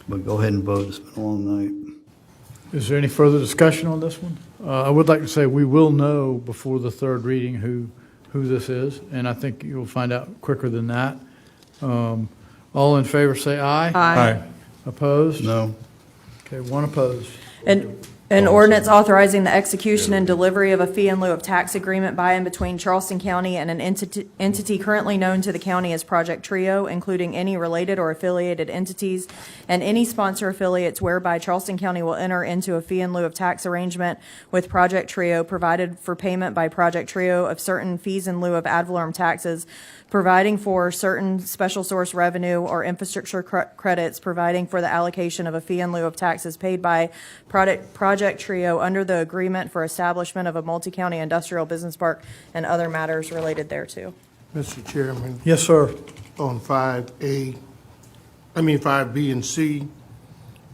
But go ahead and vote. It's been a long night. Is there any further discussion on this one? I would like to say we will know before the third reading who this is, and I think you'll find out quicker than that. All in favor, say aye. Aye. Opposed? No. Okay, 1 opposed. An ordinance authorizing the execution and delivery of a fee in lieu of tax agreement by and between Charleston County and an entity currently known to the county as Project Trio, including any related or affiliated entities and any sponsor affiliates whereby Charleston County will enter into a fee in lieu of tax arrangement with Project Trio, provided for payment by Project Trio of certain fees in lieu of ad valorem taxes, providing for certain special source revenue or infrastructure credits, providing for the allocation of a fee in lieu of taxes paid by Project Trio under the agreement for establishment of a multi-county industrial business park and other matters related thereto. Mr. Chairman, Yes, sir. on 5B and C,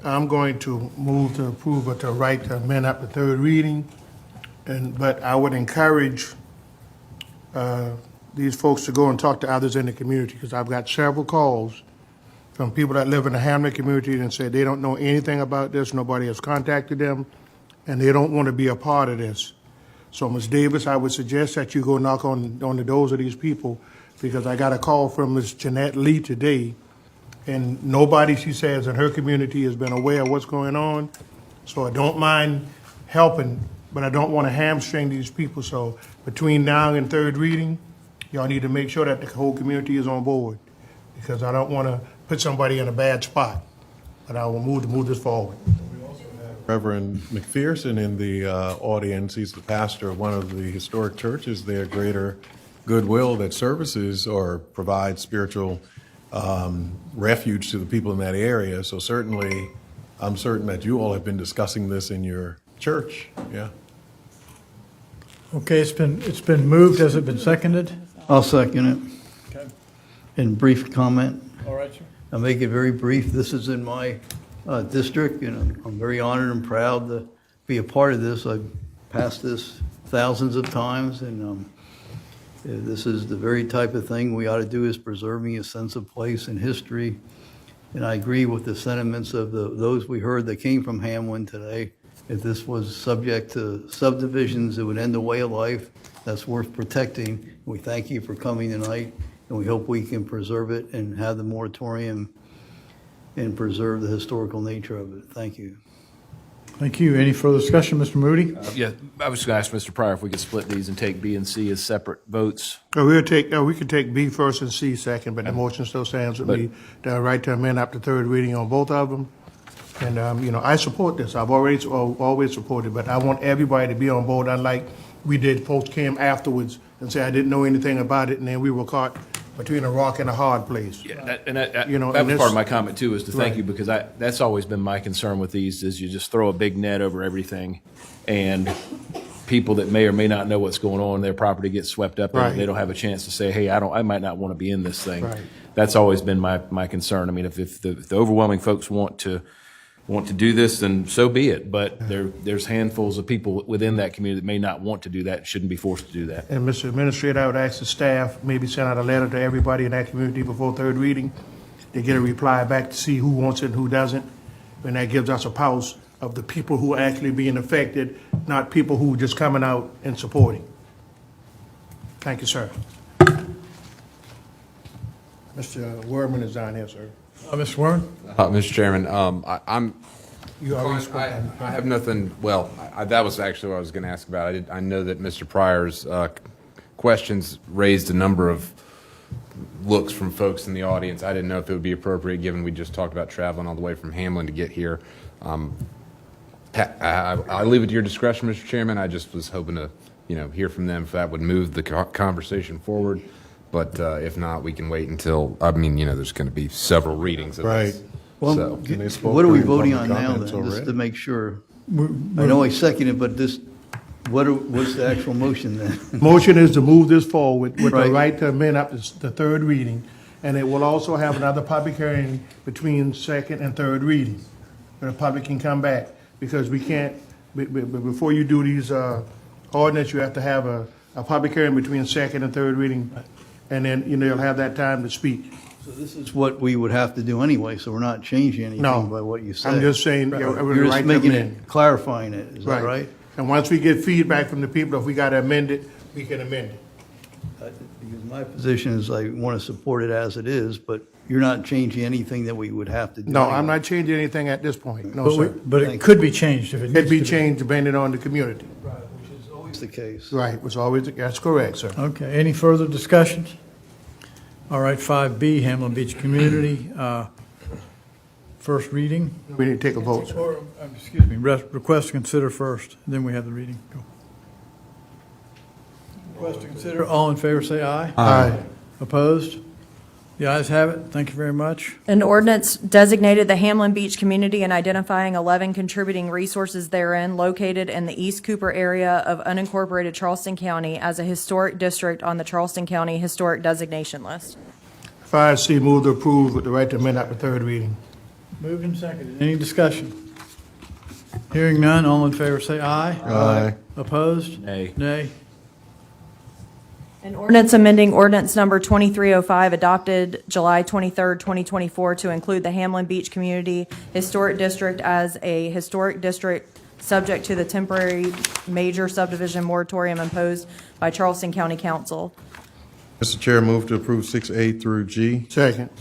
I'm going to move to approve of the right to amend up the third reading, but I would encourage these folks to go and talk to others in the community, because I've got several calls from people that live in the Hamlet community and say they don't know anything about this, nobody has contacted them, and they don't want to be a part of this. So, Ms. Davis, I would suggest that you go knock on the doors of these people, because I got a call from Ms. Jeanette Lee today, and nobody, she says, in her community has been aware of what's going on. So I don't mind helping, but I don't want to hamstring these people. So between now and third reading, y'all need to make sure that the whole community is on board, because I don't want to put somebody in a bad spot. But I will move this forward. Reverend McPherson in the audience. He's the pastor of one of the historic churches there, Greater Goodwill, that services or provides spiritual refuge to the people in that area. So certainly, I'm certain that you all have been discussing this in your church. Yeah. Okay, it's been moved. Has it been seconded? I'll second it. Okay. In brief comment, All right, sir. I'll make it very brief. This is in my district, and I'm very honored and proud to be a part of this. I've passed this thousands of times, and this is the very type of thing we ought to do, is preserving a sense of place and history. And I agree with the sentiments of those we heard that came from Hamlin today. If this was subject to subdivisions, it would end a way of life that's worth protecting. We thank you for coming tonight, and we hope we can preserve it and have the moratorium and preserve the historical nature of it. Thank you. Thank you. Any further discussion, Mr. Moody? Yeah, I was going to ask Mr. Pryor if we could split these and take B and C as separate votes. We could take B first and C second, but the motion still stands with me. The right to amend up to third reading on both of them. And, I support this. I've always supported, but I want everybody to be on board, unlike we did. Folks came afterwards and said, I didn't know anything about it, and then we were caught between a rock and a hard place. Yeah, that You know, was and part of this- my comment too, is to thank Right. you, because that's always been my concern with these, is you just throw a big net over everything, and people that may or may not know what's going on, their property gets swept up, Right. and they don't have a chance to say, hey, I might not want to be in this thing. Right. That's always been my concern. I mean, if the overwhelming folks want to do this, then so be it. But there's handfuls of people within that community that may not want to do that, shouldn't be forced to do that. And Mr. Administrator, I would ask the staff, maybe send out a letter to everybody in that community before third reading, to get a reply back to see who wants it and who doesn't. And that gives us a pulse of the people who are actually being affected, not people who are just coming out and supporting. Thank you, sir. Mr. Werman is down here, sir. Mr. Warren? Mr. Chairman, I'm. You already spoke. I have nothing. Well, that was actually what I was going to ask about. I know that Mr. Pryor's questions raised a number of looks from folks in the audience. I didn't know if it would be appropriate, given we just talked about traveling all the way from Hamlin to get here. I leave it to your discretion, Mr. Chairman. I just was hoping to, hear from them if that would move the conversation forward. But if not, we can wait until. There's going to be several readings of Right. this. Well, So- what are we voting on now then, just to make sure? I know I seconded, but what's the actual motion then? Motion is to move this forward with the Right. right to amend up to the third reading. And it will also have another public hearing between second and third reading, where the public can come back. Because we can't, before you do these ordinance, you have to have a public hearing between second and third reading. And then, you'll have that time to speak. So this is what we would have to do anyway, so we're not changing anything No. by what you said. I'm just saying, You're just making it, clarifying it, is that right? And once we get feedback from the people, if we got to amend it, we can amend it. Because my position is I want to support it as it is, but you're not changing anything that we would have to do. No, anyway. I'm not changing anything at this point, no, sir. But it could be changed if it needs Could be to changed depending on the community. Always the case. Right, was always, that's correct, sir. Okay, any further discussions? All right, 5B, Hamlin Beach Community, first reading. We need to take a vote, sir. Or, excuse me, request to consider first, then we have the reading. Go. Request to consider, all in favor say aye. Aye. Opposed? The ayes have it, thank you very much. An ordinance designated the Hamlin Beach community and identifying 11 contributing resources therein located in the East Cooper area of unincorporated Charleston County as a historic district on the Charleston County Historic Designation List. 5C, move to approve with the right to amend up to third reading. Moved and seconded. Any discussion? Hearing none, all in favor say aye. Aye. Opposed? Nay. Nay. An ordinance amending ordinance number 2305 adopted July 23rd, 2024 to include the Hamlin Beach Community Historic District as a historic district subject to the temporary major subdivision moratorium imposed by Charleston County Council. Mr. Chair, move to approve 6A through G. Second.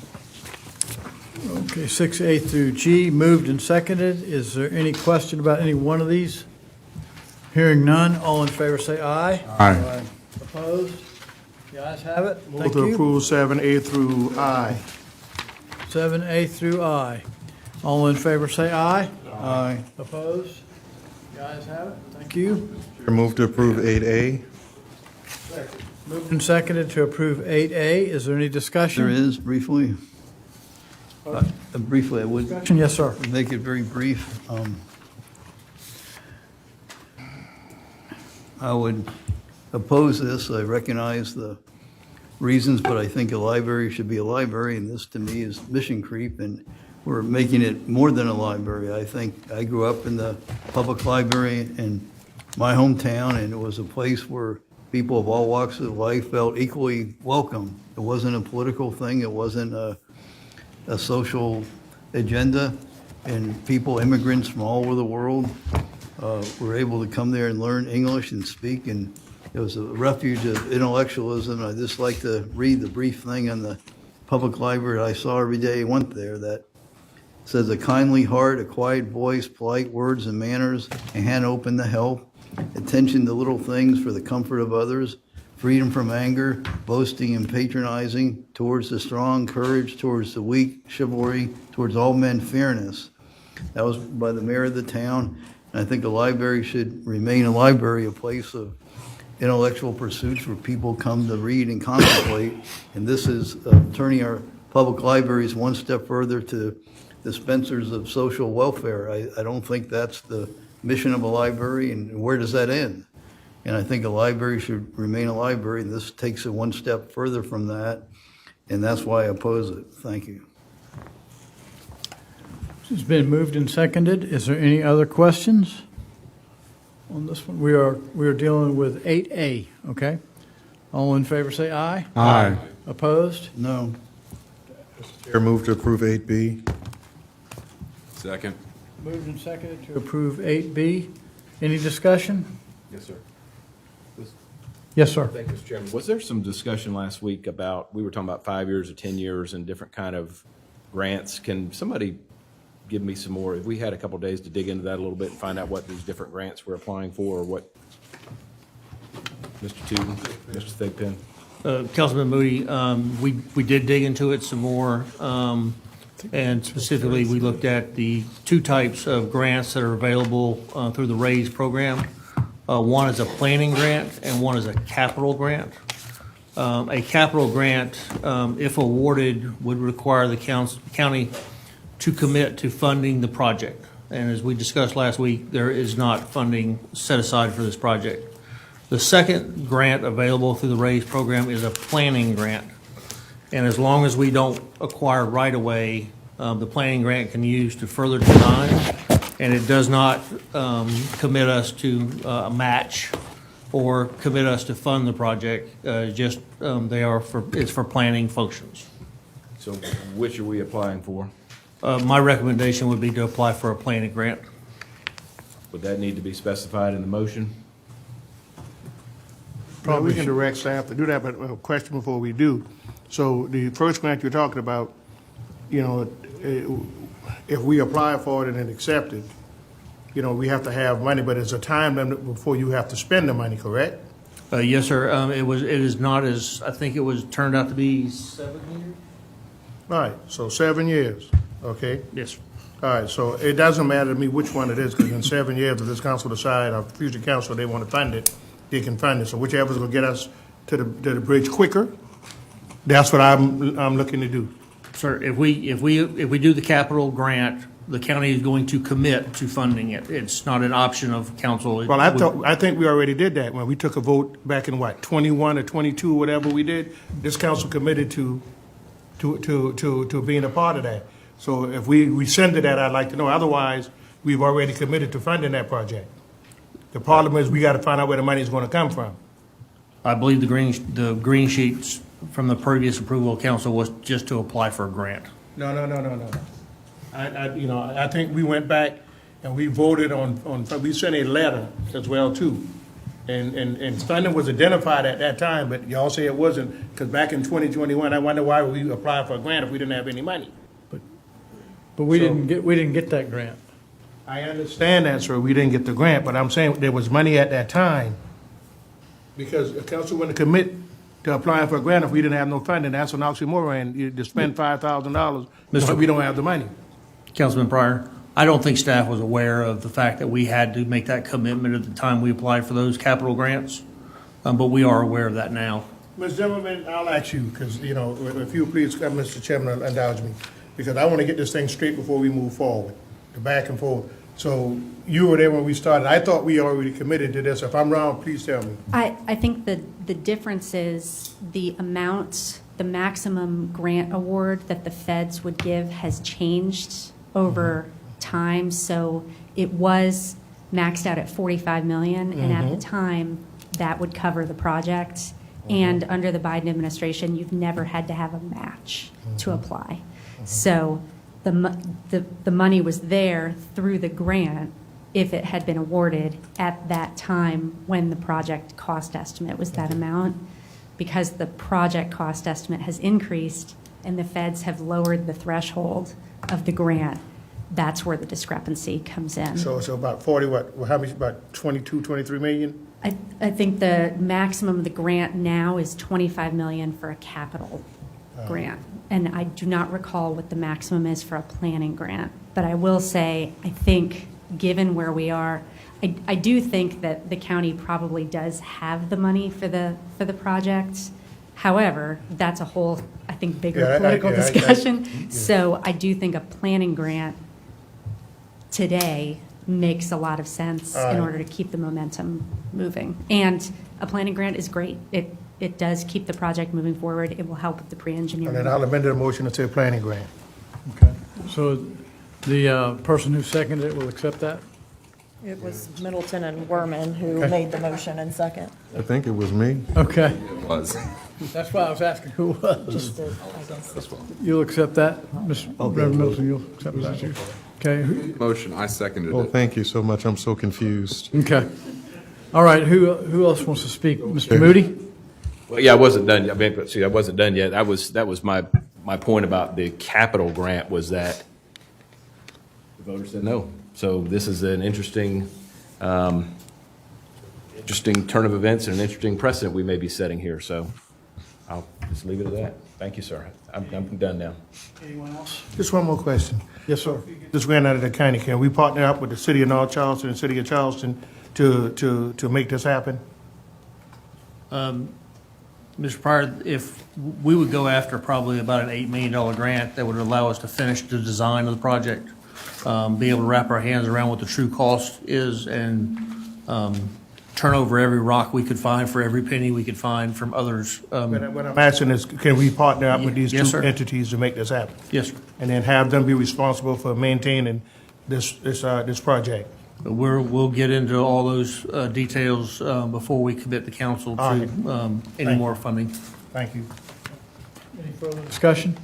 Okay, 6A through G, moved and seconded. Is there any question about any one of these? Hearing none, all in favor say aye. Aye. Opposed? The ayes have it. Move Thank to you. approve 7A through I. 7A through I. All in favor say aye. Aye. Opposed? The ayes have it. Thank you. Chair, move to approve 8A. Moved and seconded to approve 8A. Is there any discussion? There is, briefly. Briefly, I would. Discussion? Yes, sir. Make it very brief. I would oppose this. I recognize the reasons, but I think a library should be a library, and this, to me, is mission creep, and we're making it more than a library. I think I grew up in the public library in my hometown, and it was a place where people of all walks of life felt equally welcome. It wasn't a political thing. It wasn't a social agenda, and people, immigrants from all over the world, were able to come there and learn English and speak, and it was a refuge of intellectualism. I just like to read the brief thing on the public library that I saw every day I went there that says, a kindly heart, a quiet voice, polite words and manners, a hand open to help, attention to little things for the comfort of others, freedom from anger, boasting and patronizing, towards the strong, courage, towards the weak, chivalry, towards all men, fairness. That was by the mayor of the town. And I think the library should remain a library, a place of intellectual pursuits where people come to read and contemplate. And this is turning our public libraries one step further to dispensers of social welfare. I don't think that's the mission of a library, and where does that end? And I think a library should remain a library, and this takes it one step further from that, and that's why I oppose it. Thank you. It's been moved and seconded. Is there any other questions on this one? We are dealing with 8A, okay? All in favor say aye. Aye. Opposed? No. Chair, move to approve 8B. Second. Moved and seconded to approve 8B. Any discussion? Yes, sir. Yes, sir. Thank you, Mr. Chairman. Was there some discussion last week about, we were talking about 5 years or 10 years and different kind of grants. Can somebody give me some more? If we had a couple days to dig into that a little bit and find out what these different grants we're applying for, or what? Mr. Tootin, Mr. Thigpen? Councilman Moody, we did dig into it some more, and specifically, we looked at the two types of grants that are available through the RAISE program. One is a planning grant, and one is a capital grant. A capital grant, if awarded, would require the county to commit to funding the project. And as we discussed last week, there is not funding set aside for this project. The second grant available through the RAISE program is a planning grant. And as long as we don't acquire right-of-way, the planning grant can use to further design, and it does not commit us to a match or commit us to fund the project. It's for planning functions. So which are we applying for? My recommendation would be to apply for a planning grant. Would that need to be specified in the motion? Probably we can direct staff to do that, but a question before we do. So the first grant you're talking about, you know, if we apply for it and accept it, you know, we have to have money, but it's a time limit before you have to spend the money, correct? Yes, sir. It is not as, I think it was turned out to be 7 years. Right, so 7 years, okay? Yes. All right, so it doesn't matter to me which one it is, because in 7 years, if this council decide, or future council, they want to fund it, they can fund it. So whichever's going to get us to the bridge quicker, that's what I'm looking to do. Sir, if we do the capital grant, the county is going to commit to funding it. It's not an option of council. Well, I think we already did that when we took a vote back in what, 21 or 22, whatever we did. This council committed to being a part of that. So if we rescinded that, I'd like to know. Otherwise, we've already committed to funding that project. The problem is we got to find out where the money is going to come from. I believe the green sheets from the previous approval of council was just to apply for a grant. No. I think we went back and we voted on we sent a letter as well too. And funding was identified at that time, but y'all say it wasn't, because back in 2021, I wonder why we applied for a grant if we didn't have any money. But we didn't get that grant. I understand that, sir, we didn't get the grant, but I'm saying there was money at that time. Because the council wouldn't commit to applying for a grant if we didn't have no funding. That's an oxymoron. You just spend $5,000, but we don't have the money. Councilman Pryor, I don't think staff was aware of the fact that we had to make that commitment at the time we applied for those capital grants, but we are aware of that now. Ms. Zimmerman, I'll ask you, because, you know, if you please, Mr. Chairman, indulge me, because I want to get this thing straight before we move forward, the back and forth. So you were there when we started. I thought we already committed to this. If I'm wrong, please tell me. I think the difference is the amount, the maximum grant award that the feds would give has changed over time. So it was maxed out at $45 million, and at the time, that would cover the project. And under the Biden administration, you've never had to have a match to apply. So the money was there through the grant if it had been awarded at that time when the project cost estimate was that amount. Because the project cost estimate has increased and the feds have lowered the threshold of the grant, that's where the discrepancy comes in. So about 40, what, how much, about 22, 23 million? I think the maximum of the grant now is $25 million for a capital grant. And I do not recall what the maximum is for a planning grant. But I will say, I think given where we are, I do think that the county probably does have the money for the project. However, that's a whole, I think, bigger political discussion. So I do think a planning grant today makes a lot of sense in order to keep the momentum moving. And a planning grant is great. It does keep the project moving forward. It will help with the pre-engineering. And then I'll amend the motion to say planning grant. Okay. So the person who seconded it will accept that? It was Middleton and Werman who Okay. made the motion and second. I think it was me. Okay. It was. That's why I was asking who was. Just the, I guess. You'll accept that, Reverend Middleton, you'll accept that? Okay, Motion, I seconded Oh, it. thank you so much. I'm so confused. okay. All right, who else wants to speak? Mr. Moody? Well, yeah, I wasn't done yet. I mean, see, I wasn't done yet. That was my point about the capital grant was that the voters said no. So this is an interesting turn of events and an interesting precedent we may be setting here. So I'll just leave it at that. Thank you, sir. I'm done now. Anyone else? Just one more question. Yes, sir. This grant out of the county, can we partner up with the city of North Charleston and city of Charleston to make this happen? Mr. Pryor, if we would go after probably about an $8 million grant that would allow us to finish the design of the project, be able to wrap our hands around what the true cost is and turn over every rock we could find for every penny we could find from others. What I'm asking is, can we partner up with these Yes, two sir. entities to make this happen? Yes, sir. And then have them be responsible for maintaining this project? We'll get into all those details before we commit the council All to right. any Thank more you. funding. Thank you. Any further discussion?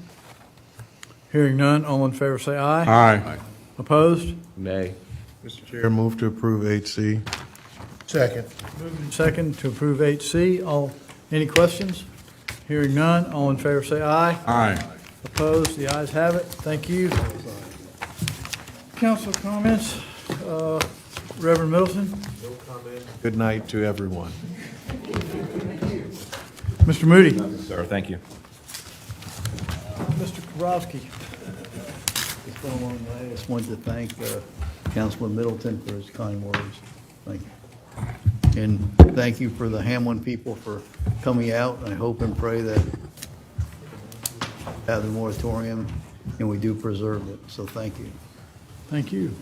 Hearing none, all in favor say aye. Aye. Opposed? Nay. Mr. Chair, move to approve 8C. Second. Moving second to approve 8C. Any questions? Hearing none, all in favor say aye. Aye. Opposed? The ayes have it. Thank you. Council comments? Reverend Middleton? Good night to everyone. Mr. Moody? Sir, thank you. Mr. Kowalski? I just wanted to thank Councilman Middleton for his kind words. Thank you. And thank you for the Hamlin people for coming out. I hope and pray that have the moratorium and we do preserve it. So thank you. Thank you.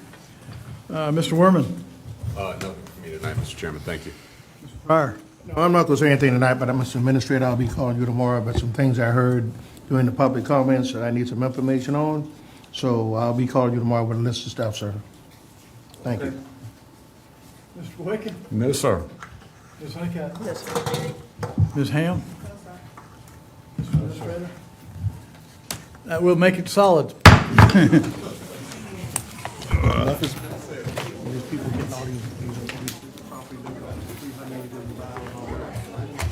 Mr. Werman? Nothing for me tonight, Mr. Chairman. Thank you. Pryor? No, I'm not going to say anything tonight, but Mr. Administrator, I'll be calling you tomorrow about some things I heard during the public comments that I need some information on. So I'll be calling you tomorrow with a list of stuff, sir. Thank you. Mr. Wickett? No, sir. Ms. Honeycutt? Yes, sir. Ms. Ham? Mr. Administrator? That will make it solid. These people getting all these properties, 300 and all that.